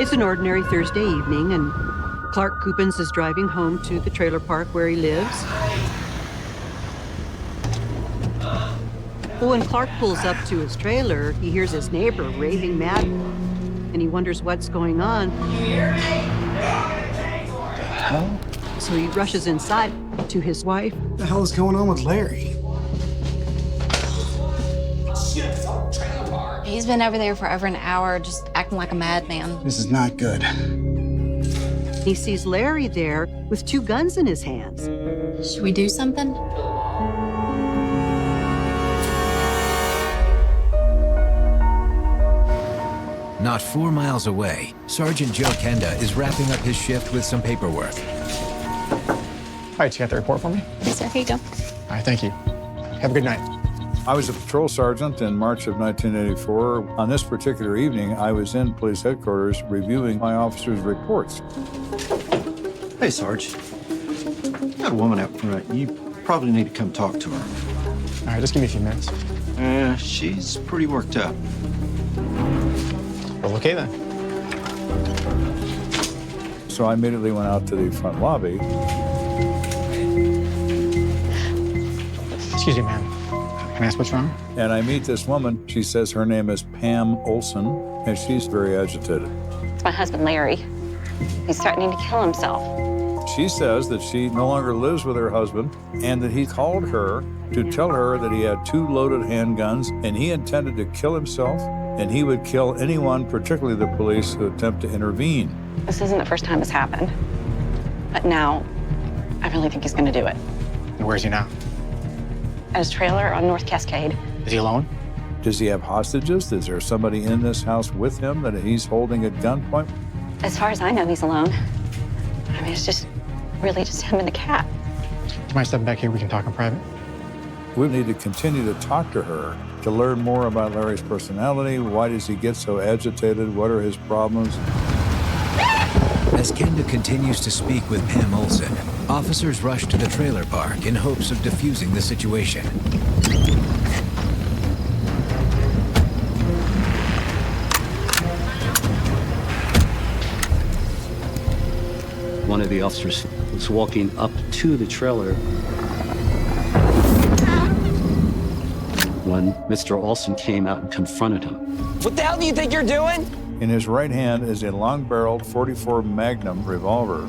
It's an ordinary Thursday evening, and Clark Coopens is driving home to the trailer park where he lives. When Clark pulls up to his trailer, he hears his neighbor raving mad, and he wonders what's going on. Hell? So he rushes inside to his wife. What the hell is going on with Larry? He's been over there for over an hour, just acting like a madman. This is not good. He sees Larry there with 2 guns in his hands. Should we do something? Not 4 miles away, Sergeant Joe Kenda is wrapping up his shift with some paperwork. All right, you got the report for me? Yes, sir. Here you go. All right, thank you. Have a good night. I was a patrol sergeant in March of 1984. On this particular evening, I was in police headquarters reviewing my officers' reports. Hey, Sarge. Got a woman out front. You probably need to come talk to her. All right, just give me a few minutes. She's pretty worked up. Well, okay then. So I immediately went out to the front lobby. Excuse me, ma'am. Can I ask what's wrong? And I meet this woman. She says her name is Pam Olson, and she's very agitated. It's my husband, Larry. He's threatening to kill himself. She says that she no longer lives with her husband and that he called her to tell her that he had 2 loaded handguns and he intended to kill himself and he would kill anyone, particularly the police, who attempt to intervene. This isn't the first time it's happened. But now, I really think he's going to do it. And where's he now? At his trailer on North Cascade. Is he alone? Does he have hostages? Is there somebody in this house with him that he's holding at gunpoint? As far as I know, he's alone. I mean, it's just really just him and the cat. Do you mind stepping back here? We can talk in private. We need to continue to talk to her to learn more about Larry's personality. Why does he get so agitated? What are his problems? As Kenda continues to speak with Pam Olson, officers rush to the trailer park in hopes of defusing the situation. One of the officers was walking up to the trailer when Mr. Olson came out and confronted him. What the hell do you think you're doing? In his right hand is a long-barreled .44 Magnum revolver.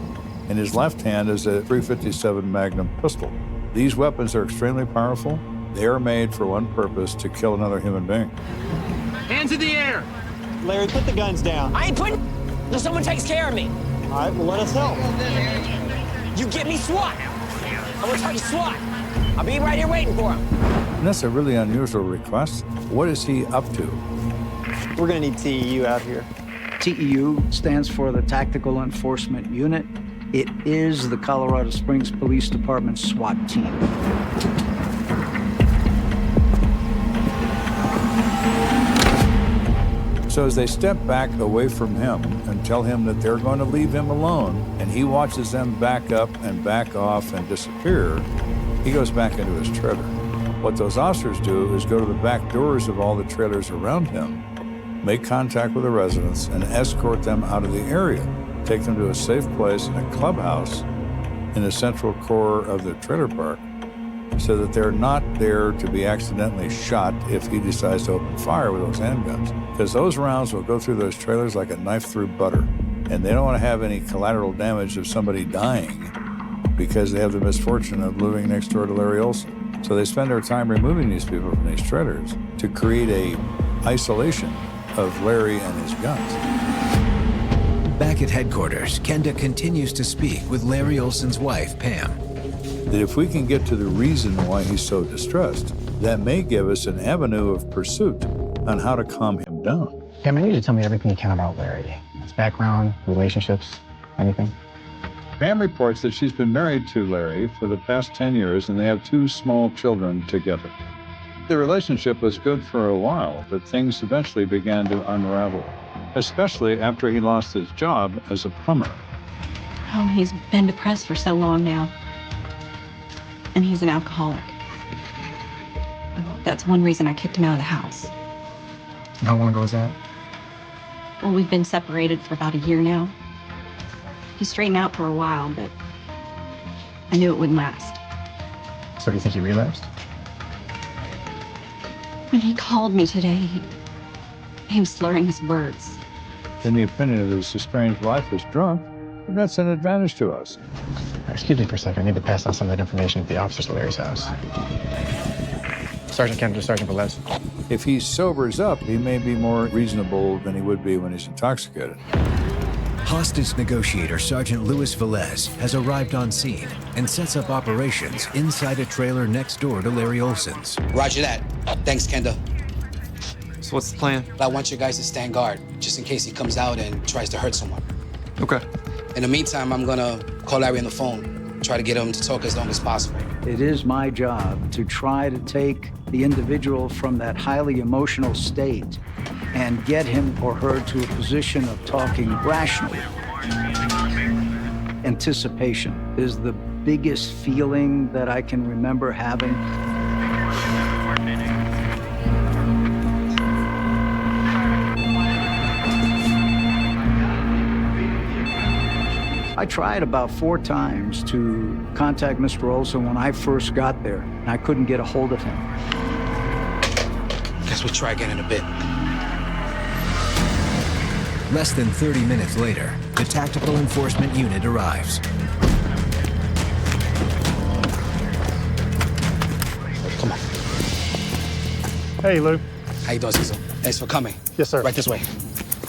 In his left hand is a .357 Magnum pistol. These weapons are extremely powerful. They are made for one purpose, to kill another human being. Hands in the air! Larry, put the guns down. I ain't putting until someone takes care of me. All right, well, let us help. You get me SWAT. I'm gonna tell you SWAT. I'll be right here waiting for him. And that's a really unusual request. What is he up to? We're gonna need TEU out here. TEU stands for the Tactical Enforcement Unit. It is the Colorado Springs Police Department SWAT team. So as they step back away from him and tell him that they're going to leave him alone, and he watches them back up and back off and disappear, he goes back into his trailer. What those officers do is go to the back doors of all the trailers around him, make contact with the residents, and escort them out of the area, take them to a safe place in a clubhouse in the central core of the trailer park, so that they're not there to be accidentally shot if he decides to open fire with those handguns. Because those rounds will go through those trailers like a knife through butter. And they don't want to have any collateral damage of somebody dying because they have the misfortune of living next door to Larry Olson. So they spend their time removing these people from these trailers to create a isolation of Larry and his guns. Back at headquarters, Kenda continues to speak with Larry Olson's wife, Pam. That if we can get to the reason why he's so distressed, that may give us an avenue of pursuit on how to calm him down. Pam, I need you to tell me everything you can about Larry. His background, relationships, anything. Pam reports that she's been married to Larry for the past 10 years and they have 2 small children together. The relationship was good for a while, but things eventually began to unravel, especially after he lost his job as a plumber. Oh, he's been depressed for so long now. And he's an alcoholic. That's one reason I kicked him out of the house. How long ago was that? Well, we've been separated for about a year now. He straightened out for a while, but I knew it wouldn't last. So do you think he relapsed? When he called me today, he was slurring his words. In the opinion of his estranged wife, is drunk, and that's an advantage to us. Excuse me for a second. I need to pass on some of that information to the officers at Larry's house. Sergeant Kenda, Sergeant Velez. If he sobers up, he may be more reasonable than he would be when he's intoxicated. Hostage negotiator Sergeant Louis Velez has arrived on scene and sets up operations inside a trailer next door to Larry Olson's. Roger that. Thanks, Kenda. So what's the plan? I want you guys to stand guard, just in case he comes out and tries to hurt someone. Okay. In the meantime, I'm gonna call Larry on the phone, try to get him to talk as long as possible. It is my job to try to take the individual from that highly emotional state and get him or her to a position of talking rationally. Anticipation is the biggest feeling that I can remember having. I tried about 4 times to contact Mr. Olson when I first got there, and I couldn't get a hold of him. Guess we'll try again in a bit. Less than 30 minutes later, the tactical enforcement unit arrives. Come on. Hey, Lou. How you doing, Cecil? Thanks for coming. Yes, sir. Right this way.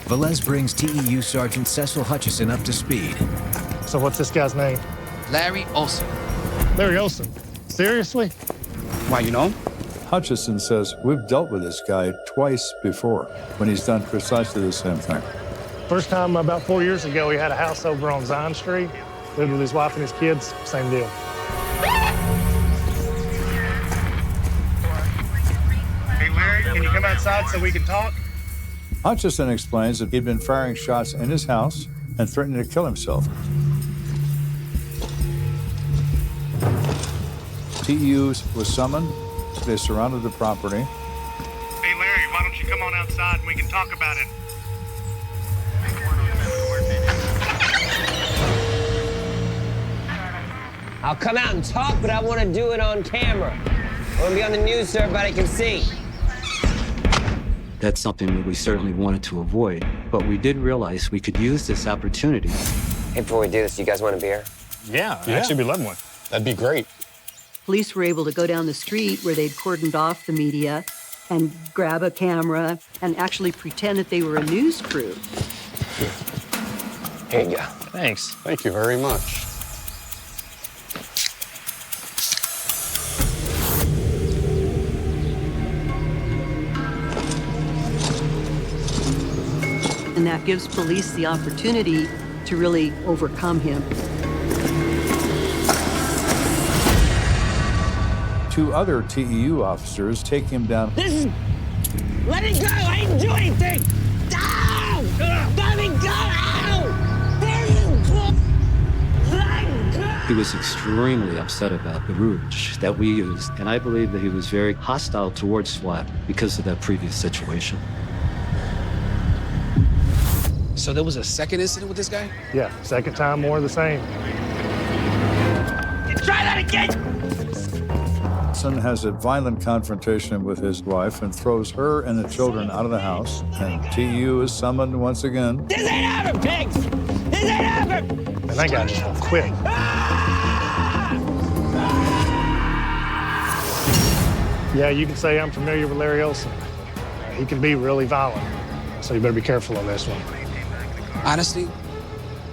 Velez brings TEU Sergeant Cecil Hutchison up to speed. So what's this guy's name? Larry Olson. Larry Olson. Seriously? Why, you know him? Hutchison says, we've dealt with this guy twice before when he's done precisely the same thing. First time about 4 years ago, he had a house over on Zion Street. Lived with his wife and his kids. Same deal. Hey, Larry, can you come outside so we can talk? Hutchison explains that he'd been firing shots in his house and threatening to kill himself. TEU was summoned. They surrounded the property. Hey, Larry, why don't you come on outside and we can talk about it? I'll come out and talk, but I want to do it on camera. I want to be on the news so everybody can see. That's something that we certainly wanted to avoid, but we did realize we could use this opportunity. Hey, before we do this, you guys want a beer? Yeah, actually, we'd love one. That'd be great. Police were able to go down the street where they'd cordoned off the media and grab a camera and actually pretend that they were a news crew. Here you go. Thanks. Thank you very much. And that gives police the opportunity to really overcome him. 2 other TEU officers take him down. Let it go! I didn't do anything! Down! Let me go! Ow! There you go! Let go! He was extremely upset about the rouge that we used, and I believe that he was very hostile towards SWAT because of that previous situation. So there was a second incident with this guy? Yeah, second time, more of the same. Try that again! Hudson has a violent confrontation with his wife and throws her and the children out of the house, and TU is summoned once again. This ain't happened, pigs! This ain't happened! And that guy just won't quit. Yeah, you can say I'm familiar with Larry Olson. He can be really violent, so you better be careful on this one. Honestly,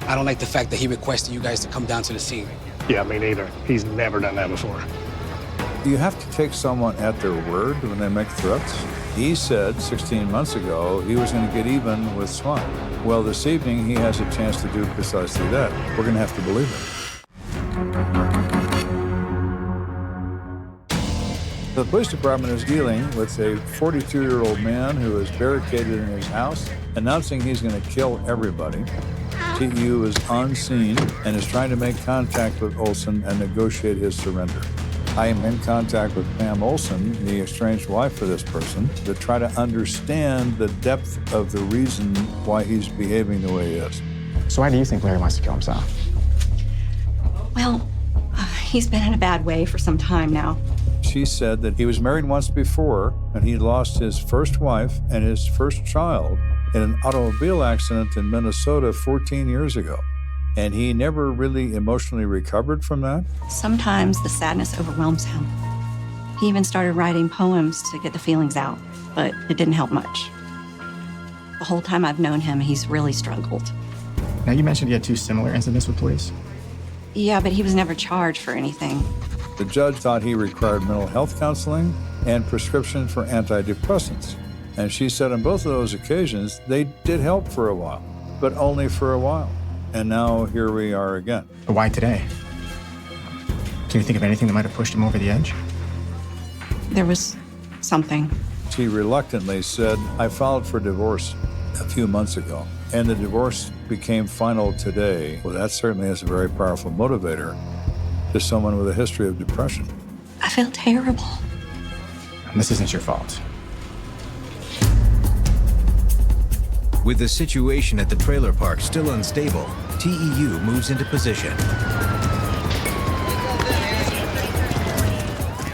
I don't like the fact that he requested you guys to come down to the scene. Yeah, me neither. He's never done that before. You have to take someone at their word when they make threats. He said 16 months ago he was going to get even with SWAT. Well, this evening he has a chance to do precisely that. We're going to have to believe it. The police department is dealing with a 42-year-old man who is barricaded in his house, announcing he's going to kill everybody. TU is on scene and is trying to make contact with Olson and negotiate his surrender. I am in contact with Pam Olson, the estranged wife of this person, to try to understand the depth of the reason why he's behaving the way he is. So why do you think Larry wants to kill himself? Well, he's been in a bad way for some time now. She said that he was married once before, and he lost his first wife and his first child in an automobile accident in Minnesota 14 years ago. And he never really emotionally recovered from that. Sometimes the sadness overwhelms him. He even started writing poems to get the feelings out, but it didn't help much. The whole time I've known him, he's really struggled. Now, you mentioned he had 2 similar incidents with police. Yeah, but he was never charged for anything. The judge thought he required mental health counseling and prescription for antidepressants. And she said on both of those occasions, they did help for a while, but only for a while. And now here we are again. But why today? Can you think of anything that might have pushed him over the edge? There was something. She reluctantly said, I filed for divorce a few months ago, and the divorce became final today. Well, that certainly is a very powerful motivator to someone with a history of depression. I feel terrible. And this isn't your fault. With the situation at the trailer park still unstable, TEU moves into position.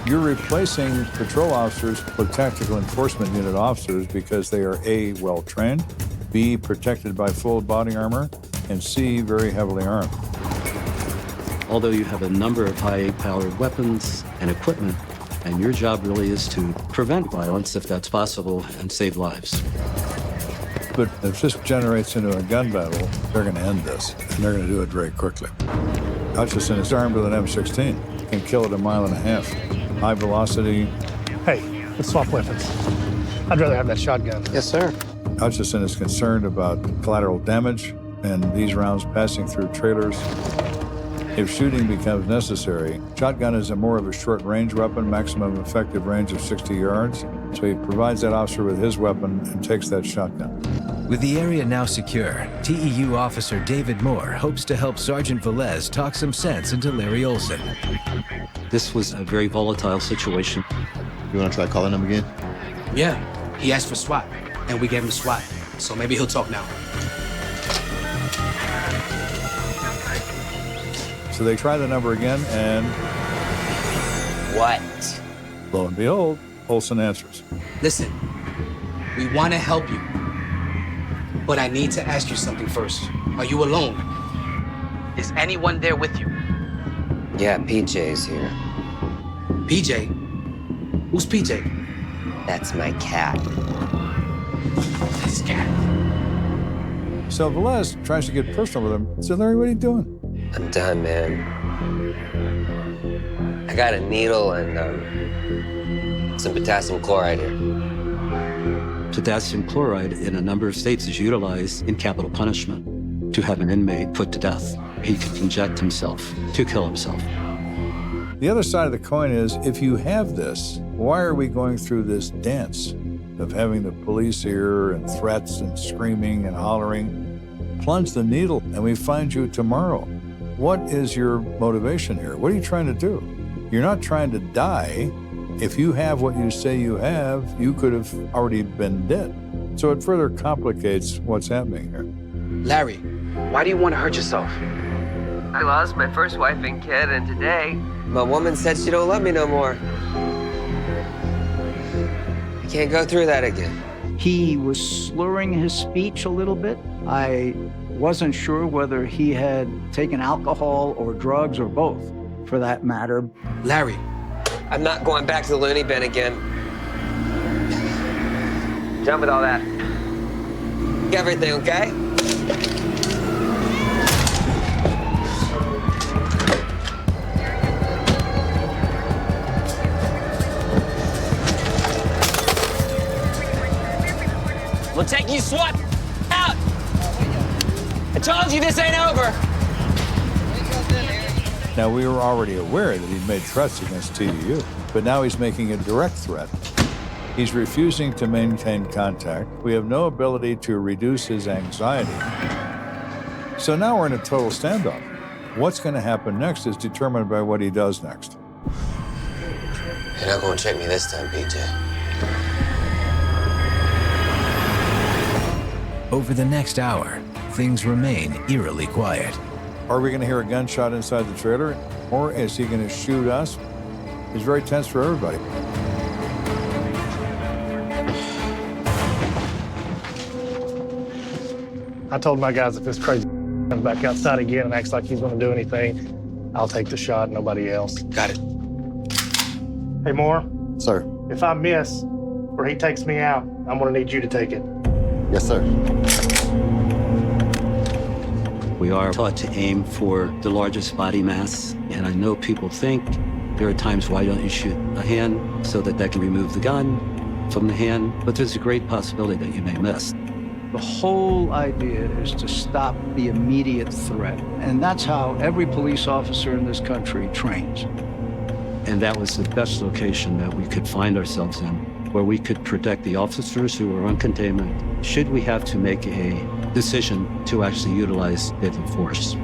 You're replacing patrol officers with tactical enforcement unit officers because they are A, well-trained, B, protected by full body armor, and C, very heavily armed. Although you have a number of high-powered weapons and equipment, and your job really is to prevent violence if that's possible and save lives. But if this generates into a gun battle, they're going to end this, and they're going to do it very quickly. Hutchison is armed with an M16, can kill at 1.5 miles. High velocity. Hey, let's swap weapons. I'd rather have that shotgun. Yes, sir. Hutchison is concerned about collateral damage and these rounds passing through trailers. If shooting becomes necessary, shotgun is more of a short-range weapon, maximum effective range of 60 yards. So he provides that officer with his weapon and takes that shotgun. With the area now secure, TEU officer David Moore hopes to help Sergeant Velez talk some sense into Larry Olson. This was a very volatile situation. You want to try calling him again? Yeah, he asked for SWAT, and we gave him SWAT. So maybe he'll talk now. So they try the number again, and What? lo and behold, Olson answers. Listen, we want to help you, but I need to ask you something first. Are you alone? Is anyone there with you? Yeah, PJ's here. PJ? Who's PJ? That's my cat. His cat. So Velez tries to get personal with him. So Larry, what are you doing? I'm done, man. I got a needle and some potassium chloride here. Potassium chloride in a number of states is utilized in capital punishment to have an inmate put to death. He could inject himself to kill himself. The other side of the coin is, if you have this, why are we going through this dance of having the police here and threats and screaming and hollering? Plunge the needle and we find you tomorrow. What is your motivation here? What are you trying to do? You're not trying to die. If you have what you say you have, you could have already been dead. So it further complicates what's happening here. Larry, why do you want to hurt yourself? I lost my first wife and kid, and today, my woman said she don't love me no more. I can't go through that again. He was slurring his speech a little bit. I wasn't sure whether he had taken alcohol or drugs or both, for that matter. Larry. I'm not going back to the loony bin again. Done with all that. Everything, okay? We'll take you SWAT out. I told you this ain't over. Now, we were already aware that he'd made threats against TEU, but now he's making a direct threat. He's refusing to maintain contact. We have no ability to reduce his anxiety. So now we're in a total standoff. What's going to happen next is determined by what he does next. You're not gonna trick me this time, PJ. Over the next hour, things remain eerily quiet. Are we going to hear a gunshot inside the trailer? Or is he going to shoot us? It's very tense for everybody. I told my guys if this crazy comes back outside again and acts like he's going to do anything, I'll take the shot, nobody else. Got it. Hey, Moore. Sir. If I miss or he takes me out, I'm going to need you to take it. Yes, sir. We are taught to aim for the largest body mass, and I know people think there are times why don't you shoot a hand so that can remove the gun from the hand, but there's a great possibility that you may miss. The whole idea is to stop the immediate threat, and that's how every police officer in this country trains. And that was the best location that we could find ourselves in, where we could protect the officers who were on containment, should we have to make a decision to actually utilize deadly force.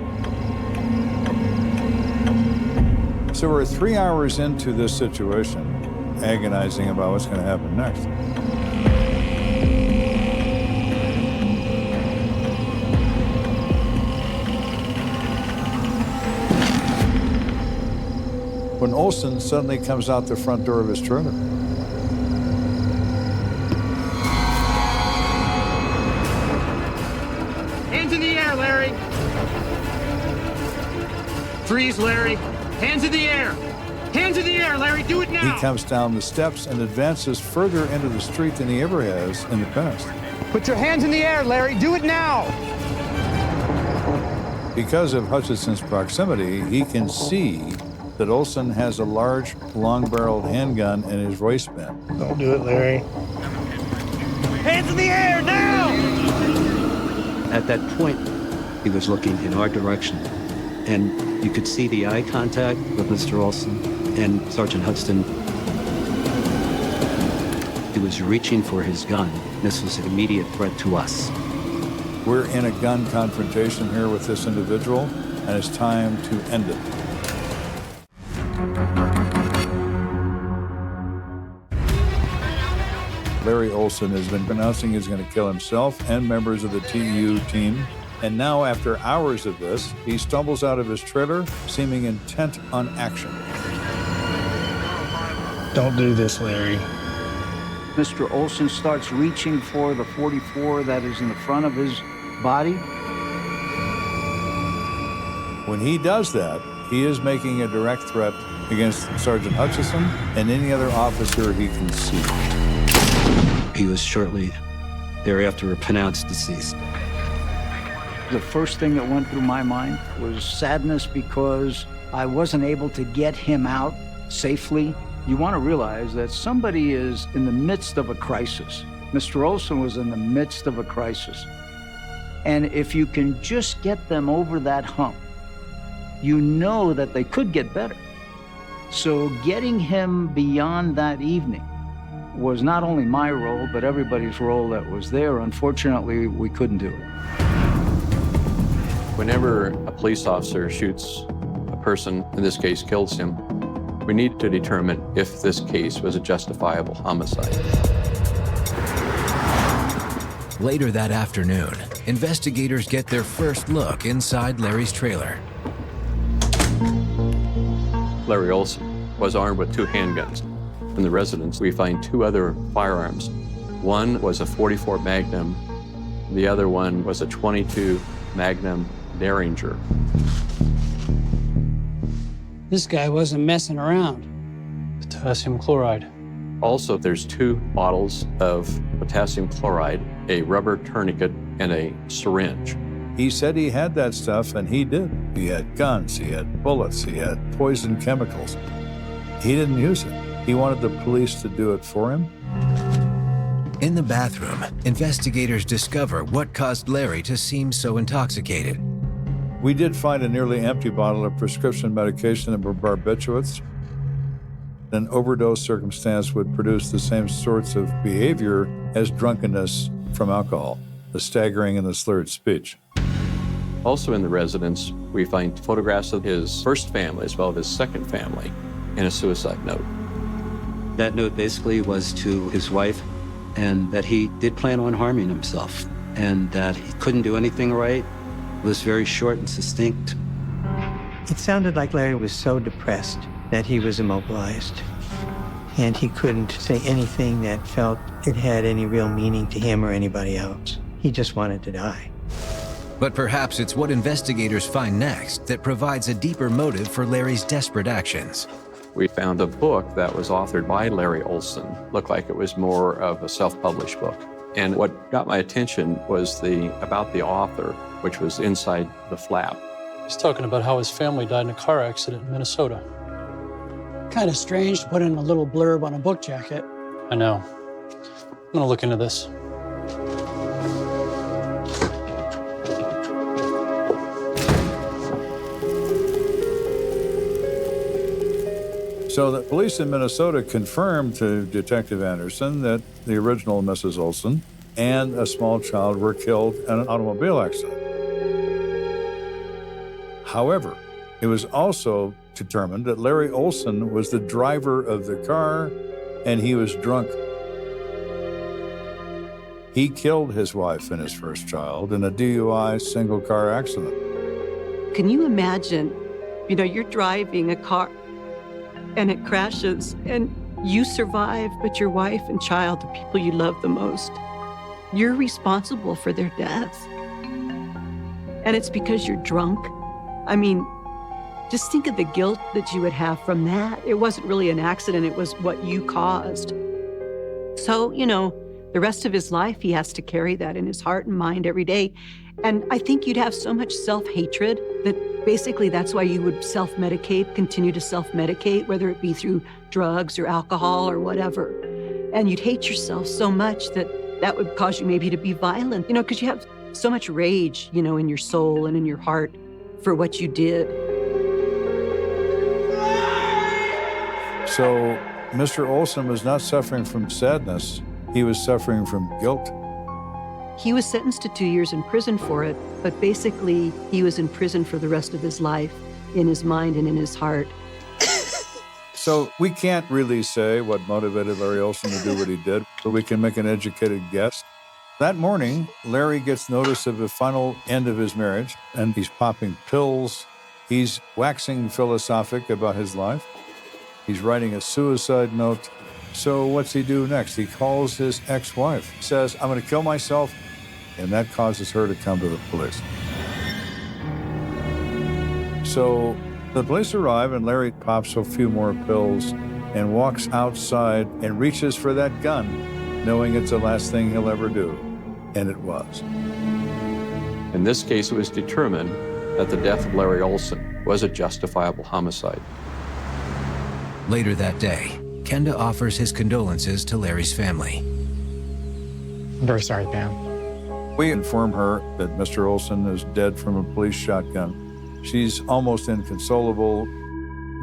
So we're 3 hours into this situation, agonizing about what's going to happen next. When Olson suddenly comes out the front door of his trailer. Hands in the air, Larry. Freeze, Larry. Hands in the air. Hands in the air, Larry. Do it now. He comes down the steps and advances further into the street than he ever has in the past. Put your hands in the air, Larry. Do it now. Because of Hutchinson's proximity, he can see that Olson has a large, long-barreled handgun in his waistband. Don't do it, Larry. Hands in the air, now! At that point, he was looking in our direction, and you could see the eye contact with Mr. Olson and Sergeant Hudson. He was reaching for his gun. This was an immediate threat to us. We're in a gun confrontation here with this individual, and it's time to end it. Larry Olson has been announcing he's going to kill himself and members of the TU team. And now, after hours of this, he stumbles out of his trailer, seeming intent on action. Don't do this, Larry. Mr. Olson starts reaching for the .44 that is in the front of his body. When he does that, he is making a direct threat against Sergeant Hutchison and any other officer he can see. He was shortly thereafter pronounced deceased. The first thing that went through my mind was sadness because I wasn't able to get him out safely. You want to realize that somebody is in the midst of a crisis. Mr. Olson was in the midst of a crisis. And if you can just get them over that hump, you know that they could get better. So getting him beyond that evening was not only my role, but everybody's role that was there. Unfortunately, we couldn't do it. Whenever a police officer shoots a person, in this case kills him, we need to determine if this case was a justifiable homicide. Later that afternoon, investigators get their first look inside Larry's trailer. Larry Olson was armed with 2 handguns. In the residence, we find 2 other firearms. One was a .44 Magnum. The other one was a .22 Magnum Derringer. This guy wasn't messing around. Potassium chloride. Also, there's 2 bottles of potassium chloride, a rubber tourniquet, and a syringe. He said he had that stuff, and he did. He had guns, he had bullets, he had poison chemicals. He didn't use it. He wanted the police to do it for him. In the bathroom, investigators discover what caused Larry to seem so intoxicated. We did find a nearly empty bottle of prescription medication and barbiturates. An overdose circumstance would produce the same sorts of behavior as drunkenness from alcohol, the staggering and the slurred speech. Also in the residence, we find photographs of his first family as well as his second family and a suicide note. That note basically was to his wife, and that he did plan on harming himself, and that he couldn't do anything right. It was very short and succinct. It sounded like Larry was so depressed that he was immobilized, and he couldn't say anything that felt it had any real meaning to him or anybody else. He just wanted to die. But perhaps it's what investigators find next that provides a deeper motive for Larry's desperate actions. We found a book that was authored by Larry Olson. Looked like it was more of a self-published book. And what got my attention was about the author, which was inside the flap. He's talking about how his family died in a car accident in Minnesota. Kind of strange to put in a little blurb on a book jacket. I know. I'm gonna look into this. So the police in Minnesota confirmed to Detective Anderson that the original Mrs. Olson and a small child were killed in an automobile accident. However, it was also determined that Larry Olson was the driver of the car and he was drunk. He killed his wife and his first child in a DUI single-car accident. Can you imagine, you're driving a car and it crashes and you survive, but your wife and child, the people you love the most, you're responsible for their death. And it's because you're drunk. I mean, just think of the guilt that you would have from that. It wasn't really an accident, it was what you caused. So, the rest of his life, he has to carry that in his heart and mind every day. And I think you'd have so much self-hatred that basically that's why you would self-medicate, continue to self-medicate, whether it be through drugs or alcohol or whatever. And you'd hate yourself so much that would cause you maybe to be violent, because you have so much rage, in your soul and in your heart for what you did. So Mr. Olson was not suffering from sadness, he was suffering from guilt. He was sentenced to 2 years in prison for it, but basically he was in prison for the rest of his life, in his mind and in his heart. So we can't really say what motivated Larry Olson to do what he did, but we can make an educated guess. That morning, Larry gets notice of the final end of his marriage, and he's popping pills. He's waxing philosophic about his life. He's writing a suicide note. So what's he do next? He calls his ex-wife, says, "I'm going to kill myself," and that causes her to come to the police. So the police arrive, and Larry pops a few more pills and walks outside and reaches for that gun, knowing it's the last thing he'll ever do. And it was. In this case, it was determined that the death of Larry Olson was a justifiable homicide. Later that day, Kenda offers his condolences to Larry's family. I'm very sorry, Pam. We inform her that Mr. Olson is dead from a police shotgun. She's almost inconsolable.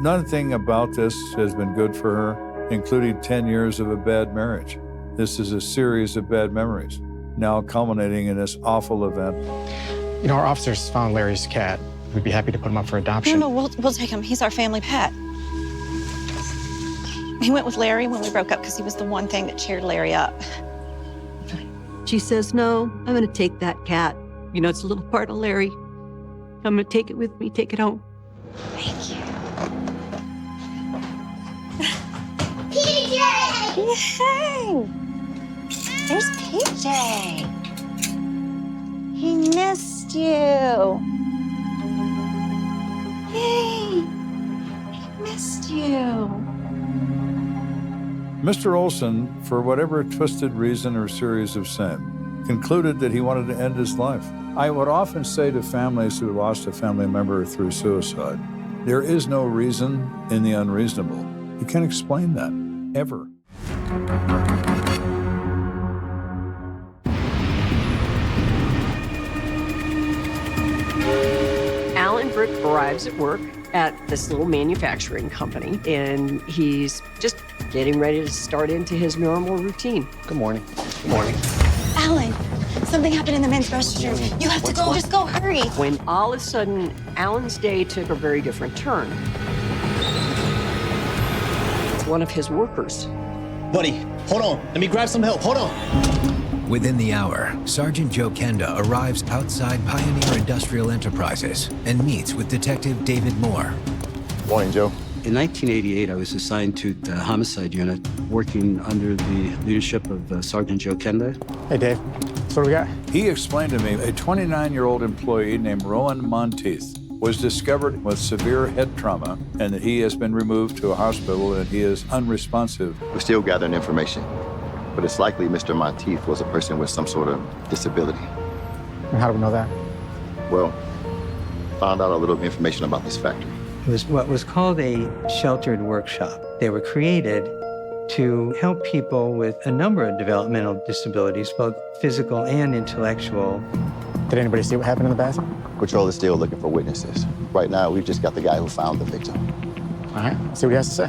Nothing about this has been good for her, including 10 years of a bad marriage. This is a series of bad memories, now culminating in this awful event. Our officers found Larry's cat. We'd be happy to put him up for adoption. No, we'll take him. He's our family pet. He went with Larry when we broke up because he was the one thing that cheered Larry up. She says, "No, I'm going to take that cat. It's a little part of Larry. I'm going to take it with me, take it home." Thank you. PJ! Yay! There's PJ. He missed you. Yay! He missed you. Mr. Olson, for whatever twisted reason or series of sin, concluded that he wanted to end his life. I would often say to families who lost a family member through suicide, there is no reason in the unreasonable. You can't explain that, ever. Alan Brick arrives at work at this little manufacturing company, and he's just getting ready to start into his normal routine. Good morning. Good morning. Alan, something happened in the men's restroom. You have to go. Just go. Hurry. When all of a sudden, Alan's day took a very different turn. One of his workers Buddy, hold on. Let me grab some help. Hold on. Within the hour, Sergeant Joe Kenda arrives outside Pioneer Industrial Enterprises and meets with Detective David Moore. Morning, Joe. In 1988, I was assigned to the homicide unit, working under the leadership of Sergeant Joe Kenda. Hey, Dave. So what do we got? He explained to me a 29-year-old employee named Rowan Monteith was discovered with severe head trauma and that he has been removed to a hospital and he is unresponsive. We're still gathering information, but it's likely Mr. Monteith was a person with some sort of disability. And how do we know that? Well, found out a little information about this factory. It was what was called a sheltered workshop. They were created to help people with a number of developmental disabilities, both physical and intellectual. Did anybody see what happened in the bathroom? Patrol is still looking for witnesses. Right now, we've just got the guy who found the victim. All right, let's see what he has to say.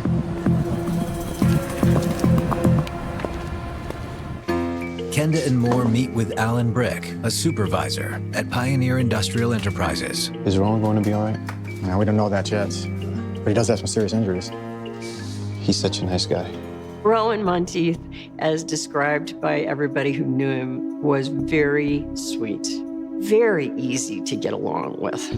Kenda and Moore meet with Alan Brick, a supervisor at Pioneer Industrial Enterprises. Is Rowan going to be all right? No, we don't know that yet, but he does have some serious injuries. He's such a nice guy. Rowan Monteith, as described by everybody who knew him, was very sweet, very easy to get along with.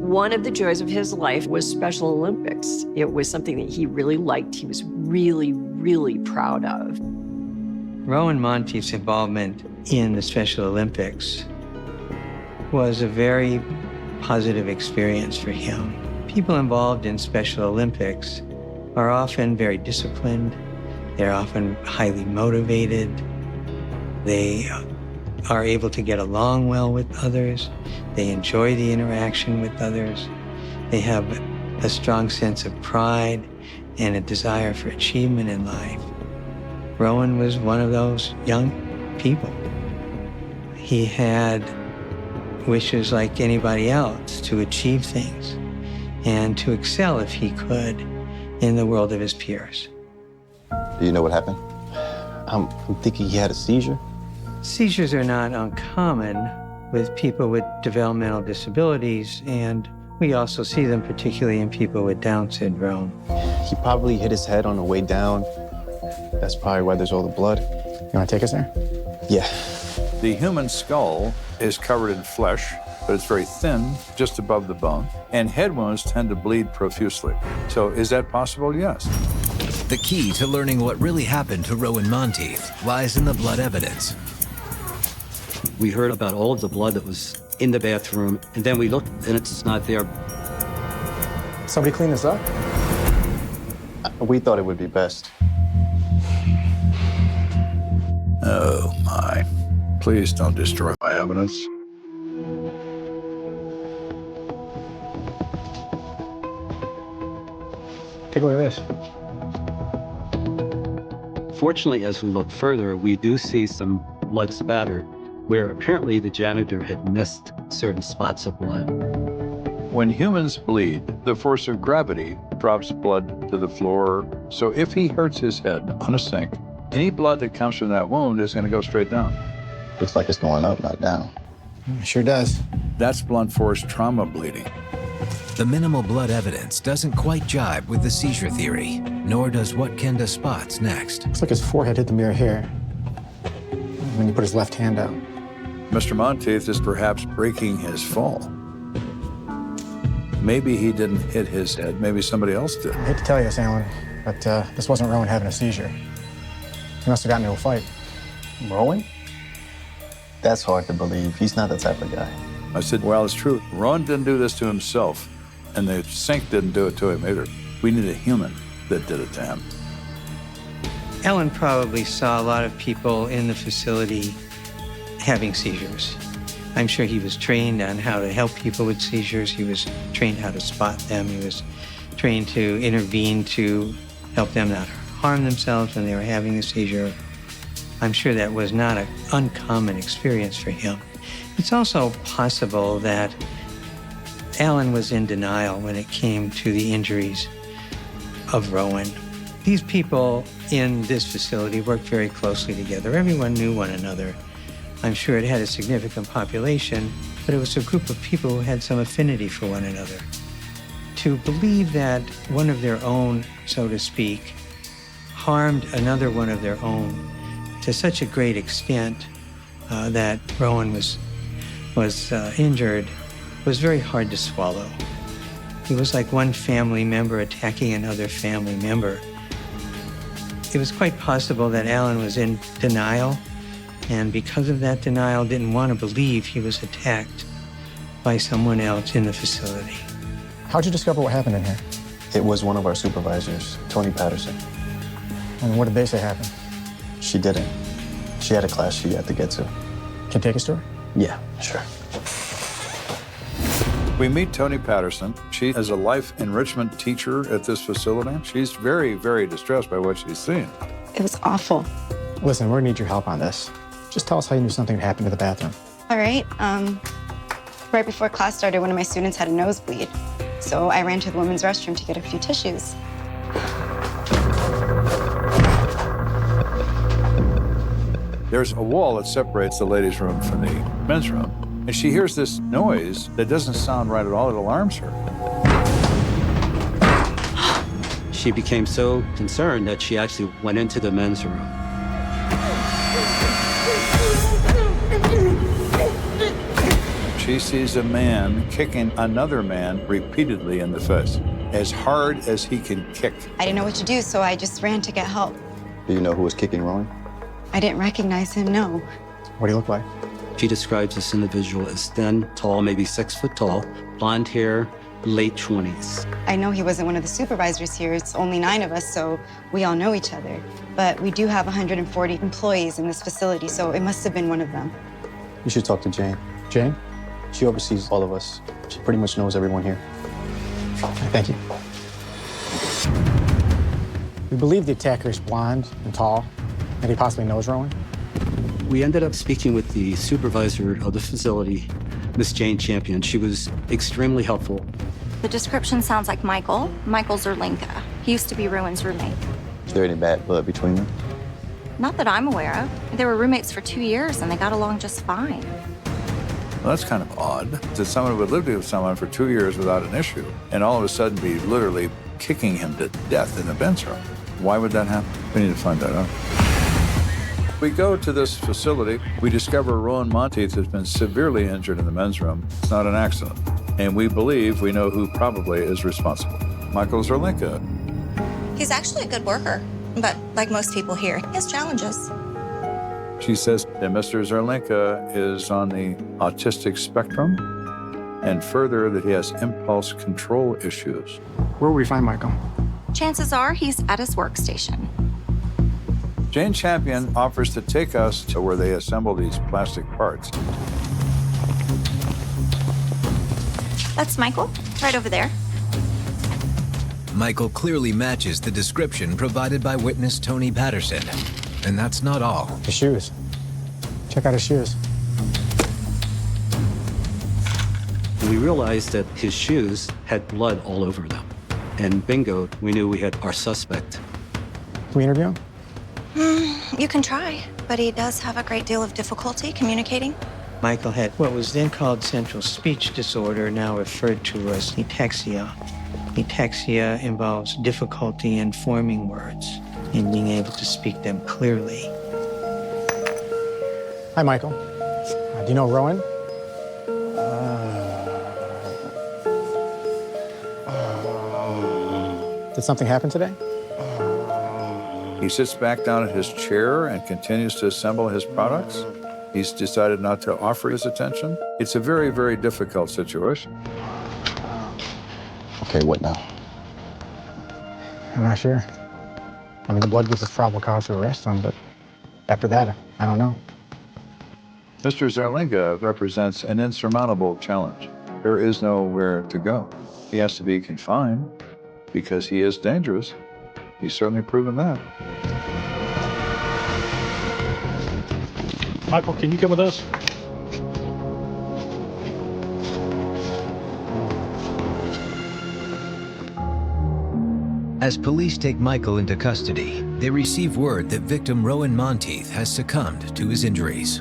One of the joys of his life was Special Olympics. It was something that he really liked. He was really, really proud of. Rowan Monteith's involvement in the Special Olympics was a very positive experience for him. People involved in Special Olympics are often very disciplined. They're often highly motivated. They are able to get along well with others. They enjoy the interaction with others. They have a strong sense of pride and a desire for achievement in life. Rowan was one of those young people. He had wishes like anybody else to achieve things and to excel if he could in the world of his peers. Do you know what happened? I'm thinking he had a seizure. Seizures are not uncommon with people with developmental disabilities, and we also see them particularly in people with Down syndrome. He probably hit his head on the way down. That's probably why there's all the blood. You want to take us there? Yeah. The human skull is covered in flesh, but it's very thin, just above the bone, and head wounds tend to bleed profusely. So is that possible? Yes. The key to learning what really happened to Rowan Monteith lies in the blood evidence. We heard about all of the blood that was in the bathroom, and then we looked, and it's not there. Somebody clean this up? We thought it would be best. Oh, my. Please don't destroy my evidence. Take a look at this. Fortunately, as we look further, we do see some blood spatter where apparently the janitor had missed certain spots of blood. When humans bleed, the force of gravity drops blood to the floor. So if he hurts his head on a sink, any blood that comes from that wound is going to go straight down. Looks like it's going up, not down. Sure does. That's blunt force trauma bleeding. The minimal blood evidence doesn't quite jibe with the seizure theory, nor does what Kenda spots next. Looks like his forehead hit the mirror here. When he put his left hand out. Mr. Monteith is perhaps breaking his fall. Maybe he didn't hit his head. Maybe somebody else did. I hate to tell you, Alan, but this wasn't Rowan having a seizure. He must have gotten into a fight. Rowan? That's hard to believe. He's not the type of guy. I said, well, it's true. Ron didn't do this to himself, and the sink didn't do it to him either. We need a human that did it to him. Alan probably saw a lot of people in the facility having seizures. I'm sure he was trained on how to help people with seizures. He was trained how to spot them. He was trained to intervene to help them not harm themselves when they were having a seizure. I'm sure that was not an uncommon experience for him. It's also possible that Alan was in denial when it came to the injuries of Rowan. These people in this facility worked very closely together. Everyone knew one another. I'm sure it had a significant population, but it was a group of people who had some affinity for one another. To believe that one of their own, so to speak, harmed another one of their own to such a great extent that Rowan was injured was very hard to swallow. It was like one family member attacking another family member. It was quite possible that Alan was in denial, and because of that denial, didn't want to believe he was attacked by someone else in the facility. How'd you discover what happened in here? It was one of our supervisors, Tony Patterson. And what did they say happened? She didn't. She had a class she had to get to. Can you take us to her? Yeah, sure. We meet Tony Patterson. She is a life enrichment teacher at this facility. She's very, very distressed by what she's seen. It was awful. Listen, we're gonna need your help on this. Just tell us how you knew something had happened to the bathroom. All right. Right before class started, one of my students had a nosebleed. So I ran to the women's restroom to get a few tissues. There's a wall that separates the ladies' room from the men's room. And she hears this noise that doesn't sound right at all. It alarms her. She became so concerned that she actually went into the men's room. She sees a man kicking another man repeatedly in the face, as hard as he can kick. I didn't know what to do, so I just ran to get help. Do you know who was kicking Rowan? I didn't recognize him, no. What do you look like? She describes this individual as thin, tall, maybe 6 foot tall, blonde hair, late 20s. I know he wasn't one of the supervisors here. It's only 9 of us, so we all know each other. But we do have 140 employees in this facility, so it must have been one of them. You should talk to Jane. Jane? She oversees all of us. She pretty much knows everyone here. Thank you. We believe the attacker is blonde and tall, and he possibly knows Rowan. We ended up speaking with the supervisor of the facility, Miss Jane Champion. She was extremely helpful. The description sounds like Michael Zerlinka. He used to be Rowan's roommate. Is there any bad blood between them? Not that I'm aware of. They were roommates for 2 years and they got along just fine. Well, that's kind of odd that someone would live with someone for 2 years without an issue and all of a sudden be literally kicking him to death in the men's room. Why would that happen? We need to find that out. We go to this facility. We discover Rowan Monteith has been severely injured in the men's room. It's not an accident. And we believe we know who probably is responsible. Michael Zerlinka. He's actually a good worker, but like most people here, he has challenges. She says that Mr. Zerlinka is on the autistic spectrum, and further that he has impulse control issues. Where will we find Michael? Chances are he's at his workstation. Jane Champion offers to take us to where they assemble these plastic parts. That's Michael, right over there. Michael clearly matches the description provided by witness Tony Patterson. And that's not all. His shoes. Check out his shoes. We realized that his shoes had blood all over them. And bingo, we knew we had our suspect. Can we interview him? You can try, but he does have a great deal of difficulty communicating. Michael had what was then called central speech disorder, now referred to as ataxia. Ataxia involves difficulty in forming words and being able to speak them clearly. Hi, Michael. Do you know Rowan? Did something happen today? He sits back down at his chair and continues to assemble his products. He's decided not to offer his attention. It's a very, very difficult situation. Okay, what now? I'm not sure. I mean, the blood gives us probable cause to arrest him, but after that, I don't know. Mr. Zerlinka represents an insurmountable challenge. There is nowhere to go. He has to be confined because he is dangerous. He's certainly proven that. Michael, can you come with us? As police take Michael into custody, they receive word that victim Rowan Monteith has succumbed to his injuries.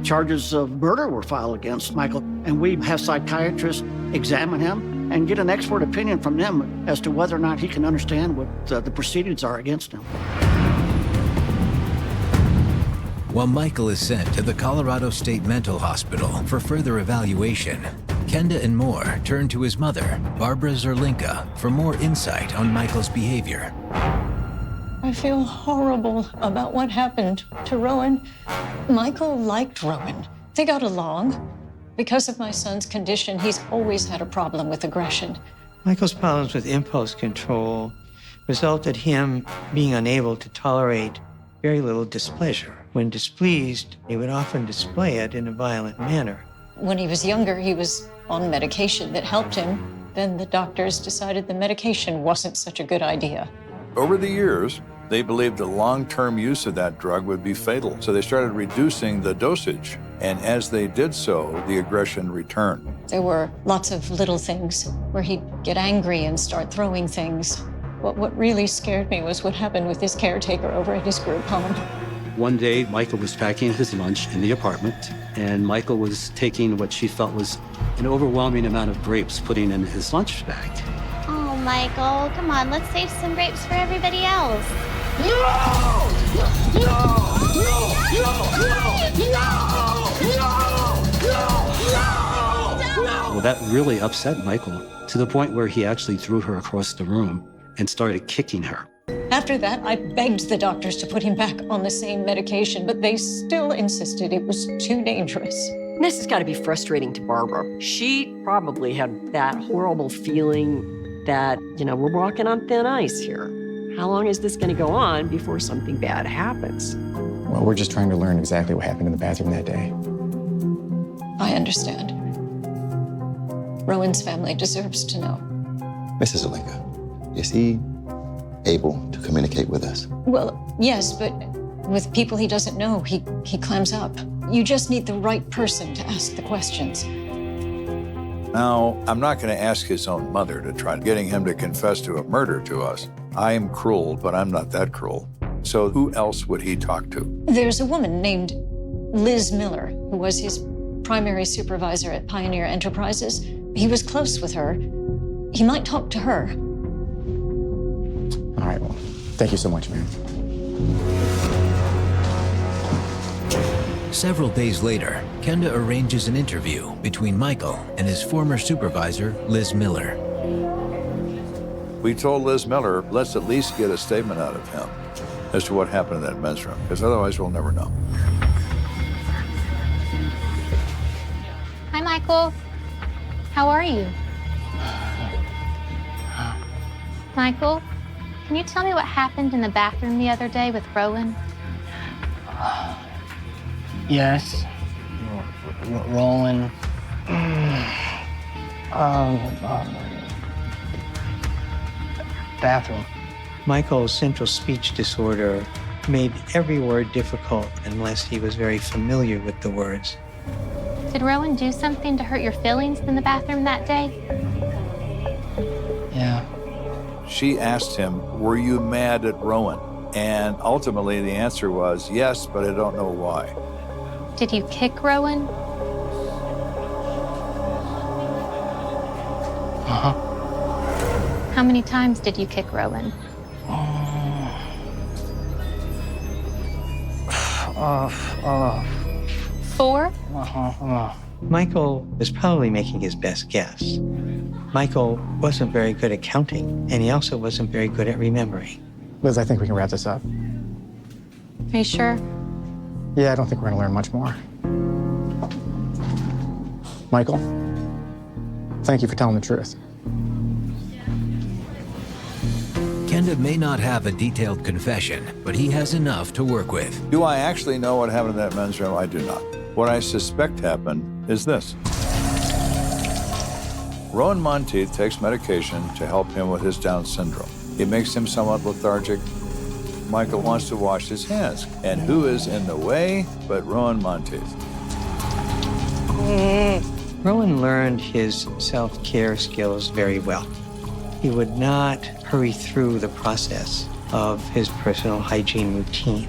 Charges of murder were filed against Michael, and we have psychiatrists examine him. and get an expert opinion from them as to whether or not he can understand what the proceedings are against him. While Michael is sent to the Colorado State Mental Hospital for further evaluation, Kenda and Moore turn to his mother, Barbara Zerlinka, for more insight on Michael's behavior. I feel horrible about what happened to Rowan. Michael liked Rowan. They got along. Because of my son's condition, he's always had a problem with aggression. Michael's problems with impulse control resulted him being unable to tolerate very little displeasure. When displeased, he would often display it in a violent manner. When he was younger, he was on medication that helped him. Then the doctors decided the medication wasn't such a good idea. Over the years, they believed the long-term use of that drug would be fatal, so they started reducing the dosage. And as they did so, the aggression returned. There were lots of little things where he'd get angry and start throwing things. But what really scared me was what happened with his caretaker over at his group home. One day, Michael was packing his lunch in the apartment, and Michael was taking what she felt was an overwhelming amount of grapes, putting in his lunch bag. Oh, Michael, come on, let's save some grapes for everybody else. Well, that really upset Michael to the point where he actually threw her across the room and started kicking her. After that, I begged the doctors to put him back on the same medication, but they still insisted it was too dangerous. This has got to be frustrating to Barbara. She probably had that horrible feeling that, we're walking on thin ice here. How long is this going to go on before something bad happens? Well, we're just trying to learn exactly what happened in the bathroom that day. I understand. Rowan's family deserves to know. Mrs. Zerlinka, is he able to communicate with us? Well, yes, but with people he doesn't know, he clams up. You just need the right person to ask the questions. Now, I'm not going to ask his own mother to try getting him to confess to a murder to us. I am cruel, but I'm not that cruel. So who else would he talk to? There's a woman named Liz Miller, who was his primary supervisor at Pioneer Enterprises. He was close with her. He might talk to her. All right, well, thank you so much, man. Several days later, Kenda arranges an interview between Michael and his former supervisor, Liz Miller. We told Liz Miller, let's at least get a statement out of him as to what happened in that men's room, because otherwise we'll never know. Hi, Michael. How are you? Michael, can you tell me what happened in the bathroom the other day with Rowan? Yes. Rowan. Bathroom. Michael's central speech disorder made every word difficult unless he was very familiar with the words. Did Rowan do something to hurt your feelings in the bathroom that day? Yeah. She asked him, were you mad at Rowan? And ultimately the answer was yes, but I don't know why. Did you kick Rowan? Uh-huh. How many times did you kick Rowan? 4? Michael was probably making his best guess. Michael wasn't very good at counting, and he also wasn't very good at remembering. Liz, I think we can wrap this up. Are you sure? Yeah, I don't think we're gonna learn much more. Michael, thank you for telling the truth. Kenda may not have a detailed confession, but he has enough to work with. Do I actually know what happened in that men's room? I do not. What I suspect happened is this. Rowan Monteith takes medication to help him with his Down syndrome. It makes him somewhat lethargic. Michael wants to wash his hands. And who is in the way but Rowan Monteith? Rowan learned his self-care skills very well. He would not hurry through the process of his personal hygiene routine.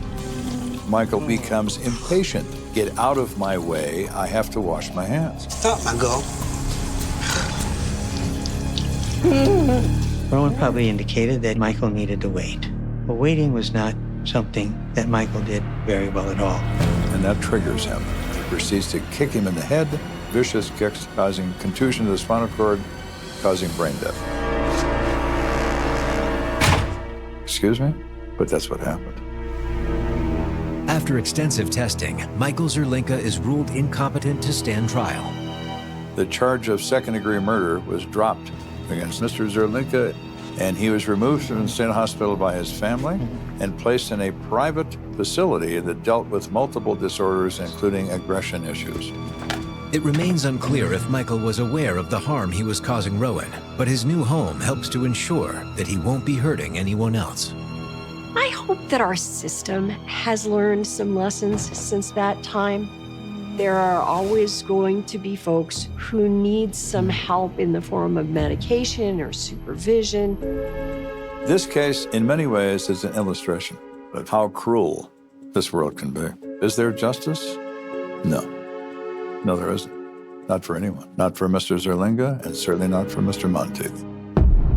Michael becomes impatient. Get out of my way. I have to wash my hands. Stop, my girl. Rowan probably indicated that Michael needed to wait. But waiting was not something that Michael did very well at all. And that triggers him. He proceeds to kick him in the head, vicious kicks causing contusion to the spinal cord, causing brain death. Excuse me? But that's what happened. After extensive testing, Michael Zerlinka is ruled incompetent to stand trial. The charge of second-degree murder was dropped against Mr. Zerlinka, and he was removed from the state hospital by his family and placed in a private facility that dealt with multiple disorders, including aggression issues. It remains unclear if Michael was aware of the harm he was causing Rowan, but his new home helps to ensure that he won't be hurting anyone else. I hope that our system has learned some lessons since that time. There are always going to be folks who need some help in the form of medication or supervision. This case, in many ways, is an illustration of how cruel this world can be. Is there justice? No. No, there isn't. Not for anyone. Not for Mr. Zerlinga, and certainly not for Mr. Monteith.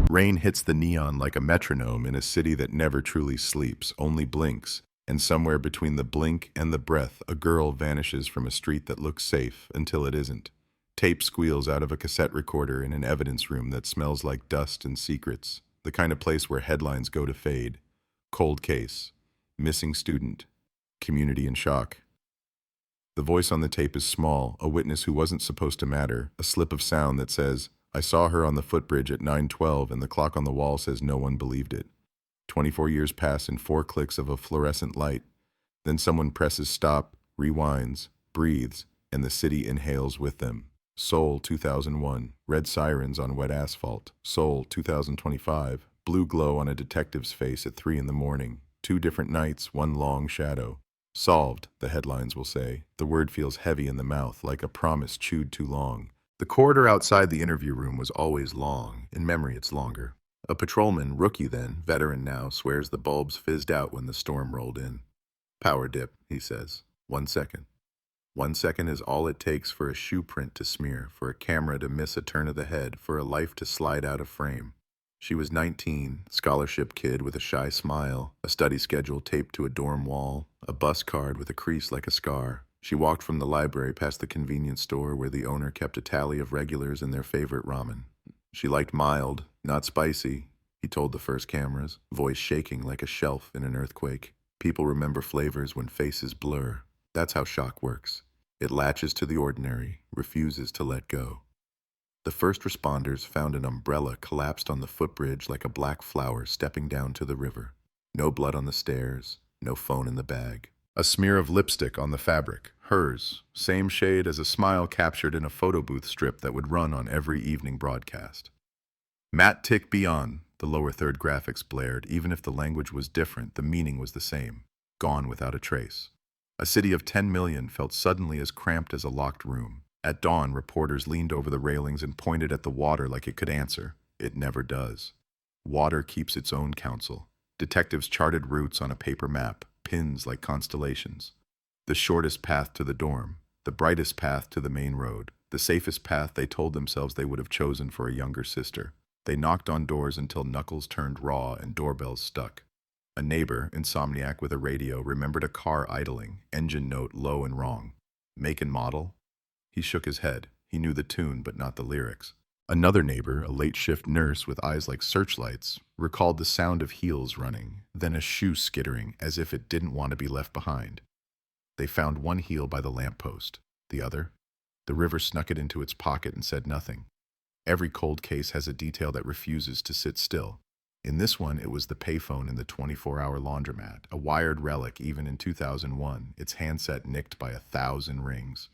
Rain hits the neon like a metronome in a city that never truly sleeps, only blinks. And somewhere between the blink and the breath, a girl vanishes from a street that looks safe until it isn't. Tape squeals out of a cassette recorder in an evidence room that smells like dust and secrets, the kind of place where headlines go to fade. Cold case, missing student, community in shock. The voice on the tape is small, a witness who wasn't supposed to matter, a slip of sound that says, "I saw her on the footbridge at 9:12, and the clock on the wall says no one believed it." 24 years pass in 4 clicks of a fluorescent light. Then someone presses stop, rewinds, breathes, and the city inhales with them. Seoul 2001, red sirens on wet asphalt. Seoul 2025, blue glow on a detective's face at 3 in the morning. 2 different nights, 1 long shadow. Solved, the headlines will say. The word feels heavy in the mouth, like a promise chewed too long. The corridor outside the interview room was always long. In memory, it's longer. A patrolman, rookie then, veteran now, swears the bulbs fizzed out when the storm rolled in. Power dip, he says. 1 second. 1 second is all it takes for a shoe print to smear, for a camera to miss a turn of the head, for a life to slide out of frame. She was 19, scholarship kid with a shy smile, a study schedule taped to a dorm wall, a bus card with a crease like a scar. She walked from the library past the convenience store where the owner kept a tally of regulars and their favorite ramen. She liked mild, not spicy, he told the first cameras, voice shaking like a shelf in an earthquake. People remember flavors when faces blur. That's how shock works. It latches to the ordinary, refuses to let go. The first responders found an umbrella collapsed on the footbridge like a black flower stepping down to the river. No blood on the stairs, no phone in the bag. A smear of lipstick on the fabric, hers, same shade as a smile captured in a photo booth strip that would run on every evening broadcast. Matt Tick Beyond, the lower third graphics blared. Even if the language was different, the meaning was the same. Gone without a trace. A city of 10 million felt suddenly as cramped as a locked room. At dawn, reporters leaned over the railings and pointed at the water like it could answer. It never does. Water keeps its own counsel. Detectives charted routes on a paper map, pins like constellations. The shortest path to the dorm, the brightest path to the main road, the safest path they told themselves they would have chosen for a younger sister. They knocked on doors until knuckles turned raw and doorbells stuck. A neighbor, insomniac with a radio, remembered a car idling, engine note low and wrong. Make and model? He shook his head. He knew the tune, but not the lyrics. Another neighbor, a late-shift nurse with eyes like searchlights, recalled the sound of heels running, then a shoe skittering as if it didn't want to be left behind. They found one heel by the lamppost. The other? The river snuck it into its pocket and said nothing. Every cold case has a detail that refuses to sit still. In this one, it was the payphone in the 24-hour laundromat, a wired relic even in 2001, its handset nicked by 1,000 rings.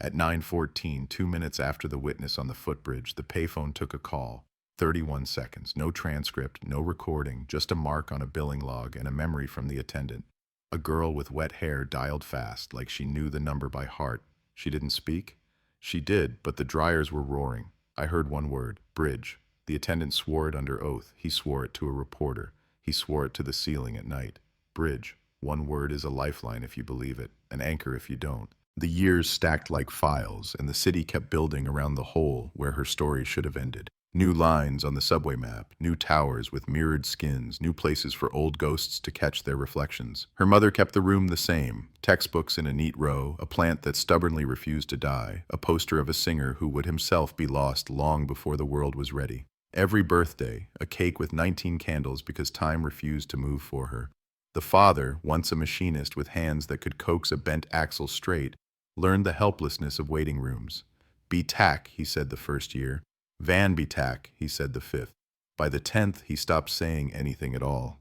At 9:14, 2 minutes after the witness on the footbridge, the payphone took a call. 31 seconds, no transcript, no recording, just a mark on a billing log and a memory from the attendant. A girl with wet hair dialed fast, like she knew the number by heart. She didn't speak? She did, but the dryers were roaring. I heard one word, bridge. The attendant swore it under oath. He swore it to a reporter. He swore it to the ceiling at night. Bridge. One word is a lifeline if you believe it, an anchor if you don't. The years stacked like files, and the city kept building around the hole where her story should have ended. New lines on the subway map, new towers with mirrored skins, new places for old ghosts to catch their reflections. Her mother kept the room the same, textbooks in a neat row, a plant that stubbornly refused to die, a poster of a singer who would himself be lost long before the world was ready. Every birthday, a cake with 19 candles because time refused to move for her. The father, once a machinist with hands that could coax a bent axle straight, learned the helplessness of waiting rooms. Be tack, he said the first year. Van be tack, he said the 5th. By the 10th, he stopped saying anything at all.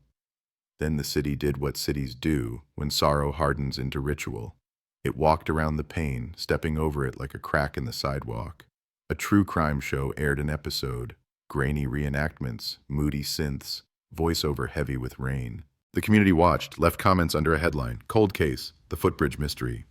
Then the city did what cities do when sorrow hardens into ritual. It walked around the pain, stepping over it like a crack in the sidewalk. A true crime show aired an episode, grainy reenactments, moody synths, voiceover heavy with rain. The community watched, left comments under a headline, Cold Case, The Footbridge Mystery.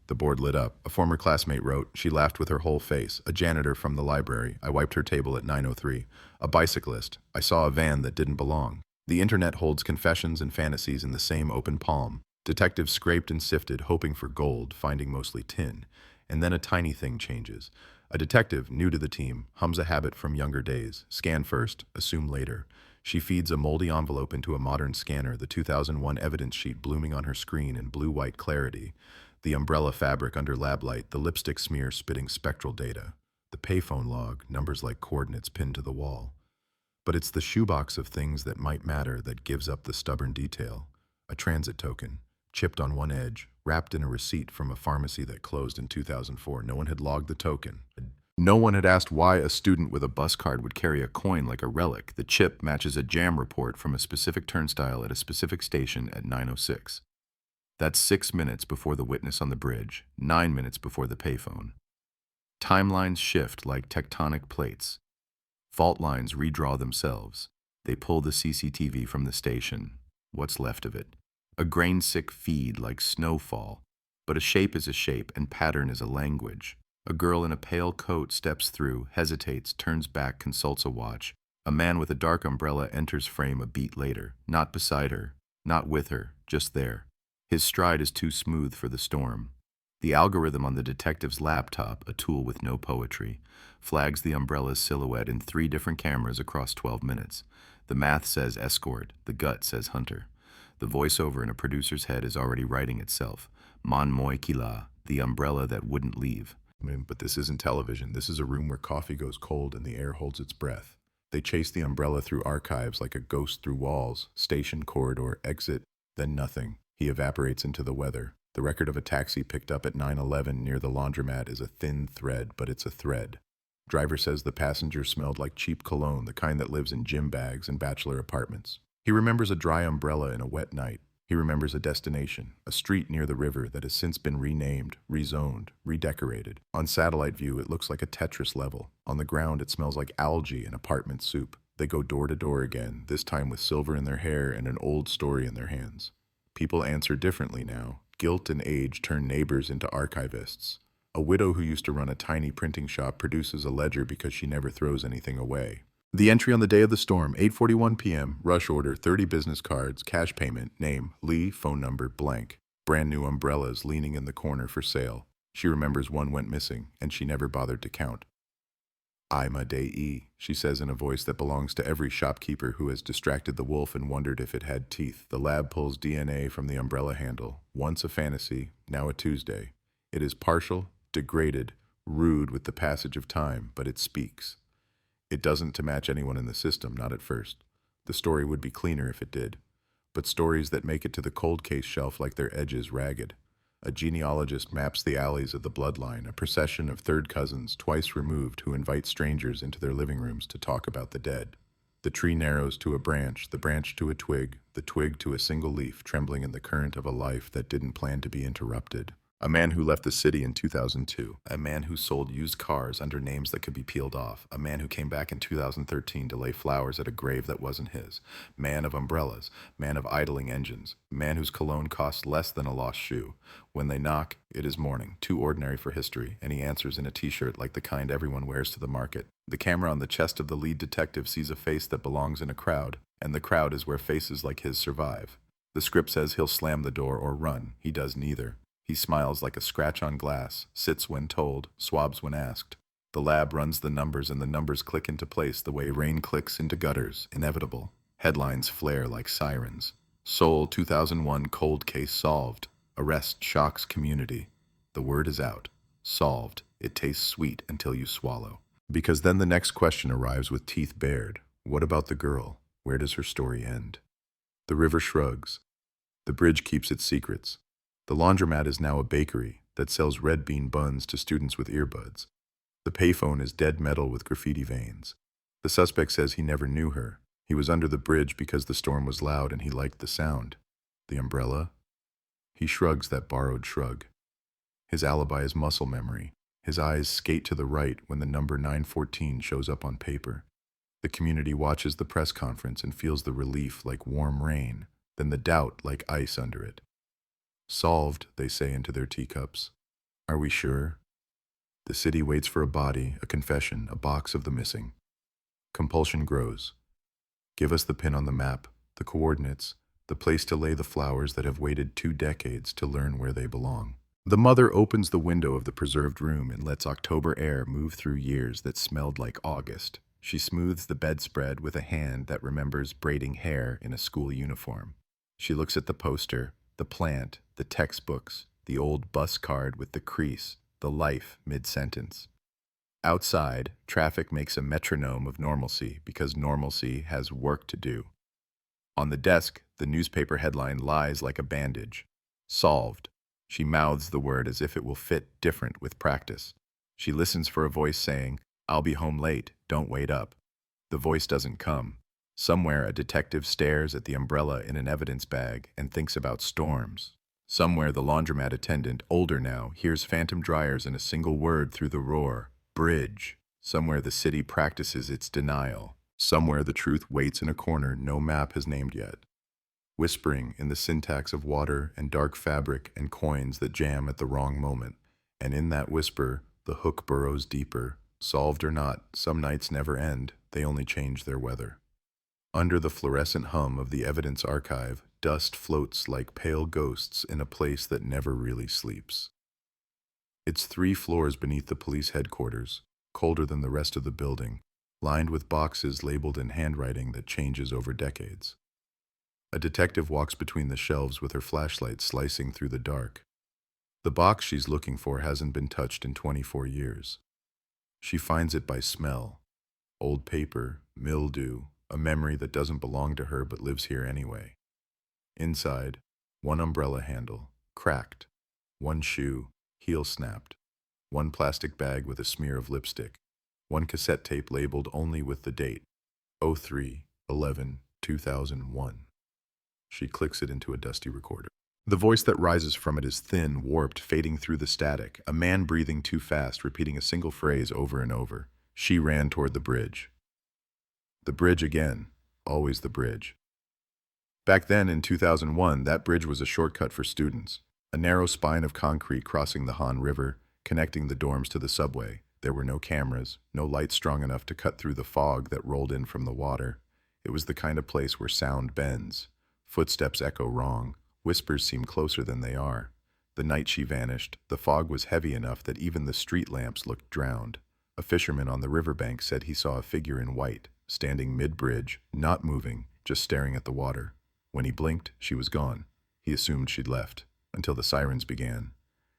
The board lit up. A former classmate wrote, she laughed with her whole face. A janitor from the library. I wiped her table at 9:03. A bicyclist. I saw a van that didn't belong. The internet holds confessions and fantasies in the same open palm. Detectives scraped and sifted, hoping for gold, finding mostly tin. And then a tiny thing changes. A detective, new to the team, hums a habit from younger days. Scan first, assume later. She feeds a moldy envelope into a modern scanner, the 2001 evidence sheet blooming on her screen in blue-white clarity. The umbrella fabric under lab light, the lipstick smear spitting spectral data. The payphone log, numbers like coordinates pinned to the wall. But it's the shoebox of things that might matter that gives up the stubborn detail. A transit token, chipped on one edge, wrapped in a receipt from a pharmacy that closed in 2004. No one had logged the token. No one had asked why a student with a bus card would carry a coin like a relic. The chip matches a jam report from a specific turnstile at a specific station at 9:06. That's 6 minutes before the witness on the bridge, 9 minutes before the payphone. Timelines shift like tectonic plates. Fault lines redraw themselves. They pull the CCTV from the station. What's left of it? A grain-sick feed like snowfall. But a shape is a shape and pattern is a language. A girl in a pale coat steps through, hesitates, turns back, consults a watch. A man with a dark umbrella enters frame a beat later, not beside her, not with her, just there. His stride is too smooth for the storm. The algorithm on the detective's laptop, a tool with no poetry, flags the umbrella's silhouette in 3 different cameras across 12 minutes. The math says escort, the gut says hunter. The voiceover in a producer's head is already writing itself. Mon moi kila, the umbrella that wouldn't leave. But this isn't television. This is a room where coffee goes cold and the air holds its breath. They chase the umbrella through archives like a ghost through walls, station corridor, exit, then nothing. He evaporates into the weather. The record of a taxi picked up at 9:11 near the laundromat is a thin thread, but it's a thread. Driver says the passenger smelled like cheap cologne, the kind that lives in gym bags and bachelor apartments. He remembers a dry umbrella in a wet night. He remembers a destination, a street near the river that has since been renamed, rezoned, redecorated. On satellite view, it looks like a Tetris level. On the ground, it smells like algae and apartment soup. They go door to door again, this time with silver in their hair and an old story in their hands. People answer differently now. Guilt and age turn neighbors into archivists. A widow who used to run a tiny printing shop produces a ledger because she never throws anything away. The entry on the day of the storm, 8:41 p.m., rush order, 30 business cards, cash payment, name, Lee, phone number, blank. Brand new umbrellas leaning in the corner for sale. She remembers one went missing, and she never bothered to count. I'm a day, she says in a voice that belongs to every shopkeeper who has distracted the wolf and wondered if it had teeth. The lab pulls DNA from the umbrella handle. Once a fantasy, now a Tuesday. It is partial, degraded, rude with the passage of time, but it speaks. It doesn't to match anyone in the system, not at first. The story would be cleaner if it did. But stories that make it to the cold case shelf like their edges ragged. A genealogist maps the alleys of the bloodline, a procession of third cousins, twice removed, who invite strangers into their living rooms to talk about the dead. The tree narrows to a branch, the branch to a twig, the twig to a single leaf, trembling in the current of a life that didn't plan to be interrupted. A man who left the city in 2002. A man who sold used cars under names that could be peeled off. A man who came back in 2013 to lay flowers at a grave that wasn't his. Man of umbrellas. Man of idling engines. Man whose cologne costs less than a lost shoe. When they knock, it is morning, too ordinary for history, and he answers in a t-shirt like the kind everyone wears to the market. The camera on the chest of the lead detective sees a face that belongs in a crowd, and the crowd is where faces like his survive. The script says he'll slam the door or run. He does neither. He smiles like a scratch on glass, sits when told, swabs when asked. The lab runs the numbers and the numbers click into place the way rain clicks into gutters, inevitable. Headlines flare like sirens. Seoul 2001 cold case solved. Arrest shocks community. The word is out. Solved. It tastes sweet until you swallow. Because then the next question arrives with teeth bared. What about the girl? Where does her story end? The river shrugs. The bridge keeps its secrets. The laundromat is now a bakery that sells red bean buns to students with earbuds. The payphone is dead metal with graffiti veins. The suspect says he never knew her. He was under the bridge because the storm was loud and he liked the sound. The umbrella? He shrugs that borrowed shrug. His alibi is muscle memory. His eyes skate to the right when the number 914 shows up on paper. The community watches the press conference and feels the relief like warm rain, then the doubt like ice under it. Solved, they say into their teacups. Are we sure? The city waits for a body, a confession, a box of the missing. Compulsion grows. Give us the pin on the map, the coordinates, the place to lay the flowers that have waited 2 decades to learn where they belong. The mother opens the window of the preserved room and lets October air move through years that smelled like August. She smooths the bedspread with a hand that remembers braiding hair in a school uniform. She looks at the poster, the plant, the textbooks, the old bus card with the crease, the life mid-sentence. Outside, traffic makes a metronome of normalcy because normalcy has work to do. On the desk, the newspaper headline lies like a bandage. Solved. She mouths the word as if it will fit different with practice. She listens for a voice saying, "I'll be home late, don't wait up." The voice doesn't come. Somewhere a detective stares at the umbrella in an evidence bag and thinks about storms. Somewhere the laundromat attendant, older now, hears phantom dryers in a single word through the roar. Bridge. Somewhere the city practices its denial. Somewhere the truth waits in a corner no map has named yet. Whispering in the syntax of water and dark fabric and coins that jam at the wrong moment. And in that whisper, the hook burrows deeper. Solved or not, some nights never end, they only change their weather. Under the fluorescent hum of the evidence archive, dust floats like pale ghosts in a place that never really sleeps. It's 3 floors beneath the police headquarters, colder than the rest of the building, lined with boxes labeled in handwriting that changes over decades. A detective walks between the shelves with her flashlight slicing through the dark. The box she's looking for hasn't been touched in 24 years. She finds it by smell. Old paper, mildew, a memory that doesn't belong to her but lives here anyway. Inside, 1 umbrella handle, cracked. 1 shoe, heel snapped. 1 plastic bag with a smear of lipstick. 1 cassette tape labeled only with the date, 03/11/2001. She clicks it into a dusty recorder. The voice that rises from it is thin, warped, fading through the static, a man breathing too fast, repeating a single phrase over and over. She ran toward the bridge. The bridge again, always the bridge. Back then, in 2001, that bridge was a shortcut for students. A narrow spine of concrete crossing the Han River, connecting the dorms to the subway. There were no cameras, no lights strong enough to cut through the fog that rolled in from the water. It was the kind of place where sound bends. Footsteps echo wrong. Whispers seem closer than they are. The night she vanished, the fog was heavy enough that even the street lamps looked drowned. A fisherman on the riverbank said he saw a figure in white, standing mid-bridge, not moving, just staring at the water. When he blinked, she was gone. He assumed she'd left, until the sirens began.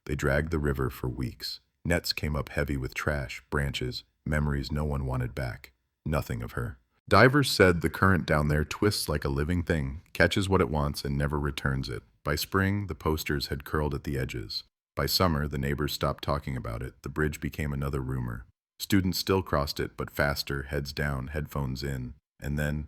They dragged the river for weeks. Nets came up heavy with trash, branches, memories no one wanted back. Nothing of her. Divers said the current down there twists like a living thing, catches what it wants and never returns it. By spring, the posters had curled at the edges. By summer, the neighbors stopped talking about it. The bridge became another rumor. Students still crossed it, but faster, heads down, headphones in. And then,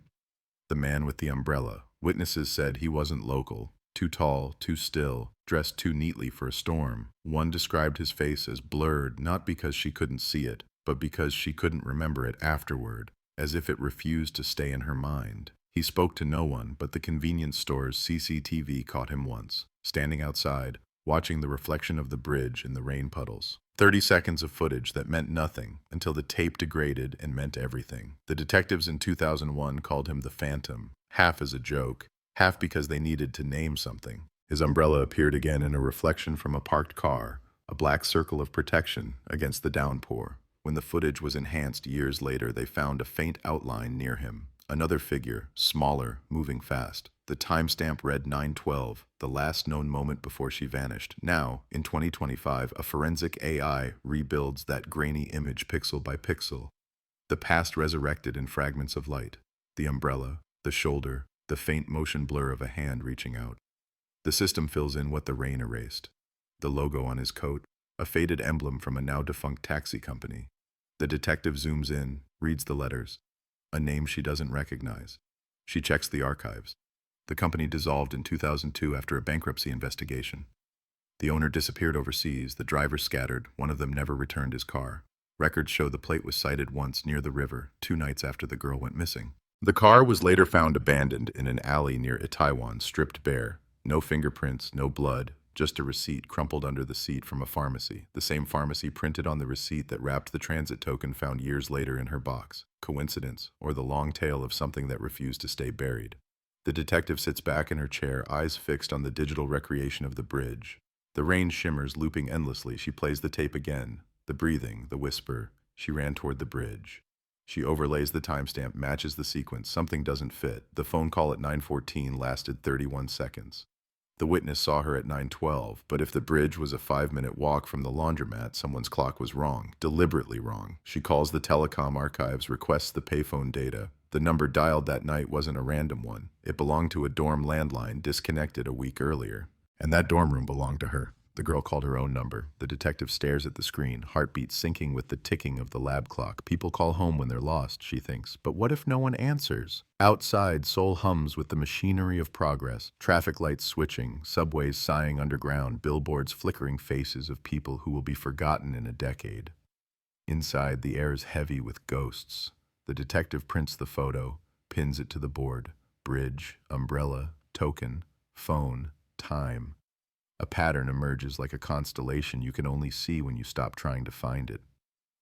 the man with the umbrella. Witnesses said he wasn't local. Too tall, too still, dressed too neatly for a storm. One described his face as blurred, not because she couldn't see it, but because she couldn't remember it afterward, as if it refused to stay in her mind. He spoke to no one, but the convenience store's CCTV caught him once, standing outside, watching the reflection of the bridge in the rain puddles. 30 seconds of footage that meant nothing until the tape degraded and meant everything. The detectives in 2001 called him the Phantom, half as a joke, half because they needed to name something. His umbrella appeared again in a reflection from a parked car, a black circle of protection against the downpour. When the footage was enhanced years later, they found a faint outline near him. Another figure, smaller, moving fast. The timestamp read 9:12, the last known moment before she vanished. Now, in 2025, a forensic AI rebuilds that grainy image pixel by pixel. The past resurrected in fragments of light. The umbrella, the shoulder, the faint motion blur of a hand reaching out. The system fills in what the rain erased. The logo on his coat, a faded emblem from a now-defunct taxi company. The detective zooms in, reads the letters. A name she doesn't recognize. She checks the archives. The company dissolved in 2002 after a bankruptcy investigation. The owner disappeared overseas, the drivers scattered, one of them never returned his car. Records show the plate was sighted once near the river, 2 nights after the girl went missing. The car was later found abandoned in an alley near Itaewon, stripped bare. No fingerprints, no blood, just a receipt crumpled under the seat from a pharmacy. The same pharmacy printed on the receipt that wrapped the transit token found years later in her box. Coincidence, or the long tail of something that refused to stay buried? The detective sits back in her chair, eyes fixed on the digital recreation of the bridge. The rain shimmers, looping endlessly. She plays the tape again. The breathing, the whisper. She ran toward the bridge. She overlays the timestamp, matches the sequence. Something doesn't fit. The phone call at 9:14 lasted 31 seconds. The witness saw her at 9:12, but if the bridge was a 5-minute walk from the laundromat, someone's clock was wrong, deliberately wrong. She calls the telecom archives, requests the payphone data. The number dialed that night wasn't a random one. It belonged to a dorm landline disconnected a week earlier. And that dorm room belonged to her. The girl called her own number. The detective stares at the screen, heartbeat syncing with the ticking of the lab clock. People call home when they're lost, she thinks. But what if no one answers? Outside, Seoul hums with the machinery of progress. Traffic lights switching, subways sighing underground, billboards flickering faces of people who will be forgotten in a decade. Inside, the air is heavy with ghosts. The detective prints the photo, pins it to the board. Bridge, umbrella, token, phone, time. A pattern emerges like a constellation you can only see when you stop trying to find it.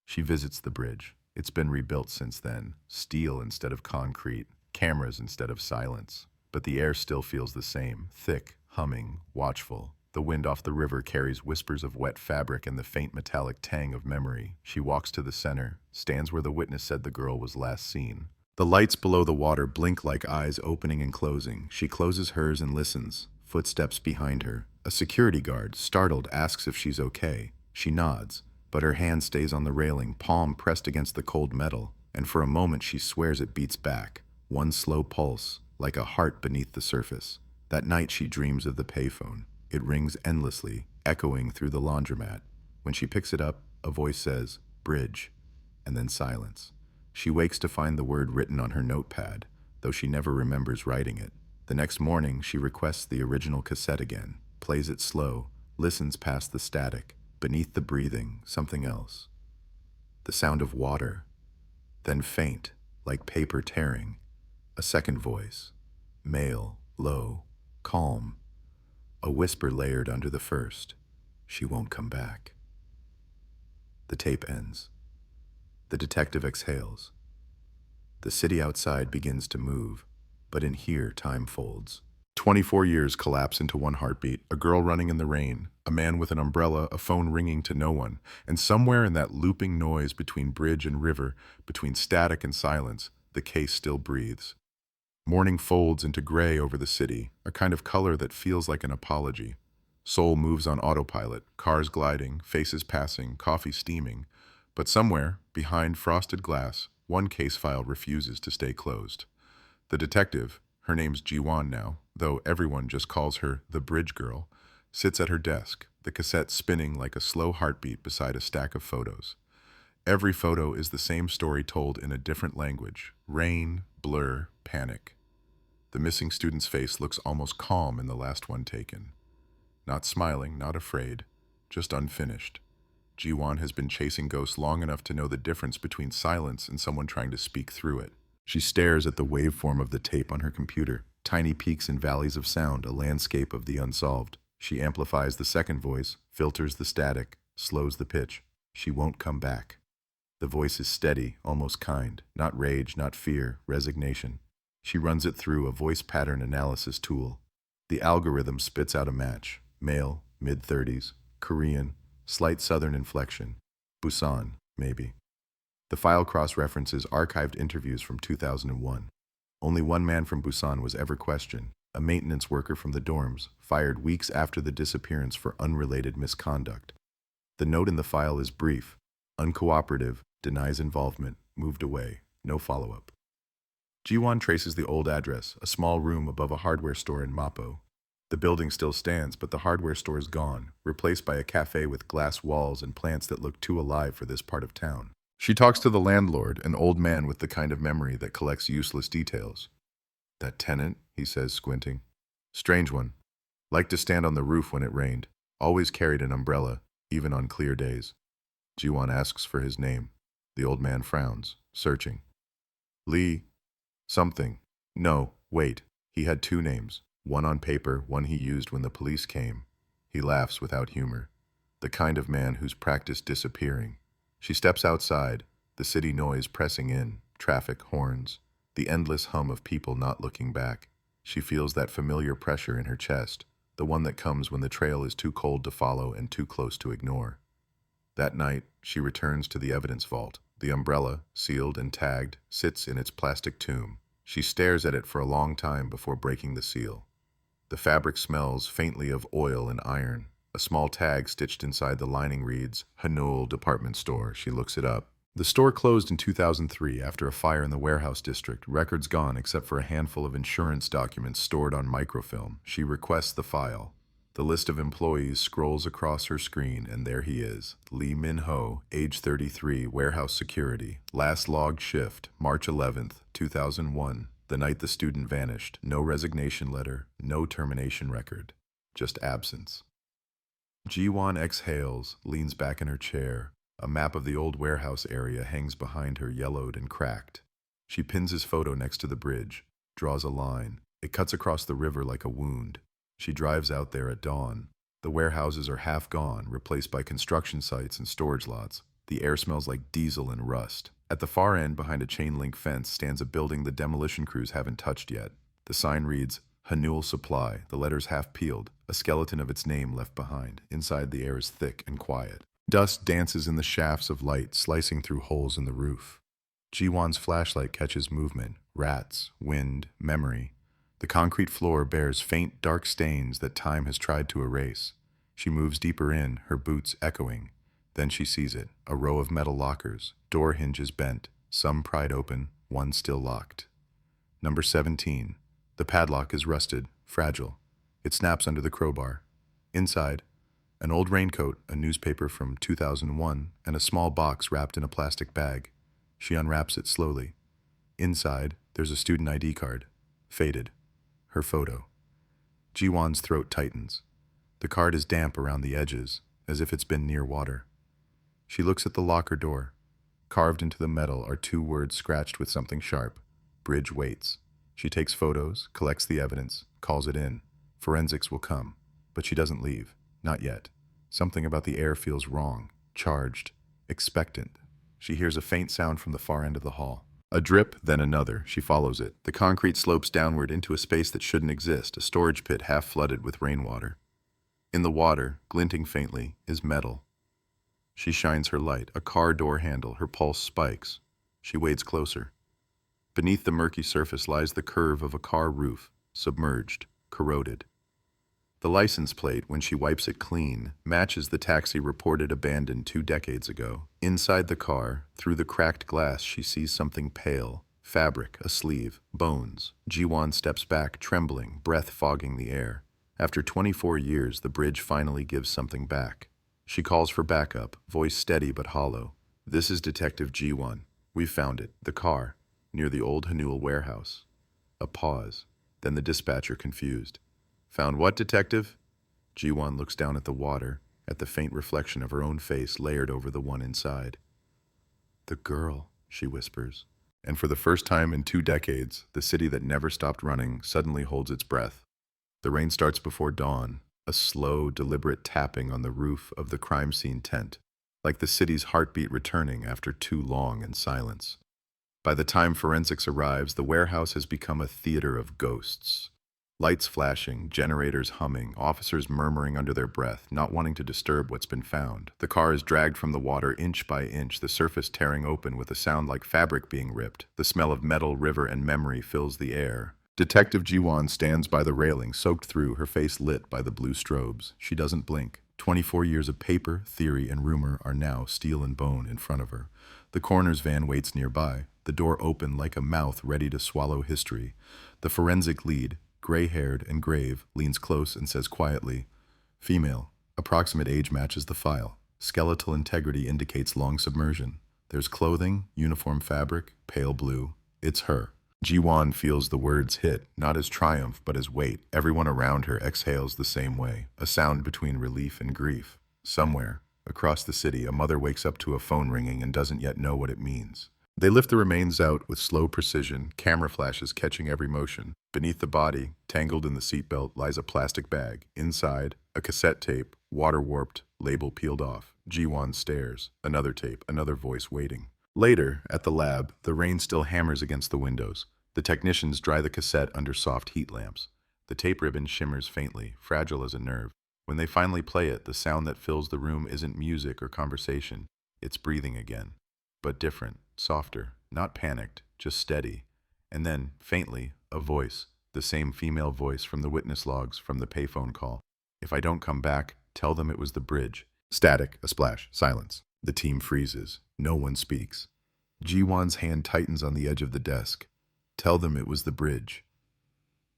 She visits the bridge. It's been rebuilt since then. Steel instead of concrete, cameras instead of silence. But the air still feels the same, thick, humming, watchful. The wind off the river carries whispers of wet fabric and the faint metallic tang of memory. She walks to the center, stands where the witness said the girl was last seen. The lights below the water blink like eyes opening and closing. She closes hers and listens. Footsteps behind her. A security guard, startled, asks if she's okay. She nods, but her hand stays on the railing, palm pressed against the cold metal, and for a moment she swears it beats back. One slow pulse, like a heart beneath the surface. That night she dreams of the payphone. It rings endlessly, echoing through the laundromat. When she picks it up, a voice says, "Bridge," and then silence. She wakes to find the word written on her notepad, though she never remembers writing it. The next morning, she requests the original cassette again, plays it slow, listens past the static. Beneath the breathing, something else. The sound of water. Then faint, like paper tearing. A second voice. Male, low, calm. A whisper layered under the first. She won't come back. The tape ends. The detective exhales. The city outside begins to move, but in here time folds. 24 years collapse into one heartbeat, a girl running in the rain, a man with an umbrella, a phone ringing to no one, and somewhere in that looping noise between bridge and river, between static and silence, the case still breathes. Morning folds into gray over the city, a kind of color that feels like an apology. Seoul moves on autopilot, cars gliding, faces passing, coffee steaming. But somewhere, behind frosted glass, one case file refuses to stay closed. The detective, her name's Ji-won now, though everyone just calls her the Bridge Girl, sits at her desk, the cassette spinning like a slow heartbeat beside a stack of photos. Every photo is the same story told in a different language: rain, blur, panic. The missing student's face looks almost calm in the last one taken. Not smiling, not afraid, just unfinished. Ji-won has been chasing ghosts long enough to know the difference between silence and someone trying to speak through it. She stares at the waveform of the tape on her computer, tiny peaks and valleys of sound, a landscape of the unsolved. She amplifies the second voice, filters the static, slows the pitch. She won't come back. The voice is steady, almost kind, not rage, not fear, resignation. She runs it through a voice pattern analysis tool. The algorithm spits out a match: male, mid-30s, Korean, slight southern inflection. Busan, maybe. The file cross-references archived interviews from 2001. Only one man from Busan was ever questioned, a maintenance worker from the dorms, fired weeks after the disappearance for unrelated misconduct. The note in the file is brief: uncooperative, denies involvement, moved away, no follow-up. Ji-won traces the old address, a small room above a hardware store in Mapo. The building still stands, but the hardware store is gone, replaced by a cafe with glass walls and plants that look too alive for this part of town. She talks to the landlord, an old man with the kind of memory that collects useless details. "That tenant," he says, squinting. "Strange one. Liked to stand on the roof when it rained. Always carried an umbrella, even on clear days." Ji-won asks for his name. The old man frowns, searching. "Lee something. No, wait. He had two names. One on paper, one he used when the police came." He laughs without humor. The kind of man who's practiced disappearing. She steps outside, the city noise pressing in, traffic, horns, the endless hum of people not looking back. She feels that familiar pressure in her chest, the one that comes when the trail is too cold to follow and too close to ignore. That night, she returns to the evidence vault. The umbrella, sealed and tagged, sits in its plastic tomb. She stares at it for a long time before breaking the seal. The fabric smells faintly of oil and iron. A small tag stitched inside the lining reads, "Hanul Department Store." She looks it up. The store closed in 2003 after a fire in the warehouse district. Records gone except for a handful of insurance documents stored on microfilm. She requests the file. The list of employees scrolls across her screen, and there he is. Lee Min-ho, age 33, warehouse security. Last logged shift, March 11th, 2001. The night the student vanished. No resignation letter, no termination record. Just absence. Ji-won exhales, leans back in her chair. A map of the old warehouse area hangs behind her, yellowed and cracked. She pins his photo next to the bridge, draws a line. It cuts across the river like a wound. She drives out there at dawn. The warehouses are half gone, replaced by construction sites and storage lots. The air smells like diesel and rust. At the far end, behind a chain-link fence, stands a building the demolition crews haven't touched yet. The sign reads, "Hanul Supply," the letters half peeled, a skeleton of its name left behind. Inside, the air is thick and quiet. Dust dances in the shafts of light, slicing through holes in the roof. Ji-won's flashlight catches movement, rats, wind, memory. The concrete floor bears faint, dark stains that time has tried to erase. She moves deeper in, her boots echoing. Then she sees it, a row of metal lockers, door hinges bent, some pried open, one still locked. Number 17. The padlock is rusted, fragile. It snaps under the crowbar. Inside, an old raincoat, a newspaper from 2001, and a small box wrapped in a plastic bag. She unwraps it slowly. Inside, there's a student ID card, faded. Her photo. Ji-won's throat tightens. The card is damp around the edges, as if it's been near water. She looks at the locker door. Carved into the metal are two words scratched with something sharp. Bridge waits. She takes photos, collects the evidence, calls it in. Forensics will come. But she doesn't leave. Not yet. Something about the air feels wrong, charged, expectant. She hears a faint sound from the far end of the hall. A drip, then another. She follows it. The concrete slopes downward into a space that shouldn't exist, a storage pit half flooded with rainwater. In the water, glinting faintly, is metal. She shines her light, a car door handle, her pulse spikes. She wades closer. Beneath the murky surface lies the curve of a car roof, submerged, corroded. The license plate, when she wipes it clean, matches the taxi reported abandoned 2 decades ago. Inside the car, through the cracked glass, she sees something pale. Fabric, a sleeve, bones. Ji-won steps back, trembling, breath fogging the air. After 24 years, the bridge finally gives something back. She calls for backup, voice steady but hollow. "This is Detective Ji-won. We've found it, the car, near the old Hanul warehouse." A pause, then the dispatcher confused. "Found what, detective?" Ji-won looks down at the water, at the faint reflection of her own face layered over the one inside. "The girl," she whispers. And for the first time in 2 decades, the city that never stopped running suddenly holds its breath. The rain starts before dawn, a slow, deliberate tapping on the roof of the crime scene tent, like the city's heartbeat returning after too long in silence. By the time forensics arrives, the warehouse has become a theater of ghosts. Lights flashing, generators humming, officers murmuring under their breath, not wanting to disturb what's been found. The car is dragged from the water inch by inch, the surface tearing open with a sound like fabric being ripped. The smell of metal, river, and memory fills the air. Detective Jiwon stands by the railing, soaked through, her face lit by the blue strobes. She doesn't blink. 24 years of paper, theory, and rumor are now steel and bone in front of her. The coroner's van waits nearby, the door open like a mouth ready to swallow history. The forensic lead, gray-haired and grave, leans close and says quietly, "Female. Approximate age matches the file. Skeletal integrity indicates long submersion. There's clothing, uniform fabric, pale blue. It's her." Jiwon feels the words hit, not as triumph, but as weight. Everyone around her exhales the same way, a sound between relief and grief. Somewhere, across the city, a mother wakes up to a phone ringing and doesn't yet know what it means. They lift the remains out with slow precision, camera flashes catching every motion. Beneath the body, tangled in the seatbelt, lies a plastic bag. Inside, a cassette tape, water-warped, label peeled off. Jiwon stares. Another tape, another voice waiting. Later, at the lab, the rain still hammers against the windows. The technicians dry the cassette under soft heat lamps. The tape ribbon shimmers faintly, fragile as a nerve. When they finally play it, the sound that fills the room isn't music or conversation. It's breathing again. But different, softer, not panicked, just steady. And then, faintly, a voice, the same female voice from the witness logs, from the payphone call. "If I don't come back, tell them it was the bridge." Static, a splash, silence. The team freezes. No one speaks. Jiwon's hand tightens on the edge of the desk. "Tell them it was the bridge."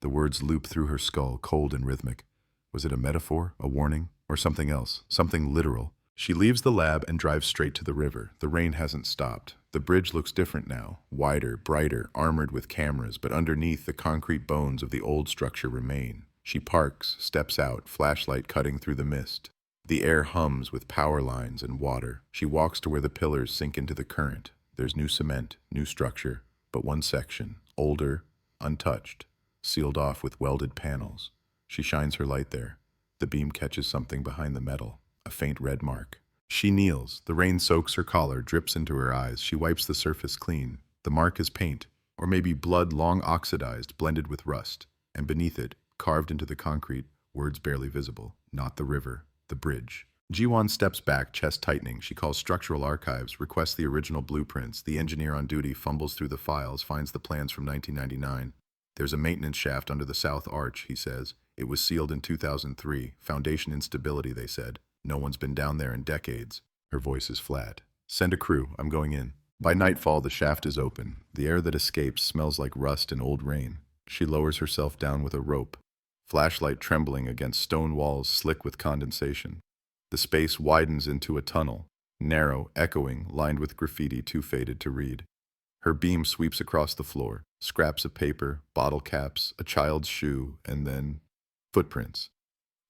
The words loop through her skull, cold and rhythmic. Was it a metaphor, a warning, or something else, something literal? She leaves the lab and drives straight to the river. The rain hasn't stopped. The bridge looks different now, wider, brighter, armored with cameras, but underneath the concrete bones of the old structure remain. She parks, steps out, flashlight cutting through the mist. The air hums with power lines and water. She walks to where the pillars sink into the current. There's new cement, new structure, but one section, older, untouched, sealed off with welded panels. She shines her light there. The beam catches something behind the metal, a faint red mark. She kneels. The rain soaks her collar, drips into her eyes. She wipes the surface clean. The mark is paint, or maybe blood long oxidized, blended with rust. And beneath it, carved into the concrete, words barely visible. Not the river, the bridge. Jiwon steps back, chest tightening. She calls structural archives, requests the original blueprints. The engineer on duty fumbles through the files, finds the plans from 1999. "There's a maintenance shaft under the south arch," he says. "It was sealed in 2003. Foundation instability, they said. No one's been down there in decades." Her voice is flat. "Send a crew. I'm going in." By nightfall, the shaft is open. The air that escapes smells like rust and old rain. She lowers herself down with a rope. Flashlight trembling against stone walls slick with condensation. The space widens into a tunnel, narrow, echoing, lined with graffiti too faded to read. Her beam sweeps across the floor. Scraps of paper, bottle caps, a child's shoe, and then footprints.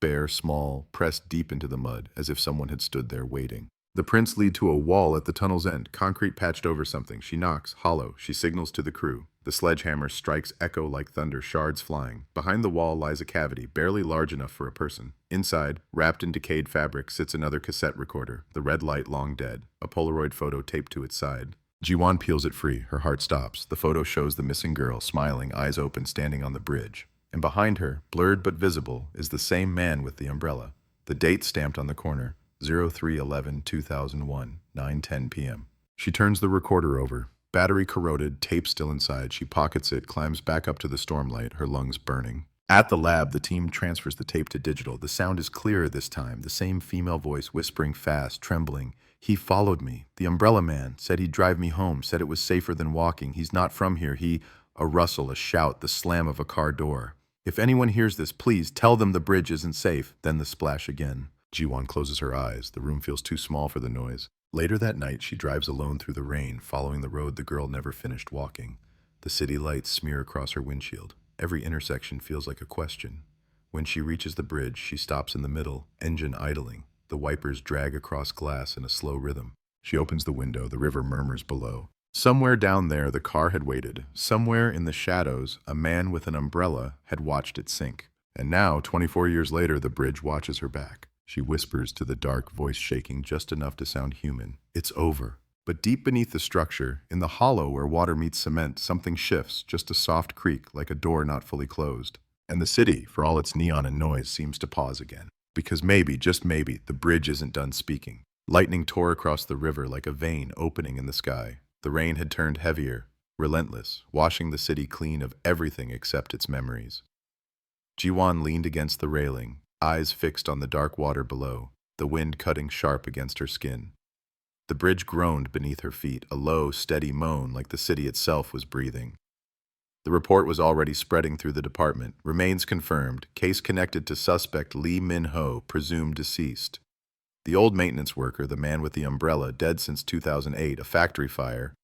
Bare, small, pressed deep into the mud, as if someone had stood there waiting. The prints lead to a wall at the tunnel's end, concrete patched over something. She knocks, hollow. She signals to the crew. The sledgehammer strikes echo like thunder, shards flying. Behind the wall lies a cavity, barely large enough for a person. Inside, wrapped in decayed fabric, sits another cassette recorder, the red light long dead, a Polaroid photo taped to its side. Jiwon peels it free. Her heart stops. The photo shows the missing girl, smiling, eyes open, standing on the bridge. And behind her, blurred but visible, is the same man with the umbrella. The date stamped on the corner, 03/11/2001, 9:10 p.m. She turns the recorder over. Battery corroded, tape still inside. She pockets it, climbs back up to the stormlight, her lungs burning. At the lab, the team transfers the tape to digital. The sound is clearer this time, the same female voice whispering fast, trembling. "He followed me. The umbrella man said he'd drive me home, said it was safer than walking. He's not from here. A rustle, a shout, the slam of a car door. "If anyone hears this, please tell them the bridge isn't safe." Then the splash again. Jiwon closes her eyes. The room feels too small for the noise. Later that night, she drives alone through the rain, following the road the girl never finished walking. The city lights smear across her windshield. Every intersection feels like a question. When she reaches the bridge, she stops in the middle, engine idling. The wipers drag across glass in a slow rhythm. She opens the window. The river murmurs below. Somewhere down there, the car had waited. Somewhere in the shadows, a man with an umbrella had watched it sink. And now, 24 years later, the bridge watches her back. She whispers to the dark, voice shaking just enough to sound human. "It's over." But deep beneath the structure, in the hollow where water meets cement, something shifts, just a soft creak, like a door not fully closed. And the city, for all its neon and noise, seems to pause again. Because maybe, just maybe, the bridge isn't done speaking. Lightning tore across the river like a vein opening in the sky. The rain had turned heavier, relentless, washing the city clean of everything except its memories. Jiwan leaned against the railing, eyes fixed on the dark water below, the wind cutting sharp against her skin. The bridge groaned beneath her feet, a low, steady moan like the city itself was breathing. The report was already spreading through the department. Remains confirmed. Case connected to suspect Lee Min-ho, presumed deceased. The old maintenance worker, the man with the umbrella, dead since 2008, a factory fire.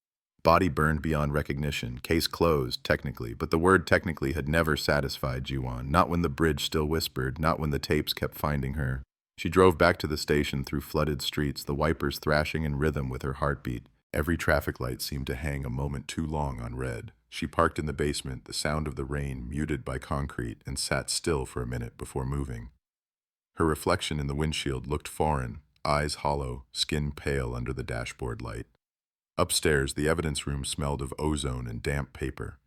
Body burned beyond recognition. Case closed, technically, but the word technically had never satisfied Jiwan, not when the bridge still whispered, not when the tapes kept finding her. She drove back to the station through flooded streets, the wipers thrashing in rhythm with her heartbeat. Every traffic light seemed to hang a moment too long on red. She parked in the basement, the sound of the rain muted by concrete, and sat still for a minute before moving. Her reflection in the windshield looked foreign, eyes hollow, skin pale under the dashboard light. Upstairs, the evidence room smelled of ozone and damp paper.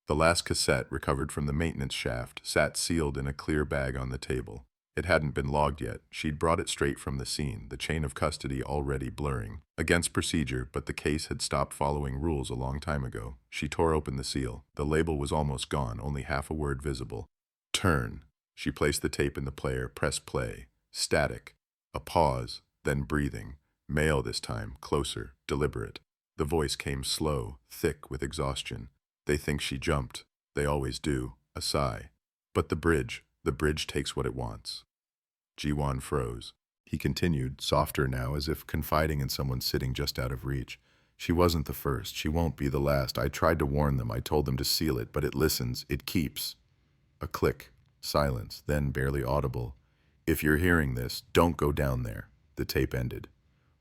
The last cassette, recovered from the maintenance shaft, sat sealed in a clear bag on the table. It hadn't been logged yet. She'd brought it straight from the scene, the chain of custody already blurring. Against procedure, but the case had stopped following rules a long time ago. She tore open the seal. The label was almost gone, only half a word visible. Turn. She placed the tape in the player, pressed play. Static. A pause, then breathing. Male this time, closer, deliberate. The voice came slow, thick with exhaustion. They think she jumped. They always do. A sigh. But the bridge takes what it wants. Jiwan froze. He continued, softer now, as if confiding in someone sitting just out of reach. She wasn't the first. She won't be the last. I tried to warn them. I told them to seal it, but it listens. It keeps. A click. Silence, then barely audible. If you're hearing this, don't go down there. The tape ended.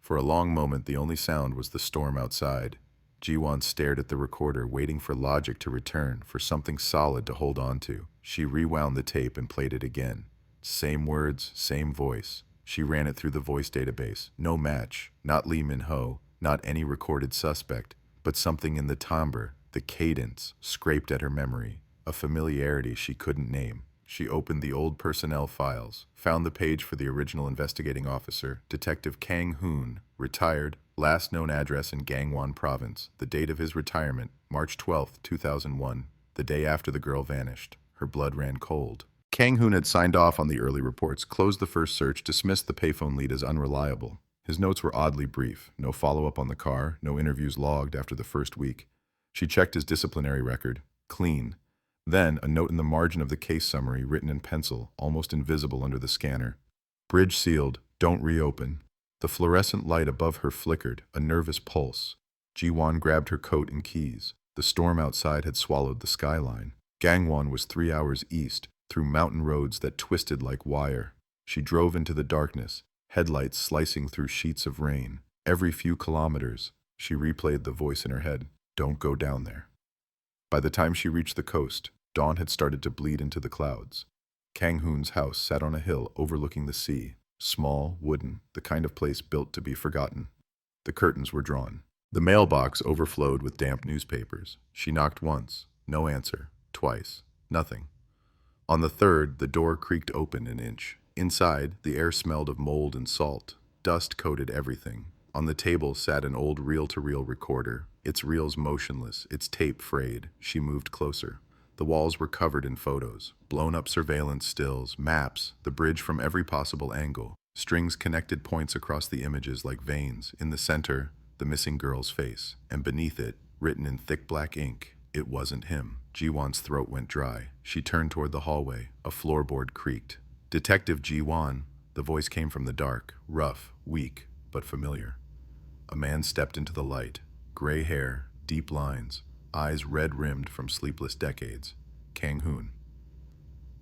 For a long moment, the only sound was the storm outside. Jiwan stared at the recorder, waiting for logic to return, for something solid to hold on to. She rewound the tape and played it again. Same words, same voice. She ran it through the voice database. No match. Not Lee Min-ho, not any recorded suspect, but something in the timbre, the cadence, scraped at her memory. A familiarity she couldn't name. She opened the old personnel files, found the page for the original investigating officer, Detective Kang Hoon, retired, last known address in Gangwon Province, the date of his retirement, March 12, 2001, the day after the girl vanished. Her blood ran cold. Kang Hoon had signed off on the early reports, closed the first search, dismissed the payphone lead as unreliable. His notes were oddly brief. No follow-up on the car, no interviews logged after the first week. She checked his disciplinary record. Clean. Then, a note in the margin of the case summary, written in pencil, almost invisible under the scanner. Bridge sealed. Don't reopen. The fluorescent light above her flickered, a nervous pulse. Jiwan grabbed her coat and keys. The storm outside had swallowed the skyline. Gangwon was 3 hours east, through mountain roads that twisted like wire. She drove into the darkness, headlights slicing through sheets of rain. Every few kilometers, she replayed the voice in her head. Don't go down there. By the time she reached the coast, dawn had started to bleed into the clouds. Kang Hoon's house sat on a hill overlooking the sea, small, wooden, the kind of place built to be forgotten. The curtains were drawn. The mailbox overflowed with damp newspapers. She knocked once, no answer. Twice, nothing. On the third, the door creaked open an inch. Inside, the air smelled of mold and salt. Dust coated everything. On the table sat an old reel-to-reel recorder, its reels motionless, its tape frayed. She moved closer. The walls were covered in photos, blown-up surveillance stills, maps, the bridge from every possible angle. Strings connected points across the images like veins. In the center, the missing girl's face, and beneath it, written in thick black ink, it wasn't him. Jiwan's throat went dry. She turned toward the hallway. A floorboard creaked. Detective Jiwan. The voice came from the dark, rough, weak, but familiar. A man stepped into the light. Gray hair, deep lines, eyes red-rimmed from sleepless decades. Kang Hoon.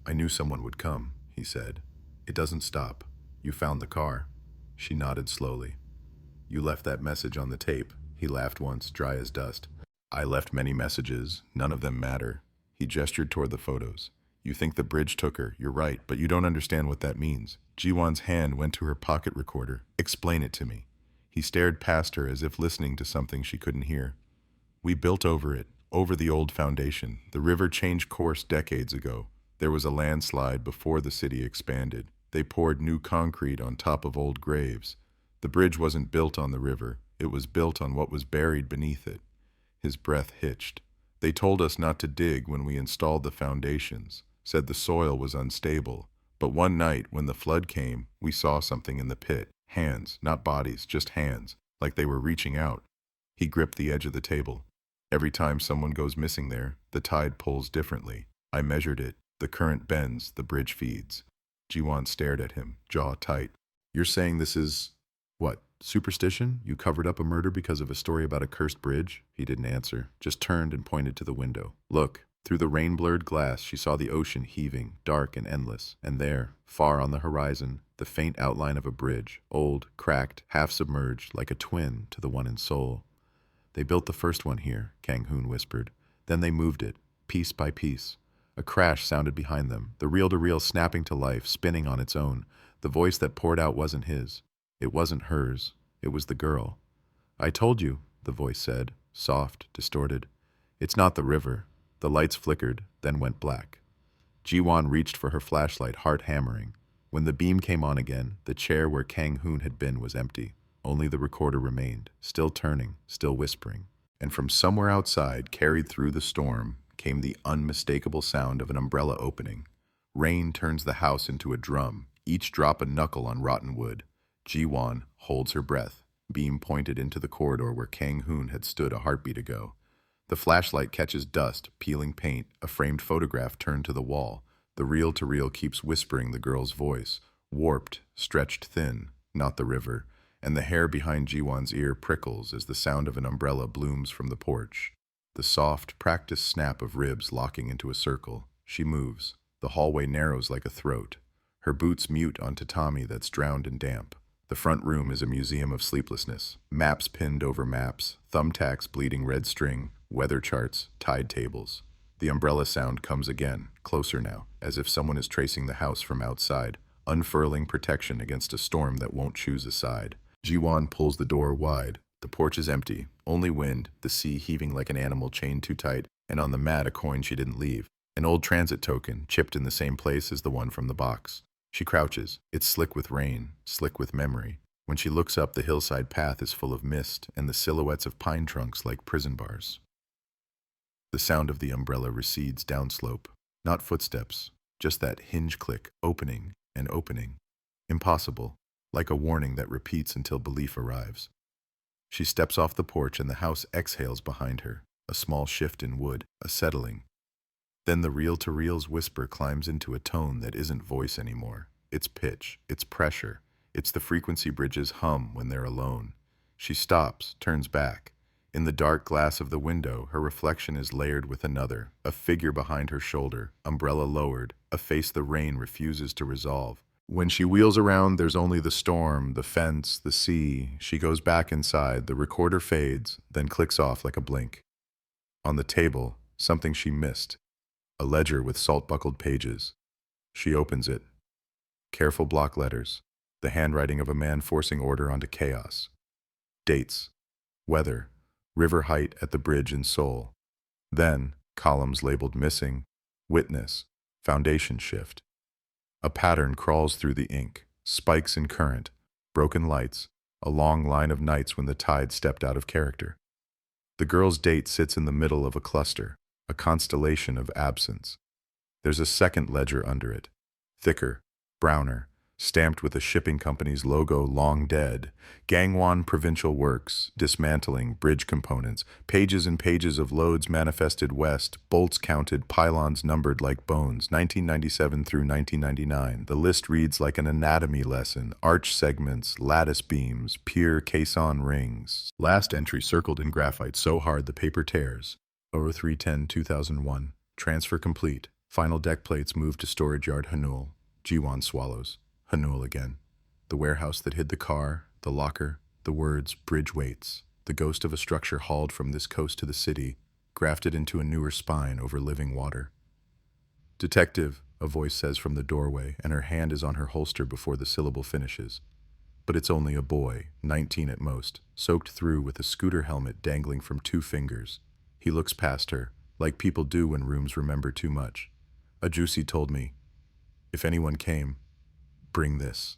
I knew someone would come, he said. It doesn't stop. You found the car. She nodded slowly. You left that message on the tape. He laughed once, dry as dust. I left many messages. None of them matter. He gestured toward the photos. You think the bridge took her. You're right, but you don't understand what that means. Jiwan's hand went to her pocket recorder. Explain it to me. He stared past her as if listening to something she couldn't hear. We built over it, over the old foundation. The river changed course decades ago. There was a landslide before the city expanded. They poured new concrete on top of old graves. The bridge wasn't built on the river. It was built on what was buried beneath it. His breath hitched. They told us not to dig when we installed the foundations, said the soil was unstable. But one night, when the flood came, we saw something in the pit. Hands, not bodies, just hands, like they were reaching out. He gripped the edge of the table. Every time someone goes missing there, the tide pulls differently. I measured it. The current bends, the bridge feeds. Jiwan stared at him, jaw tight. You're saying this is, what, superstition? You covered up a murder because of a story about a cursed bridge? He didn't answer, just turned and pointed to the window. Look. Through the rain-blurred glass, she saw the ocean heaving, dark and endless. And there, far on the horizon, the faint outline of a bridge, old, cracked, half-submerged, like a twin to the one in Seoul. They built the first one here, Kang-hoon whispered. Then they moved it, piece by piece. A crash sounded behind them, the reel-to-reel snapping to life, spinning on its own. The voice that poured out wasn't his. It wasn't hers. It was the girl. I told you, the voice said, soft, distorted. It's not the river. The lights flickered, then went black. Jiwan reached for her flashlight, heart hammering. When the beam came on again, the chair where Kang-hoon had been was empty. Only the recorder remained, still turning, still whispering. And from somewhere outside, carried through the storm, came the unmistakable sound of an umbrella opening. Rain turns the house into a drum, each drop a knuckle on rotten wood. Jiwan holds her breath, beam pointed into the corridor where Kang-hoon had stood a heartbeat ago. The flashlight catches dust, peeling paint, a framed photograph turned to the wall. The reel-to-reel keeps whispering the girl's voice, warped, stretched thin, not the river, and the hair behind Jiwan's ear prickles as the sound of an umbrella blooms from the porch. The soft, practiced snap of ribs locking into a circle. She moves. The hallway narrows like a throat. Her boots mute on tatami that's drowned in damp. The front room is a museum of sleeplessness. Maps pinned over maps, thumbtacks bleeding red string, weather charts, tide tables. The umbrella sound comes again, closer now, as if someone is tracing the house from outside, unfurling protection against a storm that won't choose a side. Jiwan pulls the door wide. The porch is empty, only wind, the sea heaving like an animal chained too tight, and on the mat a coin she didn't leave. An old transit token, chipped in the same place as the one from the box. She crouches. It's slick with rain, slick with memory. When she looks up, the hillside path is full of mist, and the silhouettes of pine trunks like prison bars. The sound of the umbrella recedes downslope. Not footsteps, just that hinge click, opening and opening. Impossible, like a warning that repeats until belief arrives. She steps off the porch and the house exhales behind her, a small shift in wood, a settling. Then the reel-to-reel's whisper climbs into a tone that isn't voice anymore. It's pitch, it's pressure, it's the frequency bridges hum when they're alone. She stops, turns back. In the dark glass of the window, her reflection is layered with another, a figure behind her shoulder, umbrella lowered, a face the rain refuses to resolve. When she wheels around, there's only the storm, the fence, the sea. She goes back inside, the recorder fades, then clicks off like a blink. On the table, something she missed. A ledger with salt-buckled pages. She opens it. Careful block letters. The handwriting of a man forcing order onto chaos. Dates. Weather. River height at the bridge in Seoul. Then, columns labeled missing. Witness. Foundation shift. A pattern crawls through the ink. Spikes in current. Broken lights. A long line of nights when the tide stepped out of character. The girl's date sits in the middle of a cluster. A constellation of absence. There's a second ledger under it. Thicker. Browner. Stamped with a shipping company's logo long dead. Gangwon Provincial Works, dismantling, bridge components, pages and pages of loads manifested west, bolts counted, pylons numbered like bones, 1997 through 1999. The list reads like an anatomy lesson, arch segments, lattice beams, pier caisson rings. Last entry circled in graphite so hard the paper tears. 03/10/2001. Transfer complete. Final deck plates moved to storage yard Hanul. Jiwan swallows. Hanul again. The warehouse that hid the car, the locker, the words, bridge waits. The ghost of a structure hauled from this coast to the city, grafted into a newer spine over living water. Detective, a voice says from the doorway, and her hand is on her holster before the syllable finishes. But it's only a boy, 19 at most, soaked through with a scooter helmet dangling from 2 fingers. He looks past her, like people do when rooms remember too much. A juicy told me, if anyone came, bring this.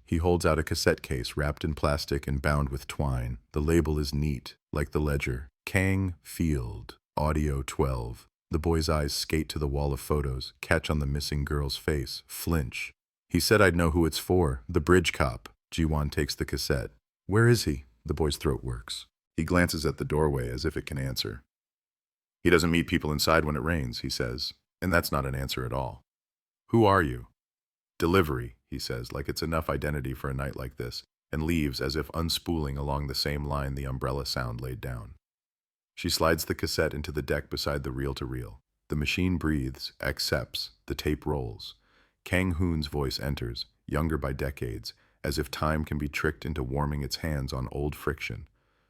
He holds out a cassette case wrapped in plastic and bound with twine. The label is neat, like the ledger. Kang Field, Audio 12. The boy's eyes skate to the wall of photos, catch on the missing girl's face, flinch. He said I'd know who it's for, the bridge cop. Ji-won takes the cassette. Where is he? The boy's throat works. He glances at the doorway as if it can answer. He doesn't meet people inside when it rains, he says, and that's not an answer at all. Who are you? Delivery, he says, like it's enough identity for a night like this, and leaves as if unspooling along the same line the umbrella sound laid down. She slides the cassette into the deck beside the reel-to-reel. The machine breathes, accepts, the tape rolls. Kang Hoon's voice enters, younger by decades, as if time can be tricked into warming its hands on old friction.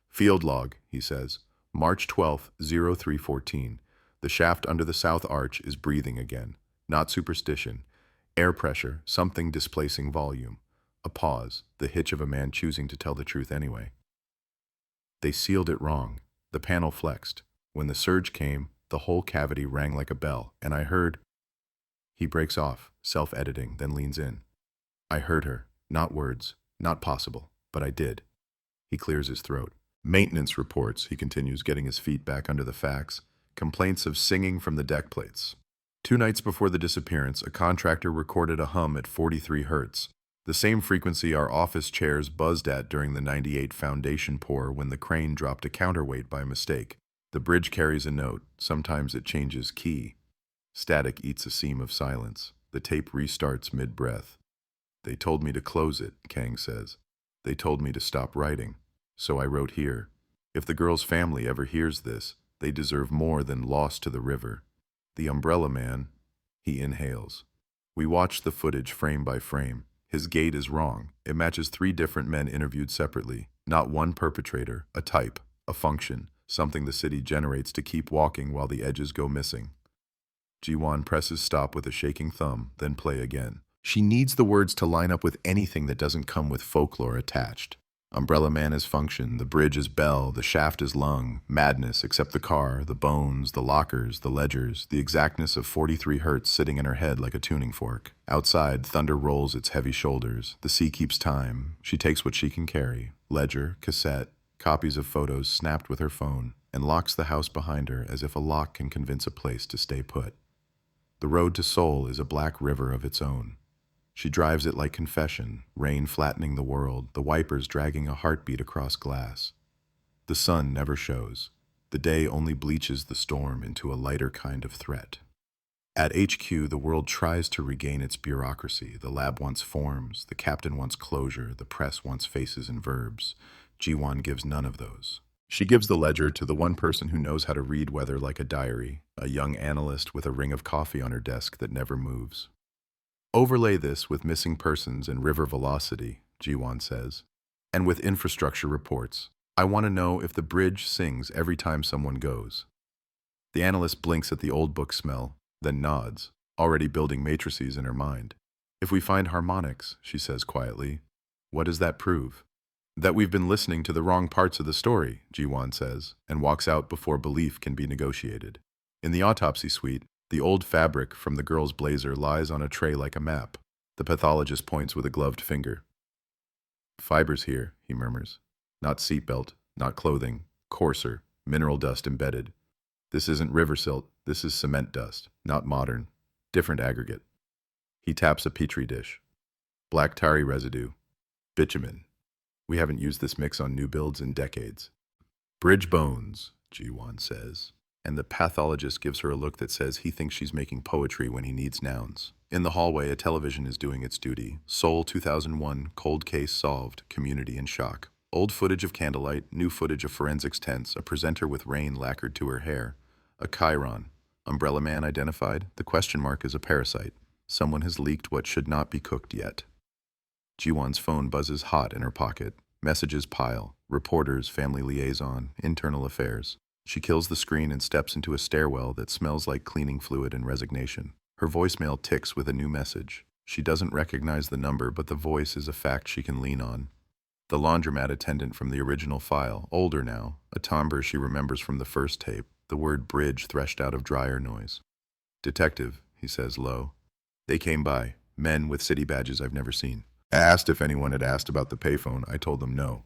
Field log, he says, March 12th, 0314. The shaft under the south arch is breathing again. Not superstition. Air pressure, something displacing volume. A pause, the hitch of a man choosing to tell the truth anyway. They sealed it wrong. The panel flexed. When the surge came, the whole cavity rang like a bell, and I heard... He breaks off, self-editing, then leans in. I heard her. Not words. Not possible. But I did. He clears his throat. Maintenance reports, he continues, getting his feet back under the facts. Complaints of singing from the deck plates. 2 nights before the disappearance, a contractor recorded a hum at 43 hertz. The same frequency our office chairs buzzed at during the 98 foundation pour when the crane dropped a counterweight by mistake. The bridge carries a note. Sometimes it changes key. Static eats a seam of silence. The tape restarts mid-breath. They told me to close it, Kang says. They told me to stop writing. So I wrote here. If the girl's family ever hears this, they deserve more than lost to the river. The umbrella man, he inhales. We watch the footage frame by frame. His gait is wrong. It matches 3 different men interviewed separately. Not one perpetrator, a type, a function, something the city generates to keep walking while the edges go missing. Ji-won presses stop with a shaking thumb, then play again. She needs the words to line up with anything that doesn't come with folklore attached. Umbrella man is function, the bridge is bell, the shaft is lung, madness except the car, the bones, the lockers, the ledgers, the exactness of 43 hertz sitting in her head like a tuning fork. Outside, thunder rolls its heavy shoulders. The sea keeps time. She takes what she can carry, ledger, cassette, copies of photos snapped with her phone, and locks the house behind her as if a lock can convince a place to stay put. The road to Seoul is a black river of its own. She drives it like confession, rain flattening the world, the wipers dragging a heartbeat across glass. The sun never shows. The day only bleaches the storm into a lighter kind of threat. At HQ, the world tries to regain its bureaucracy. The lab wants forms, the captain wants closure, the press wants faces and verbs. Ji-won gives none of those. She gives the ledger to the one person who knows how to read weather like a diary, a young analyst with a ring of coffee on her desk that never moves. Overlay this with missing persons and river velocity, Ji-won says, and with infrastructure reports. I want to know if the bridge sings every time someone goes. The analyst blinks at the old book smell, then nods, already building matrices in her mind. If we find harmonics, she says quietly, what does that prove? That we've been listening to the wrong parts of the story, Ji-won says, and walks out before belief can be negotiated. In the autopsy suite, the old fabric from the girl's blazer lies on a tray like a map. The pathologist points with a gloved finger. Fibers here, he murmurs. Not seatbelt, not clothing, coarser, mineral dust embedded. This isn't river silt, this is cement dust, not modern, different aggregate. He taps a petri dish. Black tarry residue, bitumen. We haven't used this mix on new builds in decades. Bridge bones, Ji-won says. And the pathologist gives her a look that says he thinks she's making poetry when he needs nouns. In the hallway, a television is doing its duty. Seoul 2001, cold case solved, community in shock. Old footage of candlelight, new footage of forensics tents, a presenter with rain lacquered to her hair. A chyron. Umbrella man identified. The question mark is a parasite. Someone has leaked what should not be cooked yet. Ji-won's phone buzzes hot in her pocket. Messages pile. Reporters, family liaison, internal affairs. She kills the screen and steps into a stairwell that smells like cleaning fluid and resignation. Her voicemail ticks with a new message. She doesn't recognize the number, but the voice is a fact she can lean on. The laundromat attendant from the original file, older now, a timbre she remembers from the first tape, the word bridge threshed out of dryer noise. Detective, he says low. They came by, men with city badges I've never seen. I asked if anyone had asked about the payphone. I told them no.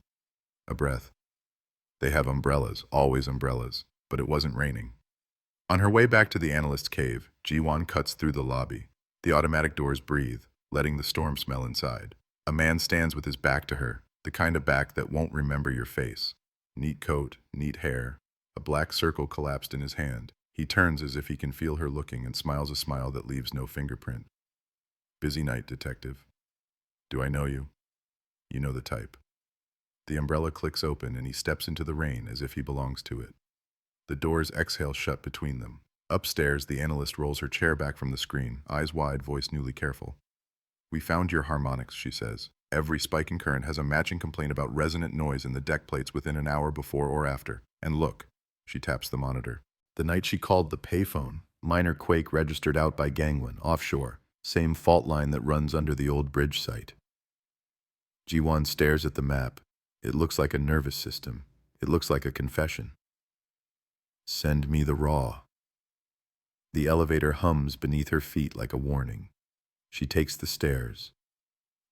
A breath. They have umbrellas, always umbrellas, but it wasn't raining. On her way back to the analyst's cave, Ji-won cuts through the lobby. The automatic doors breathe, letting the storm smell inside. A man stands with his back to her, the kind of back that won't remember your face. Neat coat, neat hair, a black circle collapsed in his hand. He turns as if he can feel her looking and smiles a smile that leaves no fingerprint. Busy night, detective. Do I know you? You know the type. The umbrella clicks open and he steps into the rain as if he belongs to it. The doors exhale shut between them. Upstairs, the analyst rolls her chair back from the screen, eyes wide, voice newly careful. We found your harmonics, she says. Every spike in current has a matching complaint about resonant noise in the deck plates within an hour before or after. And look, she taps the monitor. The night she called the payphone, minor quake registered out by Gangwon, offshore. Same fault line that runs under the old bridge site. Ji-won stares at the map. It looks like a nervous system. It looks like a confession. Send me the raw. The elevator hums beneath her feet like a warning. She takes the stairs.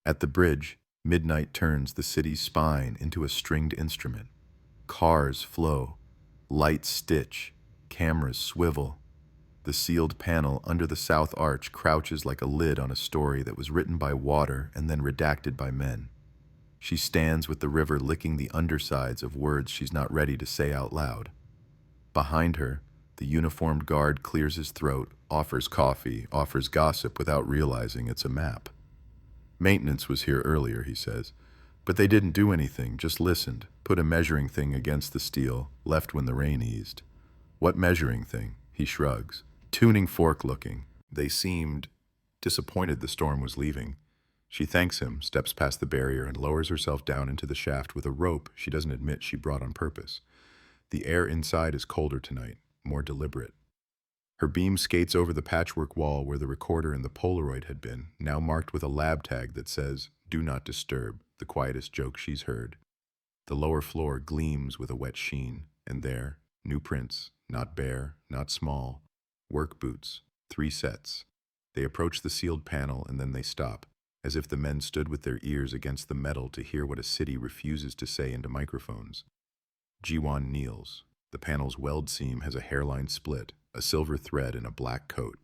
At the bridge, midnight turns the city's spine into a stringed instrument. Cars flow. Lights stitch. Cameras swivel. The sealed panel under the south arch crouches like a lid on a story that was written by water and then redacted by men. She stands with the river licking the undersides of words she's not ready to say out loud. Behind her, the uniformed guard clears his throat, offers coffee, offers gossip without realizing it's a map. Maintenance was here earlier, he says, but they didn't do anything, just listened, put a measuring thing against the steel, left when the rain eased. What measuring thing? He shrugs. Tuning fork looking. They seemed disappointed the storm was leaving. She thanks him, steps past the barrier, and lowers herself down into the shaft with a rope she doesn't admit she brought on purpose. The air inside is colder tonight, more deliberate. Her beam skates over the patchwork wall where the recorder and the Polaroid had been, now marked with a lab tag that says, "Do not disturb," the quietest joke she's heard. The lower floor gleams with a wet sheen, and there, new prints, not bare, not small, work boots, 3 sets. They approach the sealed panel and then they stop, as if the men stood with their ears against the metal to hear what a city refuses to say into microphones. Ji-won kneels. The panel's weld seam has a hairline split, a silver thread in a black coat.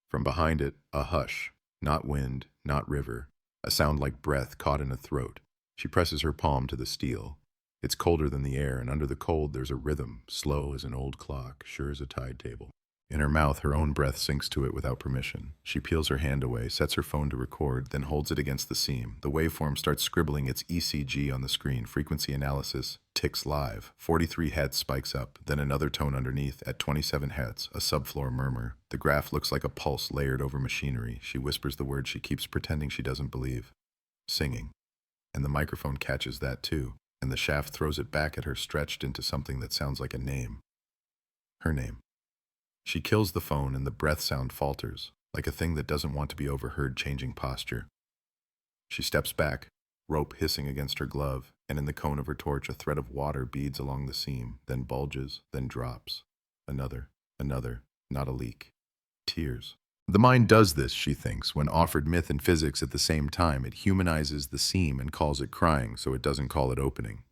From behind it, a hush, not wind, not river, a sound like breath caught in a throat. She presses her palm to the steel. It's colder than the air, and under the cold there's a rhythm, slow as an old clock, sure as a tide table. In her mouth, her own breath sinks to it without permission. She peels her hand away, sets her phone to record, then holds it against the seam. The waveform starts scribbling its ECG on the screen. Frequency analysis ticks live. 43 Hz spikes up, then another tone underneath at 27 Hz, a subfloor murmur. The graph looks like a pulse layered over machinery. She whispers the word she keeps pretending she doesn't believe. Singing. And the microphone catches that too, and the shaft throws it back at her stretched into something that sounds like a name. Her name. She kills the phone and the breath sound falters, like a thing that doesn't want to be overheard changing posture. She steps back, rope hissing against her glove, and in the cone of her torch a thread of water beads along the seam, then bulges, then drops. Another, not a leak. Tears. The mind does this, she thinks, when offered myth and physics at the same time. It humanizes the seam and calls it crying, so it doesn't call it opening.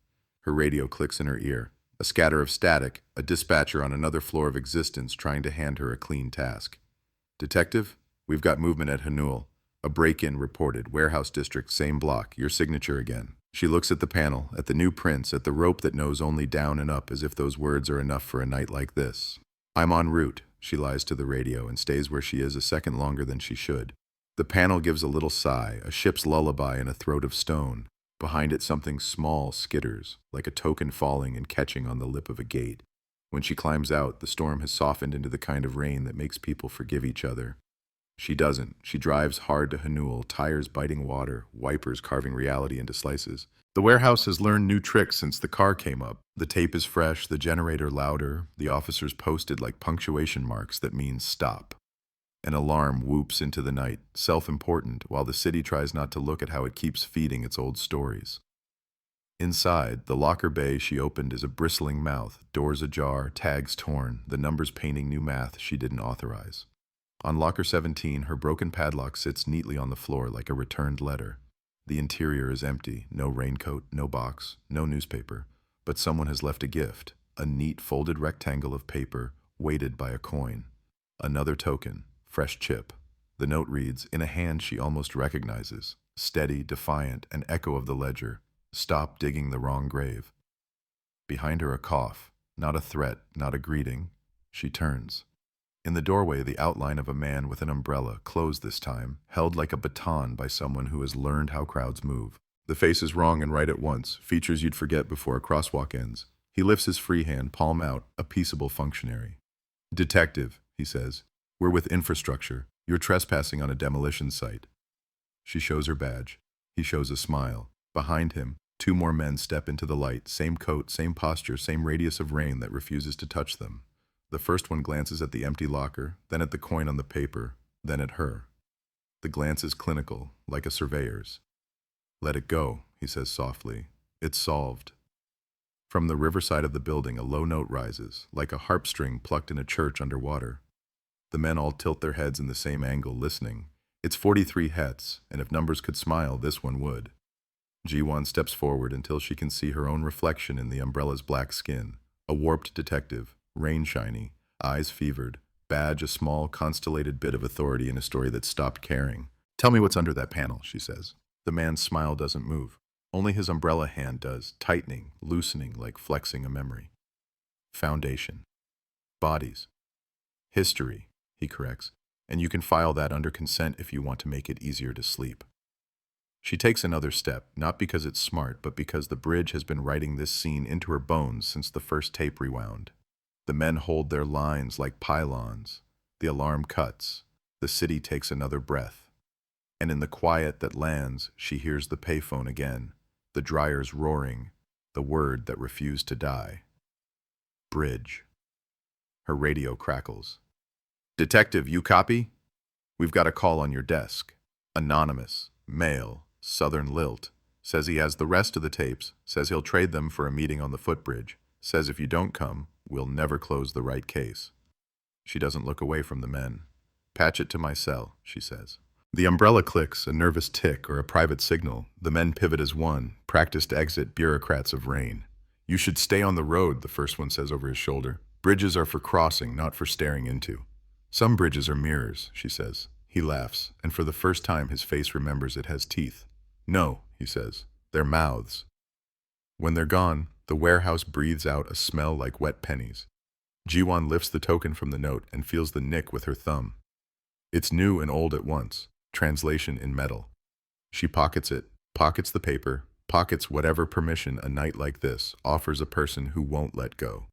Her radio clicks in her ear. A scatter of static, a dispatcher on another floor of existence trying to hand her a clean task. Detective, we've got movement at Hanul. A break-in reported, warehouse district, same block, your signature again. She looks at the panel, at the new prints, at the rope that knows only down and up, as if those words are enough for a night like this. I'm en route, she lies to the radio and stays where she is a second longer than she should. The panel gives a little sigh, a ship's lullaby in a throat of stone. Behind it something small skitters, like a token falling and catching on the lip of a gate. When she climbs out, the storm has softened into the kind of rain that makes people forgive each other. She doesn't. She drives hard to Hanul, tires biting water, wipers carving reality into slices. The warehouse has learned new tricks since the car came up. The tape is fresh, the generator louder, the officers posted like punctuation marks that means stop. An alarm whoops into the night, self-important, while the city tries not to look at how it keeps feeding its old stories. Inside, the locker bay she opened is a bristling mouth, doors ajar, tags torn, the numbers painting new math she didn't authorize. On locker 17, her broken padlock sits neatly on the floor like a returned letter. The interior is empty, no raincoat, no box, no newspaper, but someone has left a gift, a neat folded rectangle of paper, weighted by a coin. Another token, fresh chip. The note reads, in a hand she almost recognizes, steady, defiant, an echo of the ledger, "Stop digging the wrong grave." Behind her a cough, not a threat, not a greeting. She turns. In the doorway, the outline of a man with an umbrella, closed this time, held like a baton by someone who has learned how crowds move. The face is wrong and right at once, features you'd forget before a crosswalk ends. He lifts his free hand, palm out, a peaceable functionary. "Detective," he says, "we're with infrastructure. You're trespassing on a demolition site." She shows her badge. He shows a smile. Behind him, two more men step into the light, same coat, same posture, same radius of rain that refuses to touch them. The first one glances at the empty locker, then at the coin on the paper, then at her. The glance is clinical, like a surveyor's. "Let it go," he says softly. "It's solved." From the riverside of the building, a low note rises, like a harp string plucked in a church underwater. The men all tilt their heads in the same angle, listening. It's 43 hets, and if numbers could smile, this one would. Ji-won steps forward until she can see her own reflection in the umbrella's black skin. A warped detective, rain shiny, eyes fevered, badge a small, constellated bit of authority in a story that stopped caring. "Tell me what's under that panel," she says. The man's smile doesn't move. Only his umbrella hand does, tightening, loosening like flexing a memory. "Foundation. Bodies. History," he corrects, "and you can file that under consent if you want to make it easier to sleep." She takes another step, not because it's smart, but because the bridge has been writing this scene into her bones since the first tape rewound. The men hold their lines like pylons. The alarm cuts. The city takes another breath. And in the quiet that lands, she hears the payphone again, the dryers roaring, the word that refused to die. Bridge. Her radio crackles. "Detective, you copy? We've got a call on your desk. Anonymous, male, Southern lilt. Says he has the rest of the tapes, says he'll trade them for a meeting on the footbridge. Says if you don't come, we'll never close the right case." She doesn't look away from the men. "Patch it to my cell," she says. The umbrella clicks, a nervous tick or a private signal. The men pivot as one, practiced exit bureaucrats of rain. "You should stay on the road," the first one says over his shoulder. "Bridges are for crossing, not for staring into." "Some bridges are mirrors," she says. He laughs, and for the first time his face remembers it has teeth. "No," he says, "they're mouths." When they're gone, the warehouse breathes out a smell like wet pennies. Ji-won lifts the token from the note and feels the nick with her thumb. It's new and old at once, translation in metal. She pockets it, pockets the paper, pockets whatever permission a night like this offers a person who won't let go.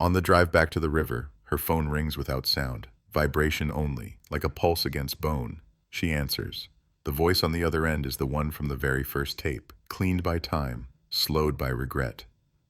On the drive back to the river, her phone rings without sound, vibration only, like a pulse against bone. She answers. The voice on the other end is the one from the very first tape, cleaned by time, slowed by regret.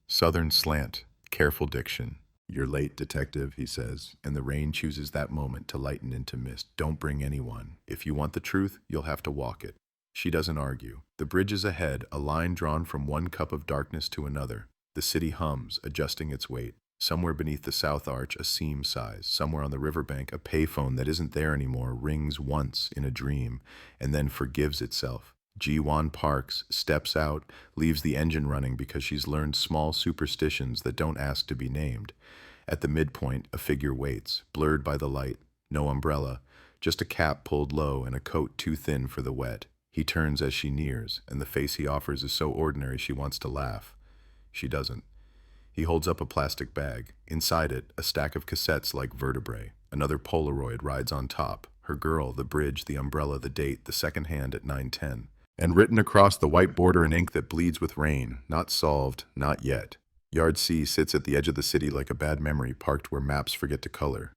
Southern slant, careful diction. "You're late, detective," he says, and the rain chooses that moment to lighten into mist. "Don't bring anyone. If you want the truth, you'll have to walk it." She doesn't argue. The bridge is ahead, a line drawn from one cup of darkness to another. The city hums, adjusting its weight. Somewhere beneath the south arch, a seam sighs. Somewhere on the riverbank, a payphone that isn't there anymore rings once in a dream, and then forgives itself. Ji-won parks, steps out, leaves the engine running because she's learned small superstitions that don't ask to be named. At the midpoint, a figure waits, blurred by the light. No umbrella, just a cap pulled low and a coat too thin for the wet. He turns as she nears, and the face he offers is so ordinary she wants to laugh. She doesn't. He holds up a plastic bag. Inside it, a stack of cassettes like vertebrae. Another Polaroid rides on top. Her girl, the bridge, the umbrella, the date, the second hand at 9:10. And written across the white border in ink that bleeds with rain. Not solved, not yet. Yard C sits at the edge of the city like a bad memory parked where maps forget to color.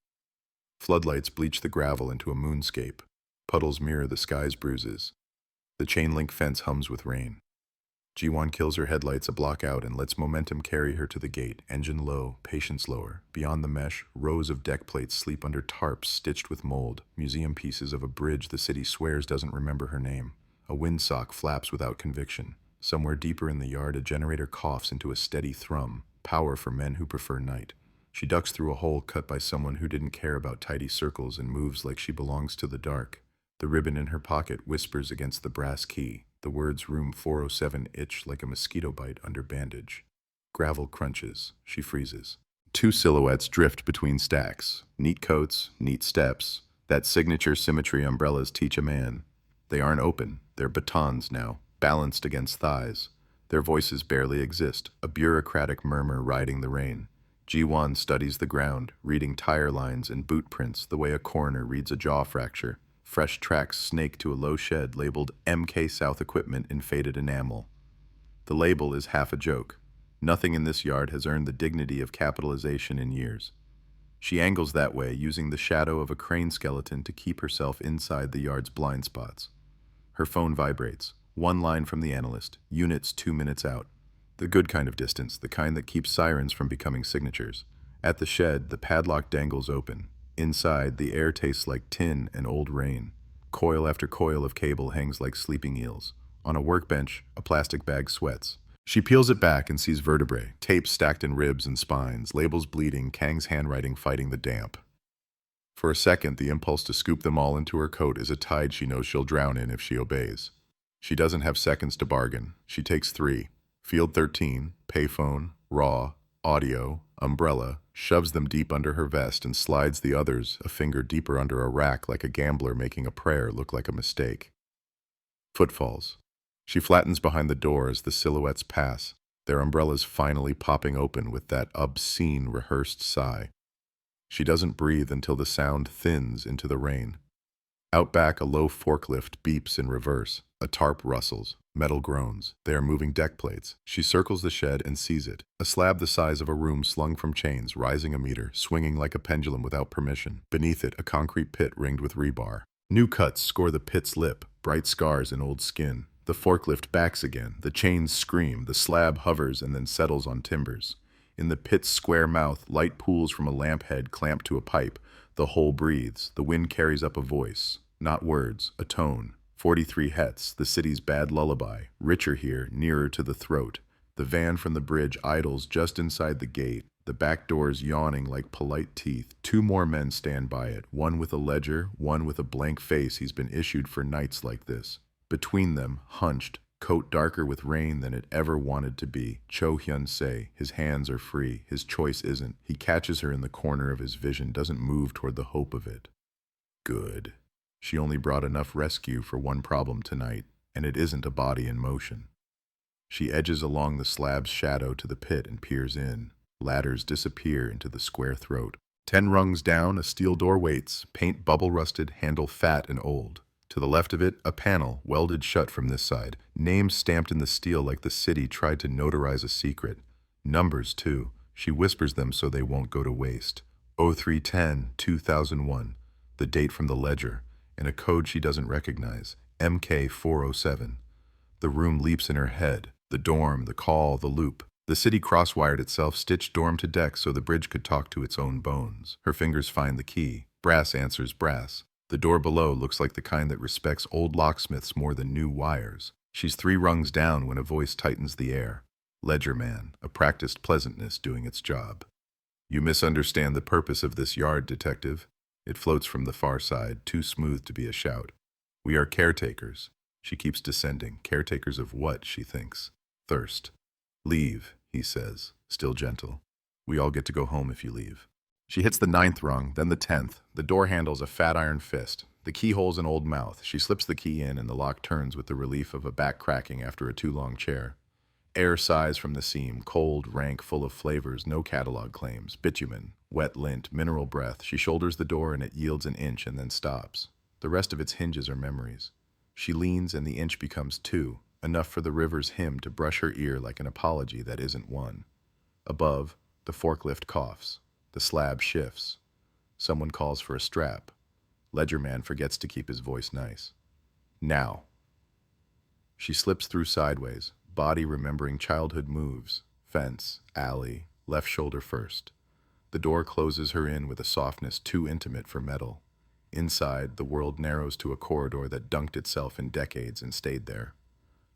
Floodlights bleach the gravel into a moonscape. Puddles mirror the sky's bruises. The chain-link fence hums with rain. Ji-won kills her headlights a block out and lets momentum carry her to the gate, engine low, patience lower. Beyond the mesh, rows of deck plates sleep under tarps stitched with mold, museum pieces of a bridge the city swears doesn't remember her name. A windsock flaps without conviction. Somewhere deeper in the yard, a generator coughs into a steady thrum, power for men who prefer night. She ducks through a hole cut by someone who didn't care about tidy circles and moves like she belongs to the dark. The ribbon in her pocket whispers against the brass key. The words room 407 itch like a mosquito bite under bandage. Gravel crunches. She freezes. Two silhouettes drift between stacks. Neat coats, neat steps. That signature symmetry umbrellas teach a man. They aren't open. They're batons now, balanced against thighs. Their voices barely exist, a bureaucratic murmur riding the rain. Ji-Wan studies the ground, reading tire lines and boot prints the way a coroner reads a jaw fracture. Fresh tracks snake to a low shed labeled MK South Equipment in faded enamel. The label is half a joke. Nothing in this yard has earned the dignity of capitalization in years. She angles that way, using the shadow of a crane skeleton to keep herself inside the yard's blind spots. Her phone vibrates. One line from the analyst, units 2 minutes out. The good kind of distance, the kind that keeps sirens from becoming signatures. At the shed, the padlock dangles open. Inside, the air tastes like tin and old rain. Coil after coil of cable hangs like sleeping eels. On a workbench, a plastic bag sweats. She peels it back and sees vertebrae, tapes stacked in ribs and spines, labels bleeding, Kang's handwriting fighting the damp. For a second, the impulse to scoop them all into her coat is a tide she knows she'll drown in if she obeys. She doesn't have seconds to bargain. She takes 3. Field 13, payphone, raw, audio, umbrella, shoves them deep under her vest and slides the others a finger deeper under a rack like a gambler making a prayer look like a mistake. Footfalls. She flattens behind the door as the silhouettes pass, their umbrellas finally popping open with that obscene, rehearsed sigh. She doesn't breathe until the sound thins into the rain. Out back, a low forklift beeps in reverse. A tarp rustles. Metal groans. They are moving deck plates. She circles the shed and sees it. A slab the size of a room slung from chains, rising a meter, swinging like a pendulum without permission. Beneath it, a concrete pit ringed with rebar. New cuts score the pit's lip, bright scars in old skin. The forklift backs again. The chains scream. The slab hovers and then settles on timbers. In the pit's square mouth, light pools from a lamp head clamped to a pipe. The hole breathes. The wind carries up a voice. Not words, a tone. 43 hets, the city's bad lullaby. Richer here, nearer to the throat. The van from the bridge idles just inside the gate. The back doors yawning like polite teeth. 2 more men stand by it. One with a ledger, one with a blank face he's been issued for nights like this. Between them, hunched, coat darker with rain than it ever wanted to be, Cho Hyun-se. His hands are free. His choice isn't. He catches her in the corner of his vision, doesn't move toward the hope of it. Good. She only brought enough rescue for one problem tonight, and it isn't a body in motion. She edges along the slab's shadow to the pit and peers in. Ladders disappear into the square throat. 10 rungs down, a steel door waits, paint bubble-rusted, handle fat and old. To the left of it, a panel, welded shut from this side. Names stamped in the steel like the city tried to notarize a secret. Numbers, too. She whispers them so they won't go to waste. 0310-2001, the date from the ledger, and a code she doesn't recognize, MK 407. The room leaps in her head. The dorm, the call, the loop. The city crosswired itself, stitched dorm to deck so the bridge could talk to its own bones. Her fingers find the key. Brass answers brass. The door below looks like the kind that respects old locksmiths more than new wires. She's 3 rungs down when a voice tightens the air. Ledger man, a practiced pleasantness doing its job. You misunderstand the purpose of this yard, detective. It floats from the far side, too smooth to be a shout. We are caretakers. She keeps descending. Caretakers of what, she thinks. Thirst. Leave, he says, still gentle. We all get to go home if you leave. She hits the 9th rung, then the 10th. The door handle's a fat iron fist. The keyhole's an old mouth. She slips the key in and the lock turns with the relief of a back cracking after a too long chair. Air sighs from the seam, cold, rank, full of flavors, no catalog claims. Bitumen, wet lint, mineral breath. She shoulders the door and it yields an inch and then stops. The rest of its hinges are memories. She leans and the inch becomes 2, enough for the river's hymn to brush her ear like an apology that isn't one. Above, the forklift coughs. The slab shifts. Someone calls for a strap. Ledger man forgets to keep his voice nice. Now. She slips through sideways, body remembering childhood moves. Fence, alley, left shoulder first. The door closes her in with a softness too intimate for metal. Inside, the world narrows to a corridor that dunked itself in decades and stayed there.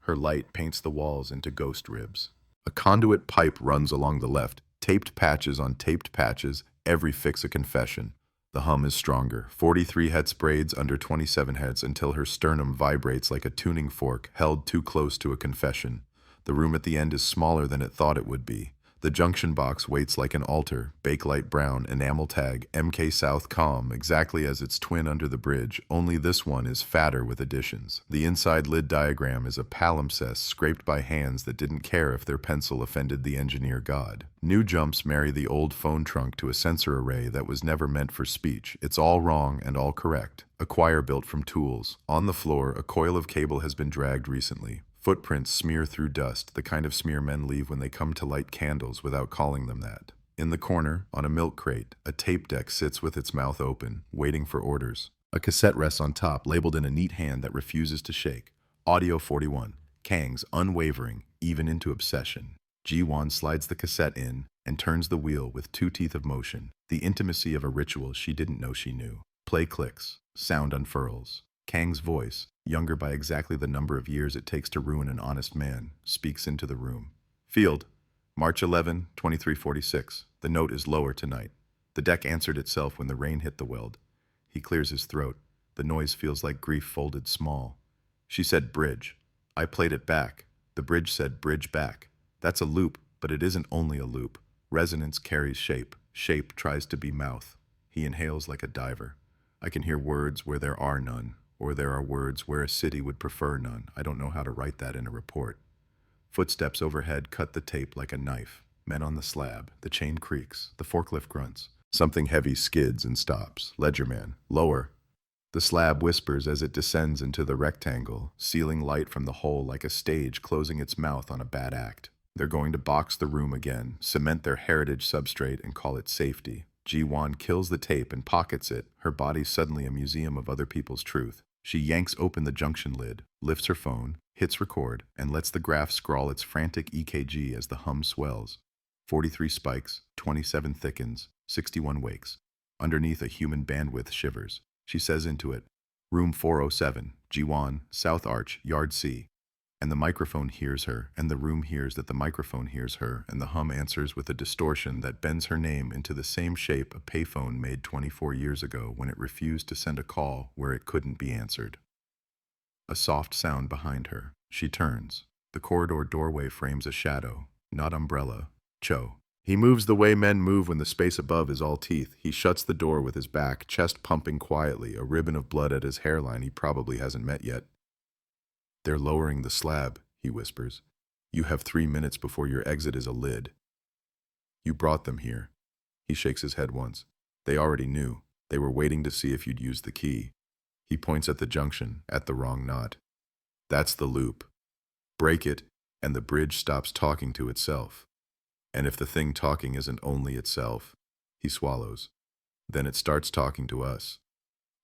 Her light paints the walls into ghost ribs. A conduit pipe runs along the left, Taped patches on taped patches, every fix a confession. The hum is stronger. 43 heads braids under 27 heads until her sternum vibrates like a tuning fork held too close to a confession. The room at the end is smaller than it thought it would be. The junction box waits like an altar, bakelite brown, enamel tag, MK South calm, exactly as its twin under the bridge, only this one is fatter with additions. The inside lid diagram is a palimpsest scraped by hands that didn't care if their pencil offended the engineer god. New jumps marry the old phone trunk to a sensor array that was never meant for speech. It's all wrong and all correct. A choir built from tools. On the floor, a coil of cable has been dragged recently. Footprints smear through dust, the kind of smear men leave when they come to light candles without calling them that. In the corner, on a milk crate, a tape deck sits with its mouth open, waiting for orders. A cassette rests on top, labeled in a neat hand that refuses to shake. Audio 41. Kang's unwavering, even into obsession. Ji-won slides the cassette in and turns the wheel with 2 teeth of motion. The intimacy of a ritual she didn't know she knew. Play clicks. Sound unfurls. Kang's voice, younger by exactly the number of years it takes to ruin an honest man, speaks into the room. Field, March 11, 2346. The note is lower tonight. The deck answered itself when the rain hit the weld. He clears his throat. The noise feels like grief folded small. She said bridge. I played it back. The bridge said bridge back. That's a loop, but it isn't only a loop. Resonance carries shape. Shape tries to be mouth. He inhales like a diver. I can hear words where there are none. Or there are words where a city would prefer none. I don't know how to write that in a report. Footsteps overhead cut the tape like a knife. Men on the slab. The chain creaks. The forklift grunts. Something heavy skids and stops. Ledgerman. Lower. The slab whispers as it descends into the rectangle, sealing light from the hole like a stage closing its mouth on a bad act. They're going to box the room again, cement their heritage substrate, and call it safety. Ji-won kills the tape and pockets it, her body suddenly a museum of other people's truth. She yanks open the junction lid, lifts her phone, hits record, and lets the graph scrawl its frantic EKG as the hum swells. 43 spikes, 27 thickens, 61 wakes. Underneath, a human bandwidth shivers. She says into it, Room 407, Ji-won, South Arch, Yard C. And the microphone hears her, and the room hears that the microphone hears her, and the hum answers with a distortion that bends her name into the same shape a payphone made 24 years ago when it refused to send a call where it couldn't be answered. A soft sound behind her. She turns. The corridor doorway frames a shadow, not umbrella, Cho. He moves the way men move when the space above is all teeth. He shuts the door with his back, chest pumping quietly, a ribbon of blood at his hairline he probably hasn't met yet. They're lowering the slab, he whispers. You have 3 minutes before your exit is a lid. You brought them here. He shakes his head once. They already knew. They were waiting to see if you'd use the key. He points at the junction, at the wrong knot. That's the loop. Break it, and the bridge stops talking to itself. And if the thing talking isn't only itself, he swallows. Then it starts talking to us.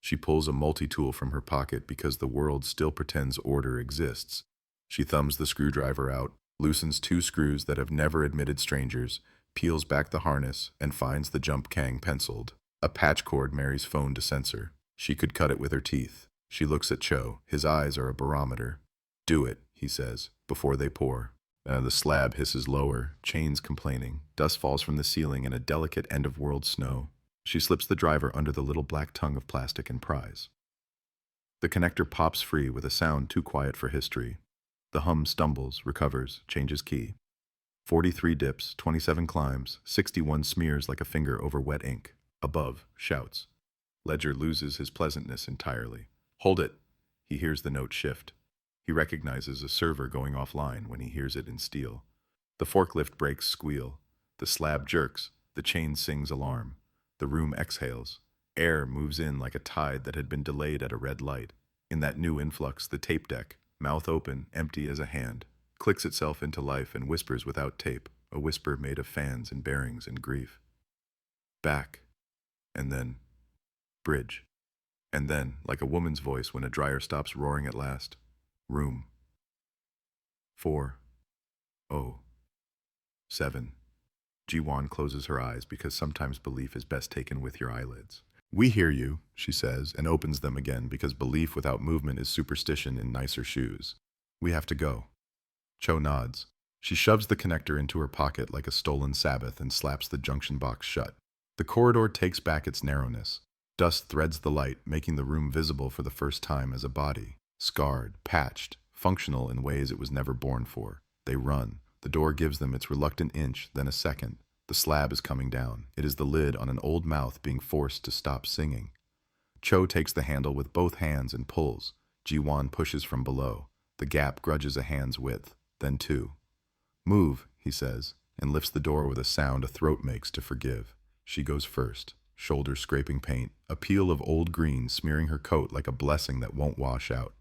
She pulls a multi-tool from her pocket because the world still pretends order exists. She thumbs the screwdriver out, loosens 2 screws that have never admitted strangers, peels back the harness, and finds the jump Kang penciled. A patch cord marries phone to sensor. She could cut it with her teeth. She looks at Cho. His eyes are a barometer. Do it, he says, before they pour. The slab hisses lower, chains complaining. Dust falls from the ceiling and a delicate end-of-world snow. She slips the driver under the little black tongue of plastic and pries. The connector pops free with a sound too quiet for history. The hum stumbles, recovers, changes key. 43 dips, 27 climbs, 61 smears like a finger over wet ink. Above, shouts. Ledger loses his pleasantness entirely. Hold it! He hears the note shift. He recognizes a server going offline when he hears it in steel. The forklift brakes squeal. The slab jerks. The chain sings alarm. The room exhales. Air moves in like a tide that had been delayed at a red light. In that new influx, the tape deck, mouth open, empty as a hand, clicks itself into life and whispers without tape, a whisper made of fans and bearings and grief. Back. And then, bridge. And then, like a woman's voice when a dryer stops roaring at last, room. 407. Ji-won closes her eyes because sometimes belief is best taken with your eyelids. We hear you, she says, and opens them again because belief without movement is superstition in nicer shoes. We have to go. Cho nods. She shoves the connector into her pocket like a stolen Sabbath and slaps the junction box shut. The corridor takes back its narrowness. Dust threads the light, making the room visible for the first time as a body. Scarred, patched, functional in ways it was never born for. They run. The door gives them its reluctant inch, then a second. The slab is coming down. It is the lid on an old mouth being forced to stop singing. Cho takes the handle with both hands and pulls. Ji-won pushes from below. The gap grudges a hand's width, then two. "Move," he says, and lifts the door with a sound a throat makes to forgive. She goes first, shoulders scraping paint, a peel of old green smearing her coat like a blessing that won't wash out.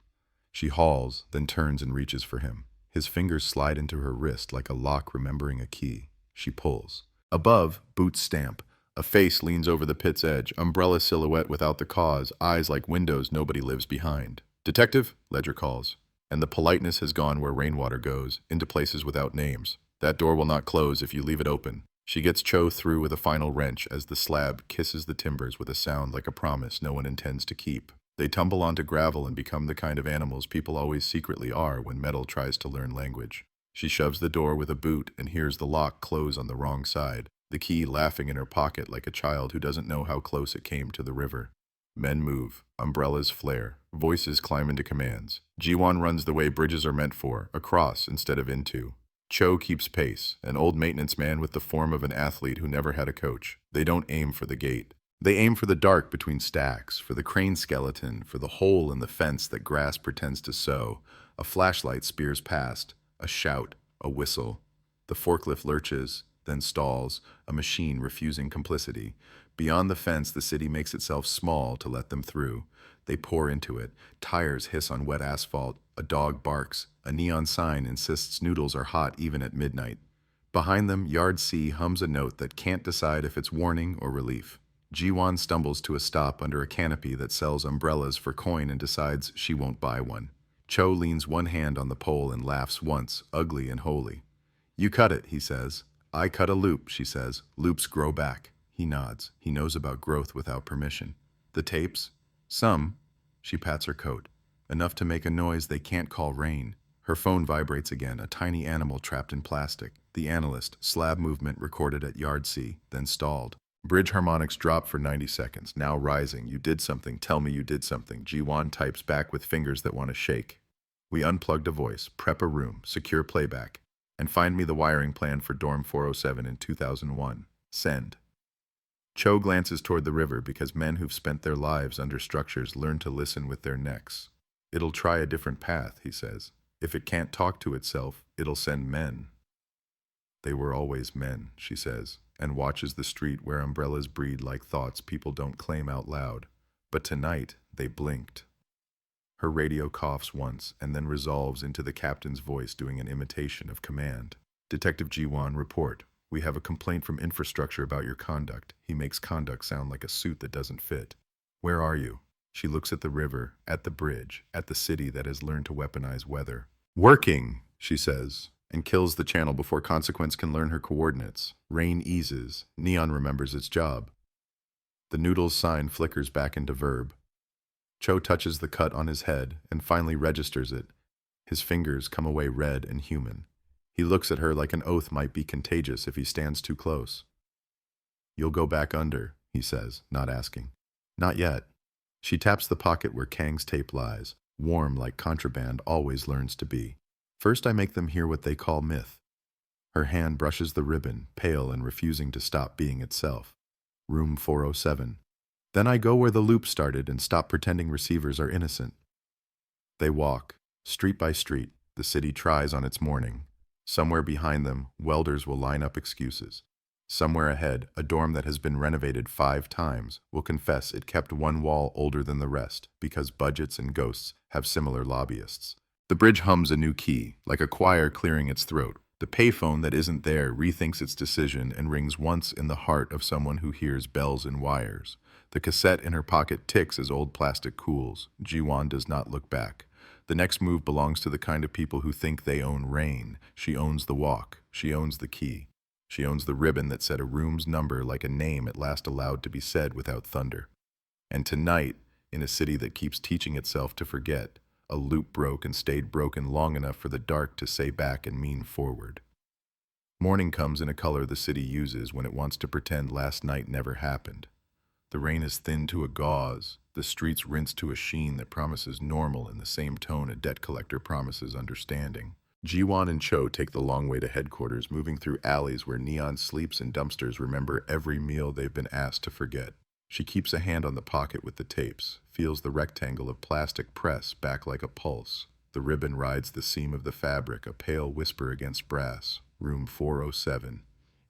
She hauls, then turns and reaches for him. His fingers slide into her wrist like a lock remembering a key. She pulls. Above, boots stamp. A face leans over the pit's edge, umbrella silhouette without the cause, eyes like windows nobody lives behind. "Detective," Ledger calls. And the politeness has gone where rainwater goes, into places without names. "That door will not close if you leave it open." She gets Cho through with a final wrench as the slab kisses the timbers with a sound like a promise no one intends to keep. They tumble onto gravel and become the kind of animals people always secretly are when metal tries to learn language. She shoves the door with a boot and hears the lock close on the wrong side, the key laughing in her pocket like a child who doesn't know how close it came to the river. Men move, umbrellas flare, voices climb into commands. Ji-won runs the way bridges are meant for, across instead of into. Cho keeps pace, an old maintenance man with the form of an athlete who never had a coach. They don't aim for the gate. They aim for the dark between stacks, for the crane skeleton, for the hole in the fence that grass pretends to sow. A flashlight spears past, a shout, a whistle. The forklift lurches, then stalls, a machine refusing complicity. Beyond the fence, the city makes itself small to let them through. They pour into it. Tires hiss on wet asphalt. A dog barks. A neon sign insists noodles are hot even at midnight. Behind them, Yard C hums a note that can't decide if it's warning or relief. Ji-won stumbles to a stop under a canopy that sells umbrellas for coin and decides she won't buy one. Cho leans one hand on the pole and laughs once, ugly and holy. "You cut it," he says. "I cut a loop," she says. "Loops grow back." He nods. He knows about growth without permission. "The tapes?" "Some." She pats her coat. Enough to make a noise they can't call rain. Her phone vibrates again, a tiny animal trapped in plastic. The analyst, slab movement recorded at Yard C, then stalled. Bridge harmonics drop for 90 seconds, now rising. "You did something, tell me you did something." Ji-won types back with fingers that want to shake. "We unplugged a voice, prep a room, secure playback, and find me the wiring plan for dorm 407 in 2001. Send." Cho glances toward the river because men who've spent their lives under structures learn to listen with their necks. "It'll try a different path," he says. "If it can't talk to itself, it'll send men." "They were always men," she says, and watches the street where umbrellas breed like thoughts people don't claim out loud. But tonight, they blinked. Her radio coughs once and then resolves into the captain's voice doing an imitation of command. "Detective Ji-won, report. We have a complaint from infrastructure about your conduct." He makes conduct sound like a suit that doesn't fit. "Where are you?" She looks at the river, at the bridge, at the city that has learned to weaponize weather. "Working," she says, and kills the channel before Consequence can learn her coordinates. Rain eases. Neon remembers its job. The noodles sign flickers back into verb. Cho touches the cut on his head and finally registers it. His fingers come away red and human. He looks at her like an oath might be contagious if he stands too close. "You'll go back under," he says, not asking. "Not yet." She taps the pocket where Kang's tape lies, warm like contraband always learns to be. "First I make them hear what they call myth." Her hand brushes the ribbon, pale and refusing to stop being itself. Room 407. "Then I go where the loop started and stop pretending receivers are innocent." They walk, street by street. The city tries on its morning. Somewhere behind them, welders will line up excuses. Somewhere ahead, a dorm that has been renovated 5 times will confess it kept one wall older than the rest because budgets and ghosts have similar lobbyists. The bridge hums a new key, like a choir clearing its throat. The payphone that isn't there rethinks its decision and rings once in the heart of someone who hears bells and wires. The cassette in her pocket ticks as old plastic cools. Ji-won does not look back. The next move belongs to the kind of people who think they own rain. She owns the walk. She owns the key. She owns the ribbon that said a room's number like a name at last allowed to be said without thunder. And tonight, in a city that keeps teaching itself to forget, a loop broke and stayed broken long enough for the dark to say back and mean forward. Morning comes in a color the city uses when it wants to pretend last night never happened. The rain is thinned to a gauze, the streets rinsed to a sheen that promises normal in the same tone a debt collector promises understanding. Jiwon and Cho take the long way to headquarters, moving through alleys where neon sleeps and dumpsters remember every meal they've been asked to forget. She keeps a hand on the pocket with the tapes, feels the rectangle of plastic press back like a pulse. The ribbon rides the seam of the fabric, a pale whisper against brass. Room 407.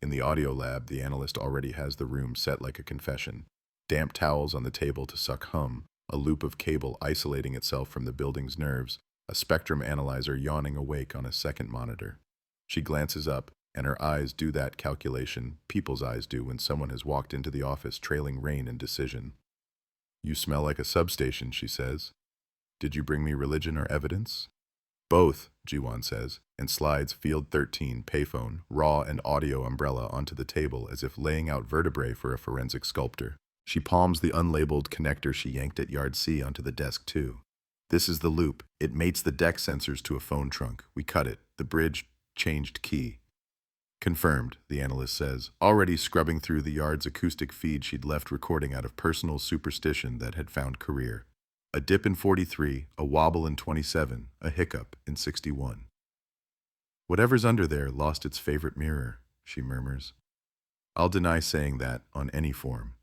In the audio lab, the analyst already has the room set like a confession. Damp towels on the table to suck hum, a loop of cable isolating itself from the building's nerves, a spectrum analyzer yawning awake on a second monitor. She glances up, and her eyes do that calculation people's eyes do when someone has walked into the office trailing rain and decision. "You smell like a substation," she says. "Did you bring me religion or evidence?" "Both," Jiwon says, and slides Field 13 payphone, raw and audio umbrella onto the table as if laying out vertebrae for a forensic sculptor. She palms the unlabeled connector she yanked at Yard C onto the desk too. "This is the loop. It mates the deck sensors to a phone trunk. We cut it. The bridge changed key." "Confirmed," the analyst says, already scrubbing through the Yard's acoustic feed she'd left recording out of personal superstition that had found career. A dip in 43, a wobble in 27, a hiccup in 61. "Whatever's under there lost its favorite mirror," she murmurs. "I'll deny saying that on any form."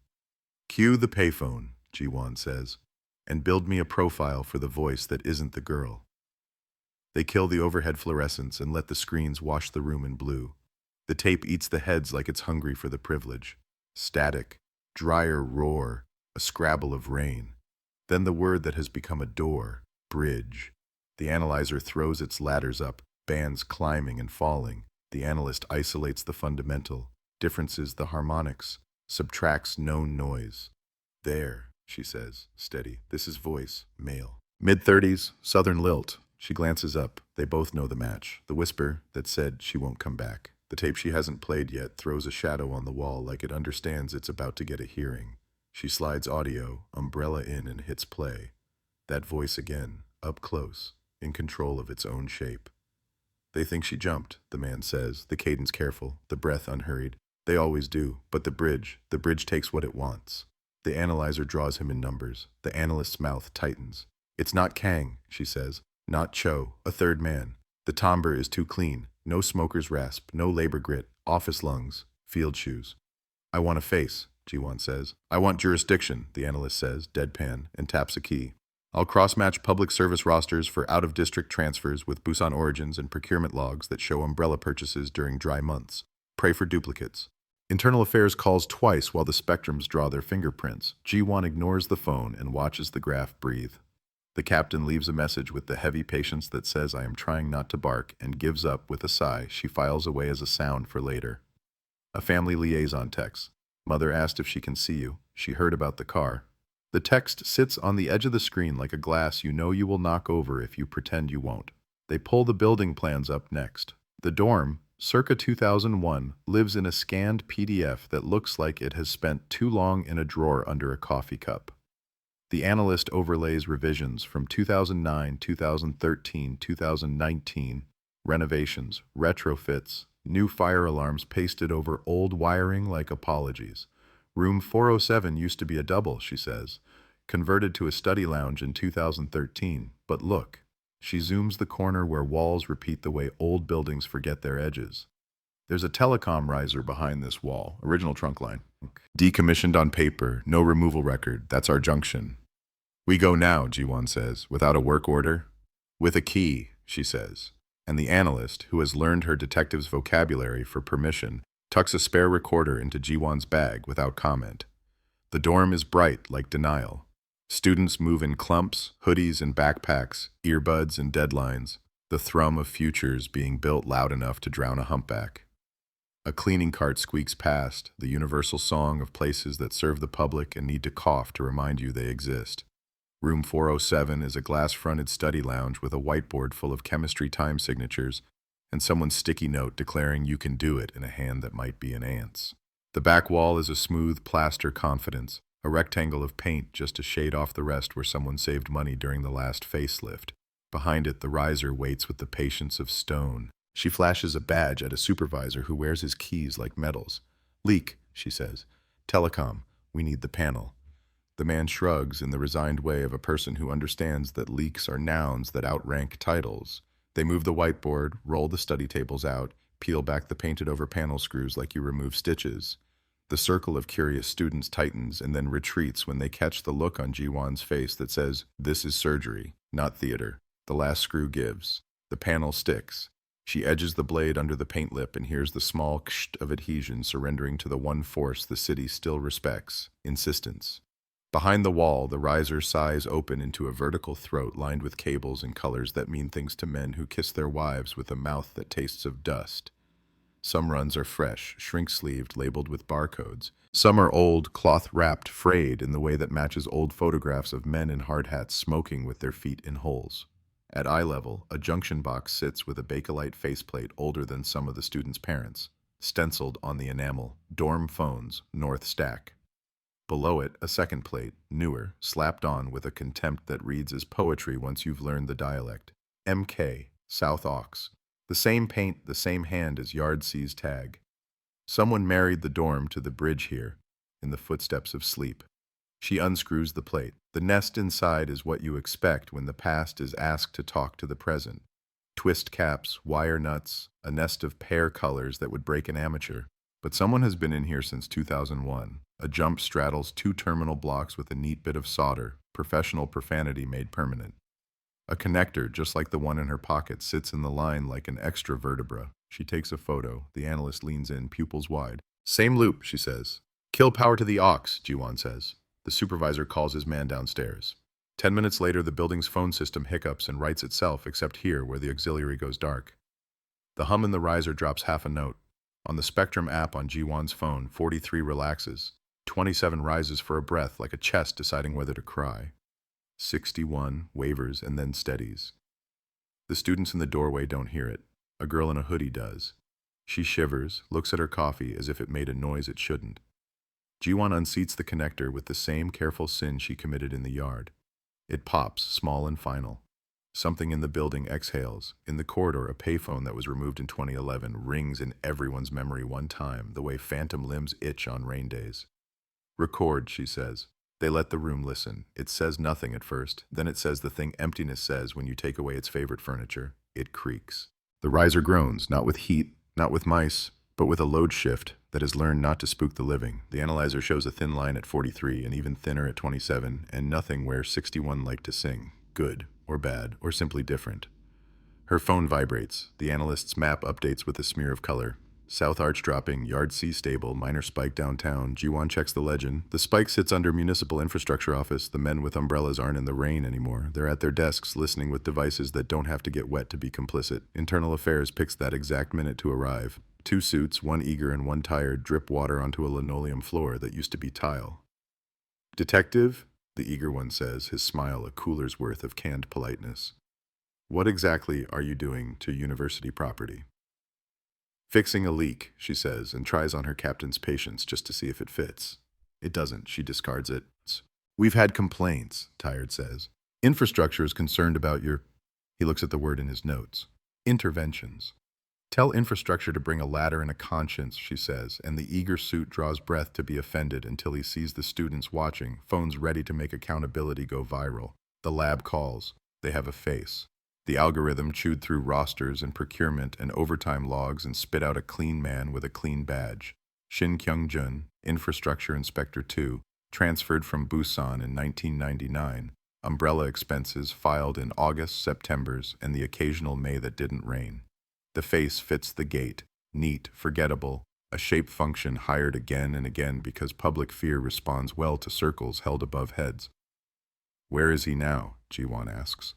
"Cue the payphone," Jiwon says, "and build me a profile for the voice that isn't the girl." They kill the overhead fluorescents and let the screens wash the room in blue. The tape eats the heads like it's hungry for the privilege. Static, drier roar, a scrabble of rain. Then the word that has become a door, bridge. The analyzer throws its ladders up, bands climbing and falling. The analyst isolates the fundamental, differences the harmonics, subtracts known noise. "There," she says, steady. "This is voice, male. Mid-30s, southern lilt." She glances up. They both know the match. The whisper that said she won't come back. The tape she hasn't played yet throws a shadow on the wall like it understands it's about to get a hearing. She slides audio, umbrella in, and hits play. That voice again, up close, in control of its own shape. "They think she jumped," the man says, the cadence careful, the breath unhurried. "They always do, but the bridge takes what it wants." The analyzer draws him in numbers. The analyst's mouth tightens. "It's not Kang," she says, "not Cho, a third man. The timbre is too clean. No smoker's rasp, no labor grit, office lungs, field shoes." "I want a face," Jiwon says. "I want jurisdiction," the analyst says, deadpan, and taps a key. "I'll cross-match public service rosters for out-of-district transfers with Busan origins and procurement logs that show umbrella purchases during dry months. Pray for duplicates." Internal Affairs calls twice while the spectrums draw their fingerprints. Jiwon ignores the phone and watches the graph breathe. The captain leaves a message with the heavy patience that says, "I am trying not to bark," and gives up with a sigh she files away as a sound for later. A family liaison text. "Mother asked if she can see you. She heard about the car." The text sits on the edge of the screen like a glass you know you will knock over if you pretend you won't. They pull the building plans up next. The dorm, circa 2001, lives in a scanned PDF that looks like it has spent too long in a drawer under a coffee cup. The analyst overlays revisions from 2009, 2013, 2019, renovations, retrofits, new fire alarms pasted over old wiring like apologies. Room 407 used to be a double, she says, converted to a study lounge in 2013. But look, she zooms the corner where walls repeat the way old buildings forget their edges. There's a telecom riser behind this wall, original trunk line. Decommissioned on paper, no removal record, that's our junction. "We go now," Jiwon says, "without a work order." "With a key," she says. And the analyst, who has learned her detective's vocabulary for permission, tucks a spare recorder into Jiwon's bag without comment. The dorm is bright like denial. Students move in clumps, hoodies and backpacks, earbuds and deadlines, the thrum of futures being built loud enough to drown a humpback. A cleaning cart squeaks past, the universal song of places that serve the public and need to cough to remind you they exist. Room 407 is a glass-fronted study lounge with a whiteboard full of chemistry time signatures and someone's sticky note declaring you can do it in a hand that might be an ant's. The back wall is a smooth plaster confidence, a rectangle of paint just a shade off the rest where someone saved money during the last facelift. Behind it, the riser waits with the patience of stone. She flashes a badge at a supervisor who wears his keys like medals. Leak, she says. Telecom, we need the panel. The man shrugs in the resigned way of a person who understands that leaks are nouns that outrank titles. They move the whiteboard, roll the study tables out, peel back the painted-over panel screws like you remove stitches. The circle of curious students tightens and then retreats when they catch the look on Ji-won's face that says, "This is surgery, not theater." The last screw gives. The panel sticks. She edges the blade under the paint lip and hears the small ksht of adhesion surrendering to the one force the city still respects, insistence. Behind the wall, the riser sighs open into a vertical throat lined with cables and colors that mean things to men who kiss their wives with a mouth that tastes of dust. Some runs are fresh, shrink-sleeved, labeled with barcodes. Some are old, cloth-wrapped, frayed in the way that matches old photographs of men in hard hats smoking with their feet in holes. At eye level, a junction box sits with a Bakelite faceplate older than some of the students' parents, stenciled on the enamel, "Dorm Phones, North Stack." Below it, a second plate, newer, slapped on with a contempt that reads as poetry once you've learned the dialect. MK, South Aux. The same paint, the same hand as Yard C's tag. Someone married the dorm to the bridge here, in the footsteps of sleep. She unscrews the plate. The nest inside is what you expect when the past is asked to talk to the present. Twist caps, wire nuts, a nest of pear colors that would break an amateur. But someone has been in here since 2001. A jump straddles 2 terminal blocks with a neat bit of solder, professional profanity made permanent. A connector, just like the one in her pocket, sits in the line like an extra vertebra. She takes a photo. The analyst leans in, pupils wide. "Same loop," she says. "Kill power to the aux," Ji-won says. The supervisor calls his man downstairs. 10 minutes later, the building's phone system hiccups and rights itself, except here, where the auxiliary goes dark. The hum in the riser drops half a note. On the Spectrum app on Ji-won's phone, 43 relaxes. 27 rises for a breath, like a chest deciding whether to cry. 61 wavers and then steadies. The students in the doorway don't hear it. A girl in a hoodie does. She shivers, looks at her coffee as if it made a noise it shouldn't. Ji-won unseats the connector with the same careful sin she committed in the yard. It pops, small and final. Something in the building exhales. In the corridor, a payphone that was removed in 2011 rings in everyone's memory one time, the way phantom limbs itch on rain days. "Record," she says. They let the room listen. It says nothing at first. Then it says the thing emptiness says when you take away its favorite furniture. It creaks. The riser groans, not with heat, not with mice, but with a load shift that has learned not to spook the living. The analyzer shows a thin line at 43, and even thinner at 27, and nothing where 61 like to sing. Good, or bad, or simply different. Her phone vibrates. The analyst's map updates with a smear of color. South Arch dropping, Yard C stable, minor spike downtown. Ji-won checks the legend. The spike sits under Municipal Infrastructure Office. The men with umbrellas aren't in the rain anymore. They're at their desks listening with devices that don't have to get wet to be complicit. Internal Affairs picks that exact minute to arrive. 2 suits, one eager and one tired, drip water onto a linoleum floor that used to be tile. "Detective?" the eager one says, his smile a cooler's worth of canned politeness. "What exactly are you doing to university property?" "Fixing a leak," she says, and tries on her captain's patience just to see if it fits. It doesn't. She discards it. "We've had complaints," Tired says. "Infrastructure is concerned about your..." He looks at the word in his notes. "Interventions. Tell infrastructure to bring a ladder and a conscience," she says, and the eager suit draws breath to be offended until he sees the students watching, phones ready to make accountability go viral. The lab calls. They have a face. The algorithm chewed through rosters and procurement and overtime logs and spit out a clean man with a clean badge. Shin Kyung-jun, Infrastructure Inspector 2, transferred from Busan in 1999. Umbrella expenses filed in August, Septembers, and the occasional May that didn't rain. The face fits the gait, neat, forgettable, a shape function hired again and again because public fear responds well to circles held above heads. "Where is he now?" Ji-won asks.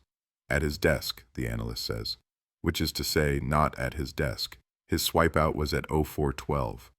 "At his desk," the analyst says. Which is to say, not at his desk. His swipe out was at 0412.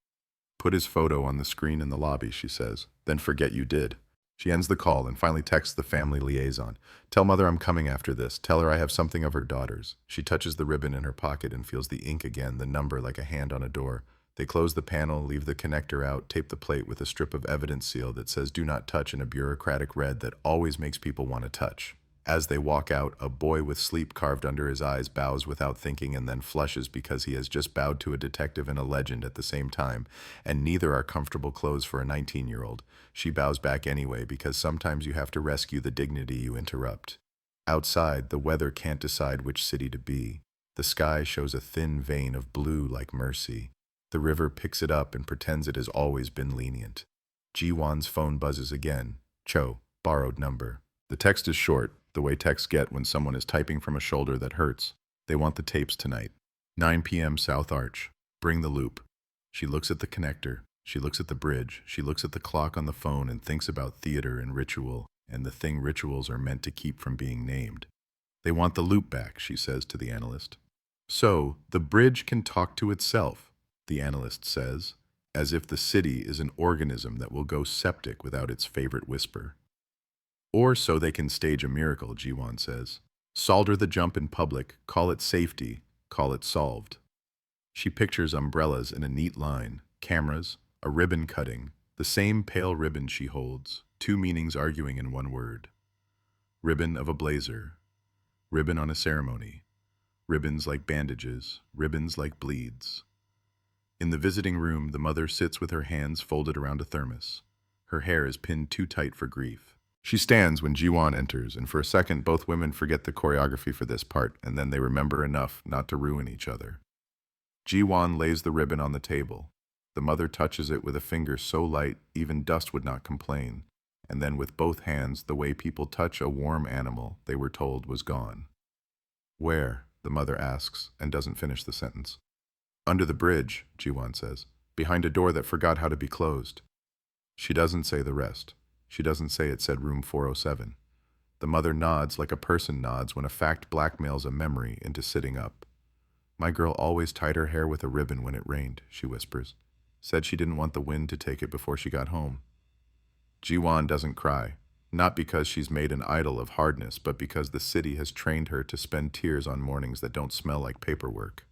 "Put his photo on the screen in the lobby," she says. "Then forget you did." She ends the call and finally texts the family liaison. "Tell mother I'm coming after this. Tell her I have something of her daughter's." She touches the ribbon in her pocket and feels the ink again, the number like a hand on a door. They close the panel, leave the connector out, tape the plate with a strip of evidence seal that says "Do not touch" in a bureaucratic red that always makes people want to touch. As they walk out, a boy with sleep carved under his eyes bows without thinking and then flushes because he has just bowed to a detective and a legend at the same time, and neither are comfortable clothes for a 19-year-old. She bows back anyway because sometimes you have to rescue the dignity you interrupt. Outside, the weather can't decide which city to be. The sky shows a thin vein of blue like mercy. The river picks it up and pretends it has always been lenient. Ji-won's phone buzzes again. Cho, borrowed number. The text is short, the way texts get when someone is typing from a shoulder that hurts. They want the tapes tonight. 9 p.m. South Arch. Bring the loop. She looks at the connector. She looks at the bridge. She looks at the clock on the phone and thinks about theater and ritual, and the thing rituals are meant to keep from being named. They want the loop back, she says to the analyst. So, the bridge can talk to itself, the analyst says, as if the city is an organism that will go septic without its favorite whisper. Or so they can stage a miracle, Ji-won says. Solder the jump in public, call it safety, call it solved. She pictures umbrellas in a neat line, cameras, a ribbon cutting, the same pale ribbon she holds, two meanings arguing in one word. Ribbon of a blazer, ribbon on a ceremony, ribbons like bandages, ribbons like bleeds. In the visiting room, the mother sits with her hands folded around a thermos. Her hair is pinned too tight for grief. She stands when Ji-won enters, and for a second both women forget the choreography for this part, and then they remember enough not to ruin each other. Ji-won lays the ribbon on the table. The mother touches it with a finger so light even dust would not complain, and then with both hands, the way people touch a warm animal they were told was gone. Where? The mother asks, and doesn't finish the sentence. Under the bridge, Ji-won says, behind a door that forgot how to be closed. She doesn't say the rest. She doesn't say it said room 407. The mother nods like a person nods when a fact blackmails a memory into sitting up. My girl always tied her hair with a ribbon when it rained, she whispers. Said she didn't want the wind to take it before she got home. Ji-won doesn't cry, not because she's made an idol of hardness, but because the city has trained her to spend tears on mornings that don't smell like paperwork.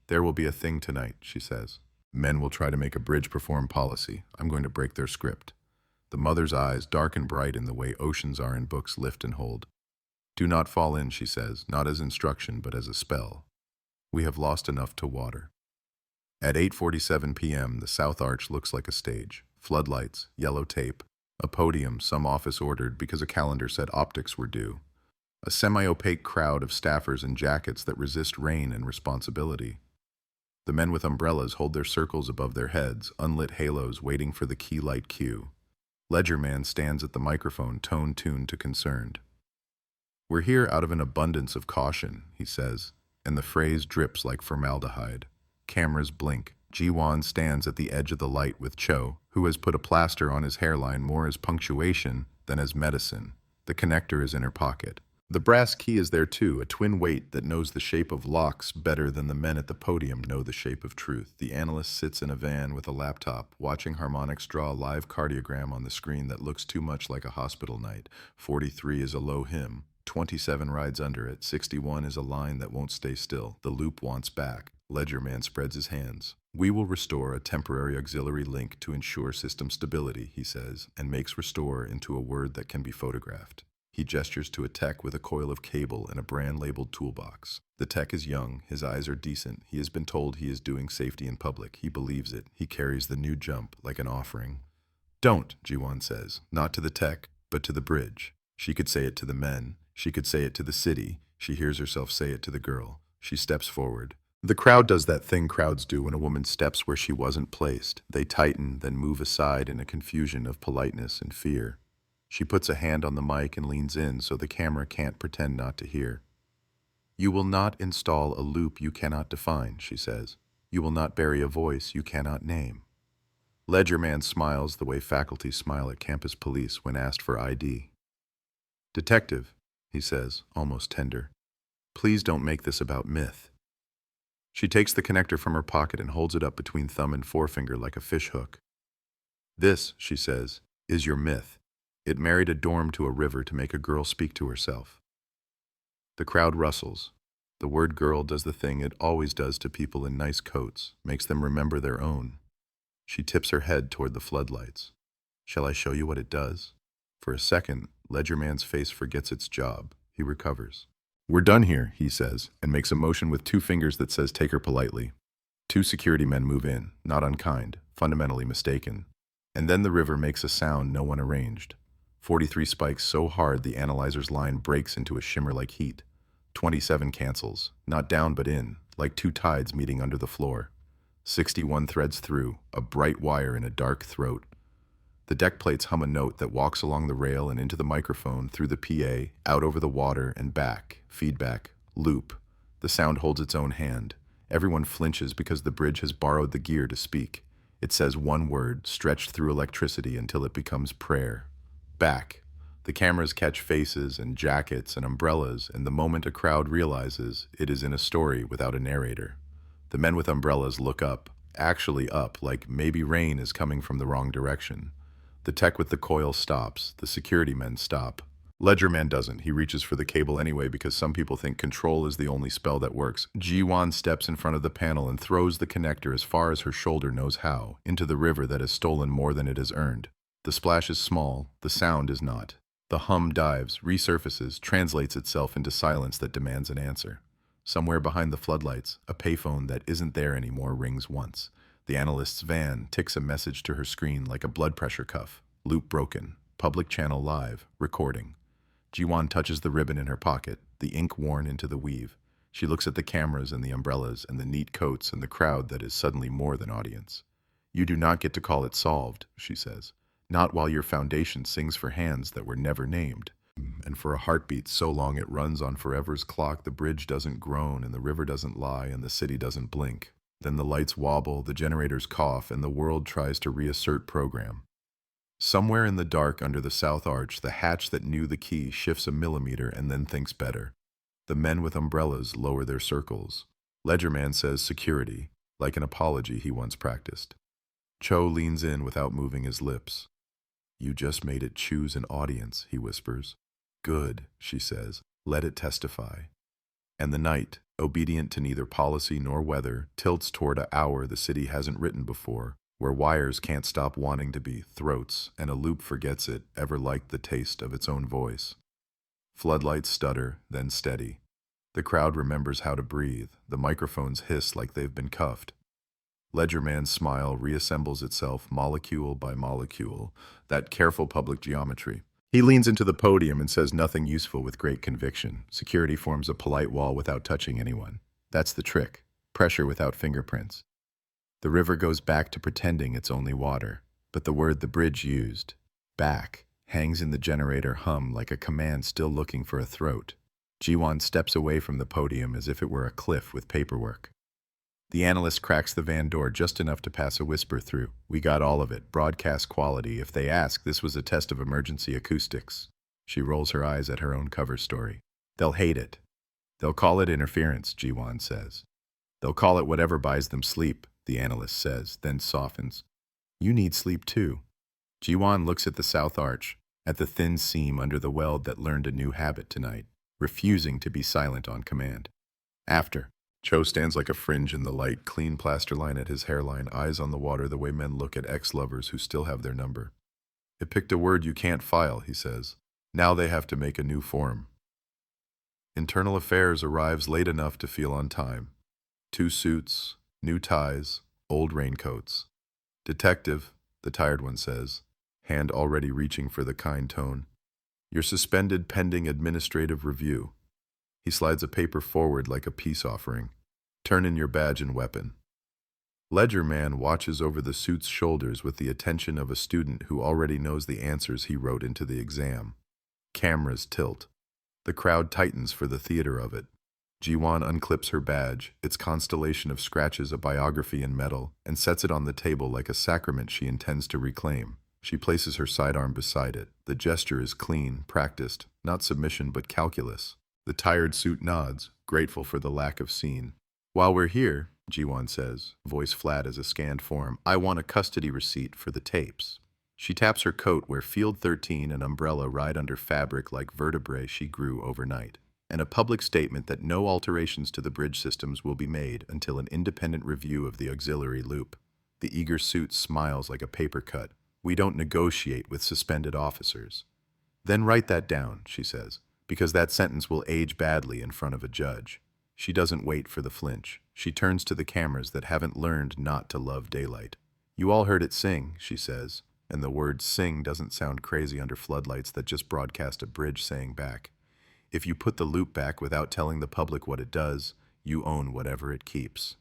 There will be a thing tonight, she says. Men will try to make a bridge perform policy. I'm going to break their script. The mother's eyes, dark and bright in the way oceans are in books, lift and hold. Do not fall in, she says, not as instruction, but as a spell. We have lost enough to water. At 8:47 p.m., the South Arch looks like a stage. Floodlights, yellow tape, a podium some office ordered because a calendar said optics were due. A semi-opaque crowd of staffers in jackets that resist rain and responsibility. The men with umbrellas hold their circles above their heads, unlit halos waiting for the key light cue. Ledger Man stands at the microphone, tone tuned to concerned. We're here out of an abundance of caution, he says, and the phrase drips like formaldehyde. Cameras blink. Ji-won stands at the edge of the light with Cho, who has put a plaster on his hairline more as punctuation than as medicine. The connector is in her pocket. The brass key is there too, a twin weight that knows the shape of locks better than the men at the podium know the shape of truth. The analyst sits in a van with a laptop, watching harmonics draw a live cardiogram on the screen that looks too much like a hospital night. 43 is a low hymn. 27 rides under it. 61 is a line that won't stay still. The loop wants back. Ledger Man spreads his hands. We will restore a temporary auxiliary link to ensure system stability, he says, and makes restore into a word that can be photographed. He gestures to a tech with a coil of cable and a brand-labeled toolbox. The tech is young. His eyes are decent. He has been told he is doing safety in public. He believes it. He carries the new jump like an offering. Don't, Ji-won says. Not to the tech, but to the bridge. She could say it to the men. She could say it to the city. She hears herself say it to the girl. She steps forward. The crowd does that thing crowds do when a woman steps where she wasn't placed. They tighten, then move aside in a confusion of politeness and fear. She puts a hand on the mic and leans in so the camera can't pretend not to hear. You will not install a loop you cannot define, she says. You will not bury a voice you cannot name. Ledger Man smiles the way faculty smile at campus police when asked for ID. Detective, he says, almost tender, please don't make this about myth. She takes the connector from her pocket and holds it up between thumb and forefinger like a fish hook. This, she says, is your myth. It married a dorm to a river to make a girl speak to herself. The crowd rustles. The word girl does the thing it always does to people in nice coats, makes them remember their own. She tips her head toward the floodlights. Shall I show you what it does? For a second, Ledgerman's face forgets its job. He recovers. "We're done here," he says, and makes a motion with two fingers that says, "Take her politely." Two security men move in, not unkind, fundamentally mistaken. And then the river makes a sound no one arranged. 43 spikes so hard the analyzer's line breaks into a shimmer like heat. 27 cancels, not down but in, like two tides meeting under the floor. 61 threads through, a bright wire in a dark throat. The deck plates hum a note that walks along the rail and into the microphone, through the PA, out over the water and back, feedback, loop. The sound holds its own hand. Everyone flinches because the bridge has borrowed the gear to speak. It says one word, stretched through electricity until it becomes prayer. Back. The cameras catch faces and jackets and umbrellas, and the moment a crowd realizes it is in a story without a narrator. The men with umbrellas look up, actually up, like maybe rain is coming from the wrong direction. The tech with the coil stops. The security men stop. Ledgerman doesn't. He reaches for the cable anyway because some people think control is the only spell that works. Ji-Wan steps in front of the panel and throws the connector as far as her shoulder knows how, into the river that has stolen more than it has earned. The splash is small. The sound is not. The hum dives, resurfaces, translates itself into silence that demands an answer. Somewhere behind the floodlights, a payphone that isn't there anymore rings once. The analyst's van ticks a message to her screen like a blood pressure cuff. Loop broken. Public channel live. Recording. Ji-Wan touches the ribbon in her pocket, the ink worn into the weave. She looks at the cameras and the umbrellas and the neat coats and the crowd that is suddenly more than audience. "You do not get to call it solved," she says. "Not while your foundation sings for hands that were never named. And for a heartbeat so long it runs on forever's clock, the bridge doesn't groan and the river doesn't lie and the city doesn't blink. Then the lights wobble, the generators cough, and the world tries to reassert program. Somewhere in the dark under the south arch, the hatch that knew the key shifts a millimeter and then thinks better. The men with umbrellas lower their circles. Ledgerman says security, like an apology he once practiced. Cho leans in without moving his lips. "You just made it choose an audience," he whispers. "Good," she says. "Let it testify." And the night, obedient to neither policy nor weather, tilts toward an hour the city hasn't written before, where wires can't stop wanting to be throats, and a loop forgets it ever liked the taste of its own voice. Floodlights stutter, then steady. The crowd remembers how to breathe. The microphones hiss like they've been cuffed. Ledgerman's smile reassembles itself molecule by molecule, that careful public geometry. He leans into the podium and says nothing useful with great conviction. Security forms a polite wall without touching anyone. That's the trick. Pressure without fingerprints. The river goes back to pretending it's only water, but the word the bridge used, back, hangs in the generator hum like a command still looking for a throat. Ji-Wan steps away from the podium as if it were a cliff with paperwork. The analyst cracks the van door just enough to pass a whisper through. "We got all of it. Broadcast quality. If they ask, this was a test of emergency acoustics." She rolls her eyes at her own cover story. "They'll hate it. They'll call it interference," Ji-Wan says. "They'll call it whatever buys them sleep," the analyst says, then softens. "You need sleep too." Ji-Wan looks at the south arch, at the thin seam under the weld that learned a new habit tonight, refusing to be silent on command. After. Cho stands like a fringe in the light, clean plaster line at his hairline, eyes on the water the way men look at ex-lovers who still have their number. "It picked a word you can't file," he says. "Now they have to make a new form." Internal Affairs arrives late enough to feel on time. 2 suits, new ties, old raincoats. "Detective," the tired one says, hand already reaching for the kind tone. "You're suspended pending administrative review." He slides a paper forward like a peace offering. "Turn in your badge and weapon." Ledgerman watches over the suit's shoulders with the attention of a student who already knows the answers he wrote into the exam. Cameras tilt. The crowd tightens for the theater of it. Ji-Wan unclips her badge, its constellation of scratches a biography in metal, and sets it on the table like a sacrament she intends to reclaim. She places her sidearm beside it. The gesture is clean, practiced, not submission but calculus. The tired suit nods, grateful for the lack of scene. "While we're here," Ji-Wan says, voice flat as a scanned form, "I want a custody receipt for the tapes." She taps her coat where Field 13 and umbrella ride under fabric like vertebrae she grew overnight, and a public statement that no alterations to the bridge systems will be made until an independent review of the auxiliary loop. The eager suit smiles like a paper cut. "We don't negotiate with suspended officers." Then write that down, she says, because that sentence will age badly in front of a judge. She doesn't wait for the flinch. She turns to the cameras that haven't learned not to love daylight. You all heard it sing, she says, and the word sing doesn't sound crazy under floodlights that just broadcast a bridge saying back. If you put the loop back without telling the public what it does, you own whatever it keeps.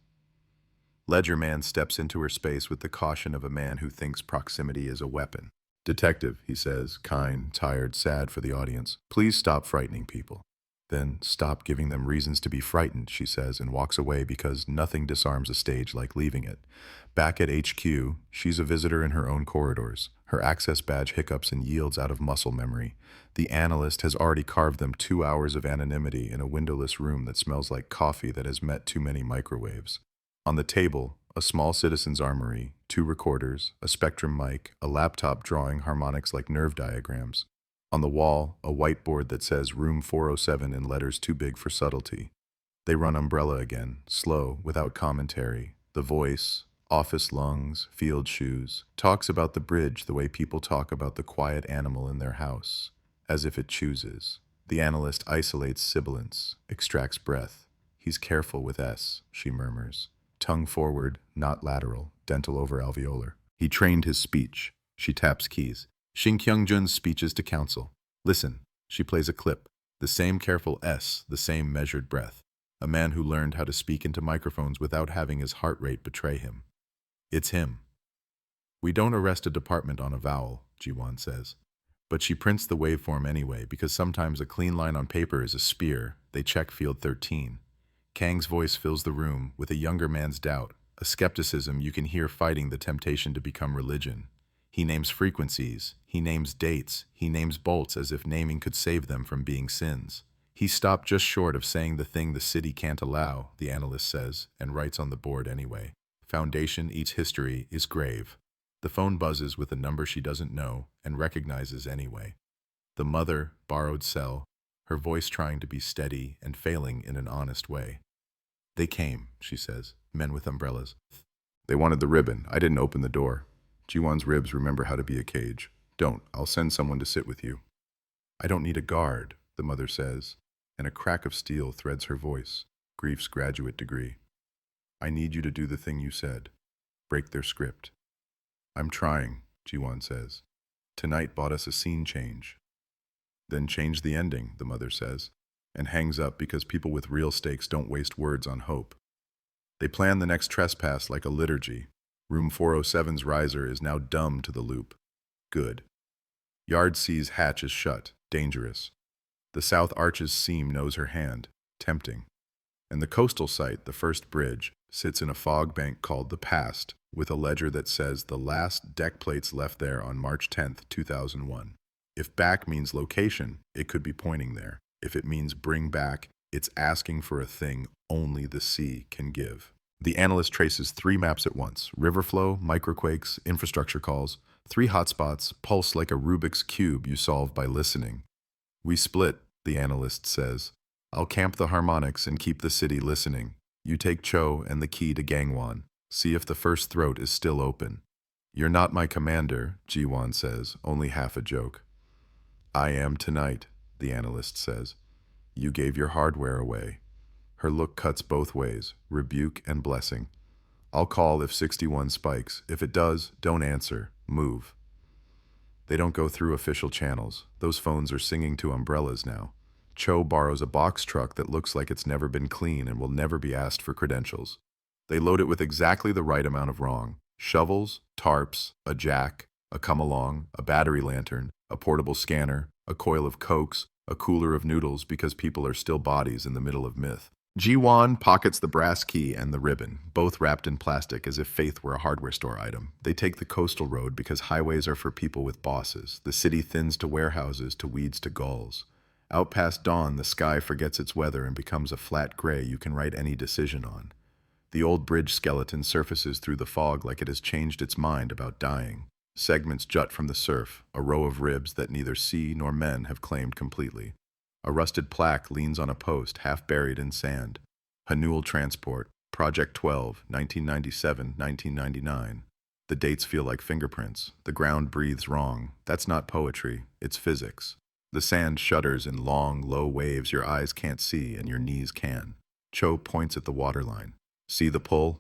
Ledger Man steps into her space with the caution of a man who thinks proximity is a weapon. Detective, he says, kind, tired, sad for the audience, please stop frightening people. Then stop giving them reasons to be frightened, she says, and walks away because nothing disarms a stage like leaving it. Back at HQ, she's a visitor in her own corridors. Her access badge hiccups and yields out of muscle memory. The analyst has already carved them 2 hours of anonymity in a windowless room that smells like coffee that has met too many microwaves. On the table, a small citizen's armory, 2 recorders, a spectrum mic, a laptop drawing harmonics like nerve diagrams. On the wall, a whiteboard that says Room 407 in letters too big for subtlety. They run Umbrella again, slow, without commentary. The voice, office lungs, field shoes, talks about the bridge the way people talk about the quiet animal in their house, as if it chooses. The analyst isolates sibilants, extracts breath. He's careful with S, she murmurs. Tongue forward, not lateral, dental over alveolar. He trained his speech. She taps keys. Shin Kyung-jun's speeches to counsel. Listen, she plays a clip. The same careful S, the same measured breath. A man who learned how to speak into microphones without having his heart rate betray him. It's him. We don't arrest a department on a vowel, Ji-won says. But she prints the waveform anyway because sometimes a clean line on paper is a spear. They check field 13. Kang's voice fills the room with a younger man's doubt, a skepticism you can hear fighting the temptation to become religion. He names frequencies, he names dates, he names bolts as if naming could save them from being sins. He stopped just short of saying the thing the city can't allow, the analyst says, and writes on the board anyway. Foundation eats history is grave. The phone buzzes with a number she doesn't know and recognizes anyway. The mother, borrowed cell, her voice trying to be steady and failing in an honest way. They came, she says, men with umbrellas. They wanted the ribbon. I didn't open the door. Ji-won's ribs remember how to be a cage. Don't. I'll send someone to sit with you. I don't need a guard, the mother says, and a crack of steel threads her voice, grief's graduate degree. I need you to do the thing you said. Break their script. I'm trying, Ji-won says. Tonight bought us a scene change. Then change the ending, the mother says, and hangs up because people with real stakes don't waste words on hope. They plan the next trespass like a liturgy. Room 407's riser is now dumb to the loop. Good. Yard C's hatch is shut. Dangerous. The South Arch's seam knows her hand. Tempting. And the coastal site, the first bridge, sits in a fog bank called the Past, with a ledger that says the last deck plates left there on March 10th, 2001. If back means location, it could be pointing there. If it means bring back, it's asking for a thing only the sea can give. The analyst traces 3 maps at once: river flow, microquakes, infrastructure calls, 3 hotspots pulse like a Rubik's Cube you solve by listening. We split, the analyst says. I'll camp the harmonics and keep the city listening. You take Cho and the key to Gangwon. See if the first throat is still open. You're not my commander, Ji-won says, only half a joke. I am tonight, the analyst says. You gave your hardware away. Her look cuts both ways, rebuke and blessing. I'll call if 61 spikes. If it does, don't answer. Move. They don't go through official channels. Those phones are singing to umbrellas now. Cho borrows a box truck that looks like it's never been clean and will never be asked for credentials. They load it with exactly the right amount of wrong. Shovels, tarps, a jack, a come-along, a battery lantern, a portable scanner, a coil of cokes, a cooler of noodles because people are still bodies in the middle of myth. Ji-won pockets the brass key and the ribbon, both wrapped in plastic as if faith were a hardware store item. They take the coastal road because highways are for people with bosses. The city thins to warehouses, to weeds, to gulls. Out past dawn, the sky forgets its weather and becomes a flat gray you can write any decision on. The old bridge skeleton surfaces through the fog like it has changed its mind about dying. Segments jut from the surf, a row of ribs that neither sea nor men have claimed completely. A rusted plaque leans on a post, half buried in sand. Hanul Transport, Project 12, 1997-1999. The dates feel like fingerprints. The ground breathes wrong. That's not poetry, it's physics. The sand shudders in long, low waves your eyes can't see and your knees can. Joe points at the waterline. See the pull?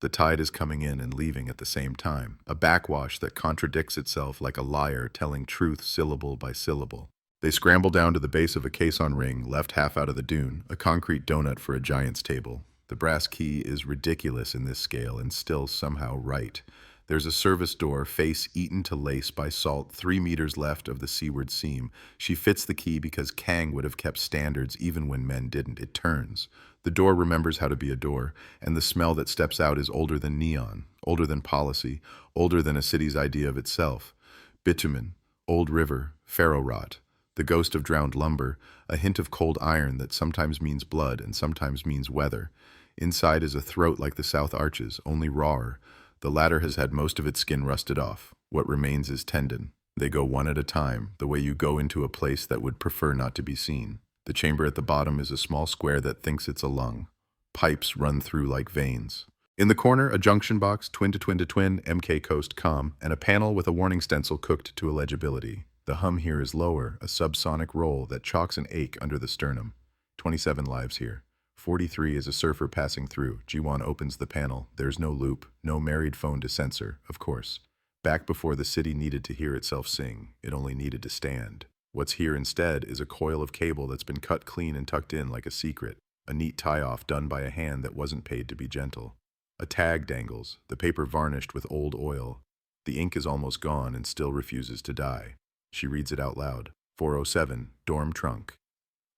The tide is coming in and leaving at the same time, a backwash that contradicts itself like a liar telling truth syllable by syllable. They scramble down to the base of a caisson ring, left half out of the dune, a concrete donut for a giant's table. The brass key is ridiculous in this scale and still somehow right. There's a service door, face eaten to lace by salt, 3 meters left of the seaward seam. She fits the key because Kang would have kept standards even when men didn't. It turns. The door remembers how to be a door, and the smell that steps out is older than neon, older than policy, older than a city's idea of itself. Bitumen, old river, pharaoh rot, the ghost of drowned lumber, a hint of cold iron that sometimes means blood and sometimes means weather. Inside is a throat like the South Arches, only rawer. The latter has had most of its skin rusted off. What remains is tendon. They go one at a time, the way you go into a place that would prefer not to be seen. The chamber at the bottom is a small square that thinks it's a lung. Pipes run through like veins. In the corner, a junction box, twin to twin to twin, MK Coast COM, and a panel with a warning stencil cooked to illegibility. The hum here is lower, a subsonic roll that chalks an ache under the sternum. 27 lives here. 43 is a surfer passing through. Jiwon opens the panel. There's no loop, no married phone to censor, of course. Back before the city needed to hear itself sing, it only needed to stand. What's here instead is a coil of cable that's been cut clean and tucked in like a secret, a neat tie-off done by a hand that wasn't paid to be gentle. A tag dangles, the paper varnished with old oil. The ink is almost gone and still refuses to die. She reads it out loud. 407, dorm trunk.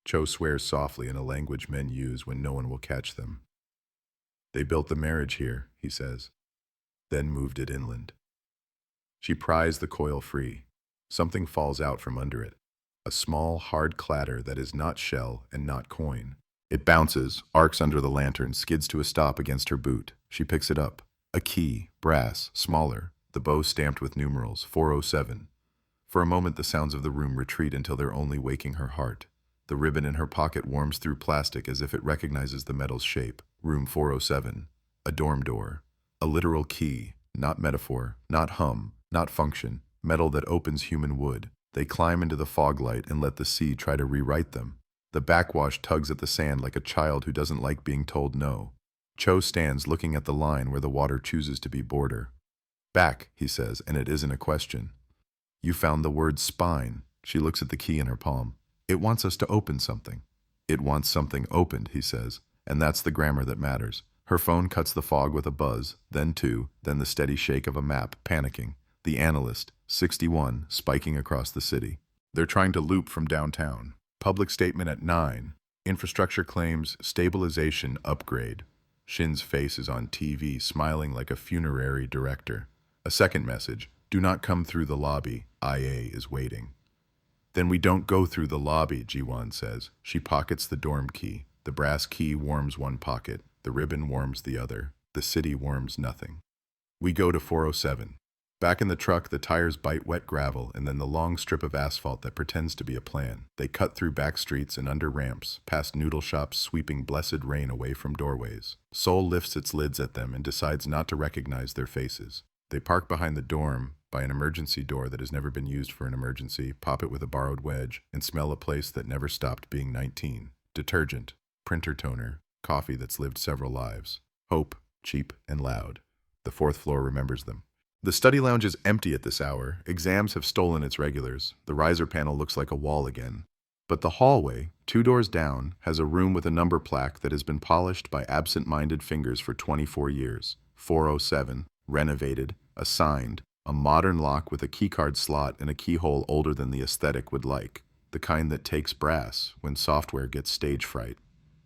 Joe swears softly in a language men use when no one will catch them. They built the marriage here, he says, then moved it inland. She pries the coil free. Something falls out from under it. A small, hard clatter that is not shell and not coin. It bounces, arcs under the lantern, skids to a stop against her boot. She picks it up. A key, brass, smaller, the bow stamped with numerals, 407. For a moment the sounds of the room retreat until they're only waking her heart. The ribbon in her pocket warms through plastic as if it recognizes the metal's shape. Room 407. A dorm door. A literal key, not metaphor, not hum, not function. Metal that opens human wood. They climb into the fog light and let the sea try to rewrite them. The backwash tugs at the sand like a child who doesn't like being told no. Joe stands looking at the line where the water chooses to be border. Back, he says, and it isn't a question. You found the word spine. She looks at the key in her palm. It wants us to open something. It wants something opened, he says, and that's the grammar that matters. Her phone cuts the fog with a buzz, then two, then the steady shake of a map, panicking. The analyst, 61, spiking across the city. They're trying to loop from downtown. Public statement at 9. Infrastructure claims stabilization upgrade. Shin's face is on TV, smiling like a funerary director. A second message, do not come through the lobby, IA is waiting. Then we don't go through the lobby, Jiwon says. She pockets the dorm key. The brass key warms one pocket. The ribbon warms the other. The city warms nothing. We go to 407. Back in the truck, the tires bite wet gravel and then the long strip of asphalt that pretends to be a plan. They cut through back streets and under ramps, past noodle shops sweeping blessed rain away from doorways. Seoul lifts its lids at them and decides not to recognize their faces. They park behind the dorm, by an emergency door that has never been used for an emergency, pop it with a borrowed wedge, and smell a place that never stopped being 19. Detergent, printer toner, coffee that's lived several lives. Hope, cheap and loud. The fourth floor remembers them. The study lounge is empty at this hour. Exams have stolen its regulars. The riser panel looks like a wall again. But the hallway, 2 doors down, has a room with a number plaque that has been polished by absent-minded fingers for 24 years. 407, renovated, assigned, a modern lock with a keycard slot and a keyhole older than the aesthetic would like. The kind that takes brass when software gets stage fright.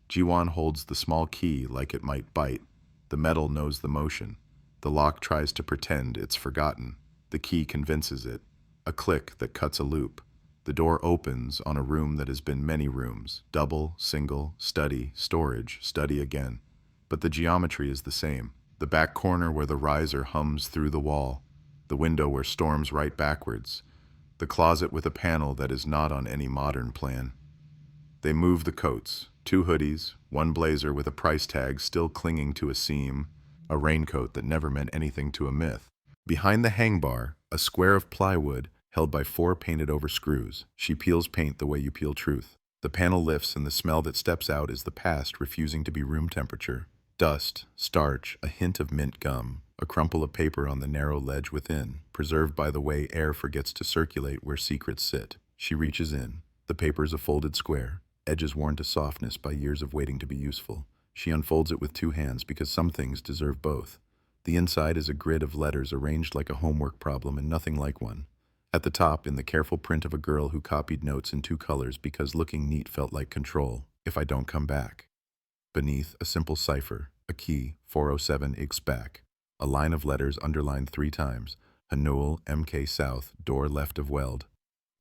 Jiwon holds the small key like it might bite. The metal knows the motion. The lock tries to pretend it's forgotten. The key convinces it. A click that cuts a loop. The door opens on a room that has been many rooms. Double, single, study, storage, study again. But the geometry is the same. The back corner where the riser hums through the wall. The window where storms right backwards. The closet with a panel that is not on any modern plan. They move the coats. 2 hoodies, 1 blazer with a price tag still clinging to a seam, a raincoat that never meant anything to a myth. Behind the hang bar, a square of plywood, held by 4 painted-over screws. She peels paint the way you peel truth. The panel lifts and the smell that steps out is the past refusing to be room temperature. Dust, starch, a hint of mint gum, a crumple of paper on the narrow ledge within, preserved by the way air forgets to circulate where secrets sit. She reaches in. The paper is a folded square, edges worn to softness by years of waiting to be useful. She unfolds it with 2 hands because some things deserve both. The inside is a grid of letters arranged like a homework problem and nothing like one. At the top, in the careful print of a girl who copied notes in 2 colors because looking neat felt like control. If I don't come back. Beneath, a simple cipher, a key, 407X back. A line of letters underlined 3 times. Hanul, MK South, door left of Weld.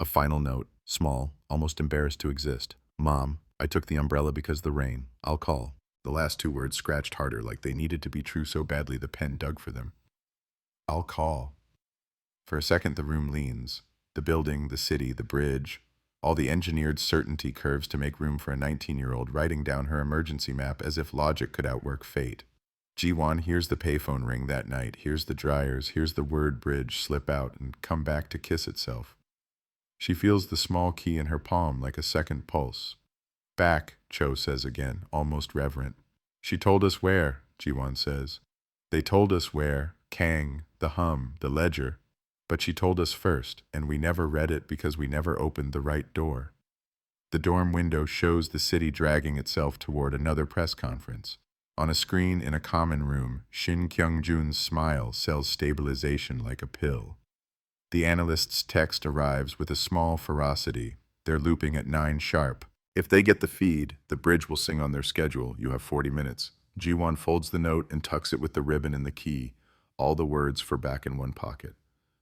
A final note, small, almost embarrassed to exist. Mom, I took the umbrella because the rain. I'll call. The last 2 words scratched harder, like they needed to be true so badly the pen dug for them. I'll call. For a second the room leans. The building, the city, the bridge. All the engineered certainty curves to make room for a 19-year-old writing down her emergency map as if logic could outwork fate. Ji-won hears the payphone ring that night, hears the dryers, hears the word bridge slip out and come back to kiss itself. She feels the small key in her palm like a second pulse. Back, Cho says again, almost reverent. She told us where, Ji-won says. They told us where, Kang, the hum, the ledger. But she told us first, and we never read it because we never opened the right door. The dorm window shows the city dragging itself toward another press conference. On a screen in a common room, Shin Kyung-jun's smile sells stabilization like a pill. The analyst's text arrives with a small ferocity. They're looping at 9 sharp. If they get the feed, the bridge will sing on their schedule. You have 40 minutes. Ji-won folds the note and tucks it with the ribbon and the key. All the words for back in one pocket.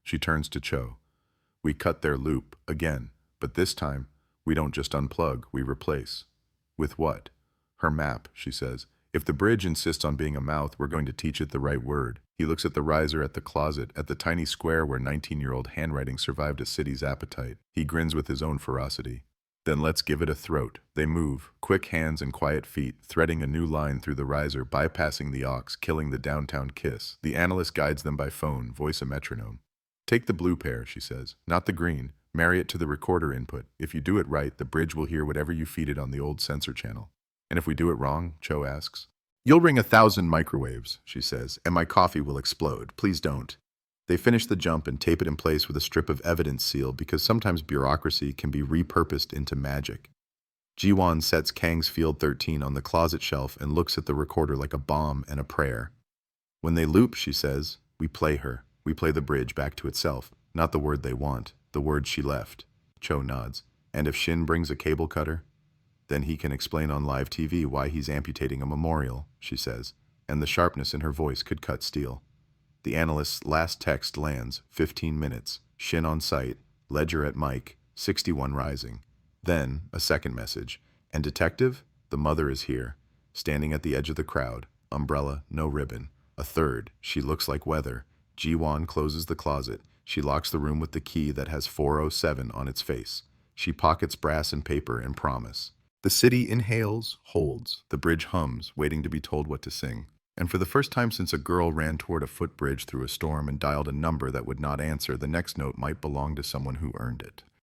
She turns to Cho. We cut their loop, again. But this time, we don't just unplug, we replace. With what? Her map, she says. If the bridge insists on being a mouth, we're going to teach it the right word. He looks at the riser at the closet, at the tiny square where 19-year-old handwriting survived a city's appetite. He grins with his own ferocity. Then let's give it a throat. They move, quick hands and quiet feet, threading a new line through the riser, bypassing the aux, killing the downtown kiss. The analyst guides them by phone, voice a metronome. Take the blue pair, she says, not the green. Marry it to the recorder input. If you do it right, the bridge will hear whatever you feed it on the old sensor channel. And if we do it wrong, Cho asks. You'll ring 1,000 microwaves, she says, and my coffee will explode. Please don't. They finish the jump and tape it in place with a strip of evidence seal because sometimes bureaucracy can be repurposed into magic. Ji-won sets Kang's Field 13 on the closet shelf and looks at the recorder like a bomb and a prayer. When they loop, she says, we play her. We play the bridge back to itself. Not the word they want, the word she left. Cho nods. And if Shin brings a cable cutter? Then he can explain on live TV why he's amputating a memorial, she says, and the sharpness in her voice could cut steel. The analyst's last text lands, 15 minutes, Shin on site, ledger at mic, 61 rising. Then, a second message, and detective, the mother is here, standing at the edge of the crowd, umbrella, no ribbon. A third, she looks like weather. Ji-won closes the closet. She locks the room with the key that has 407 on its face. She pockets brass and paper and promise. The city inhales, holds. The bridge hums, waiting to be told what to sing. And for the first time since a girl ran toward a footbridge through a storm and dialed a number that would not answer, the next note might belong to someone who earned it.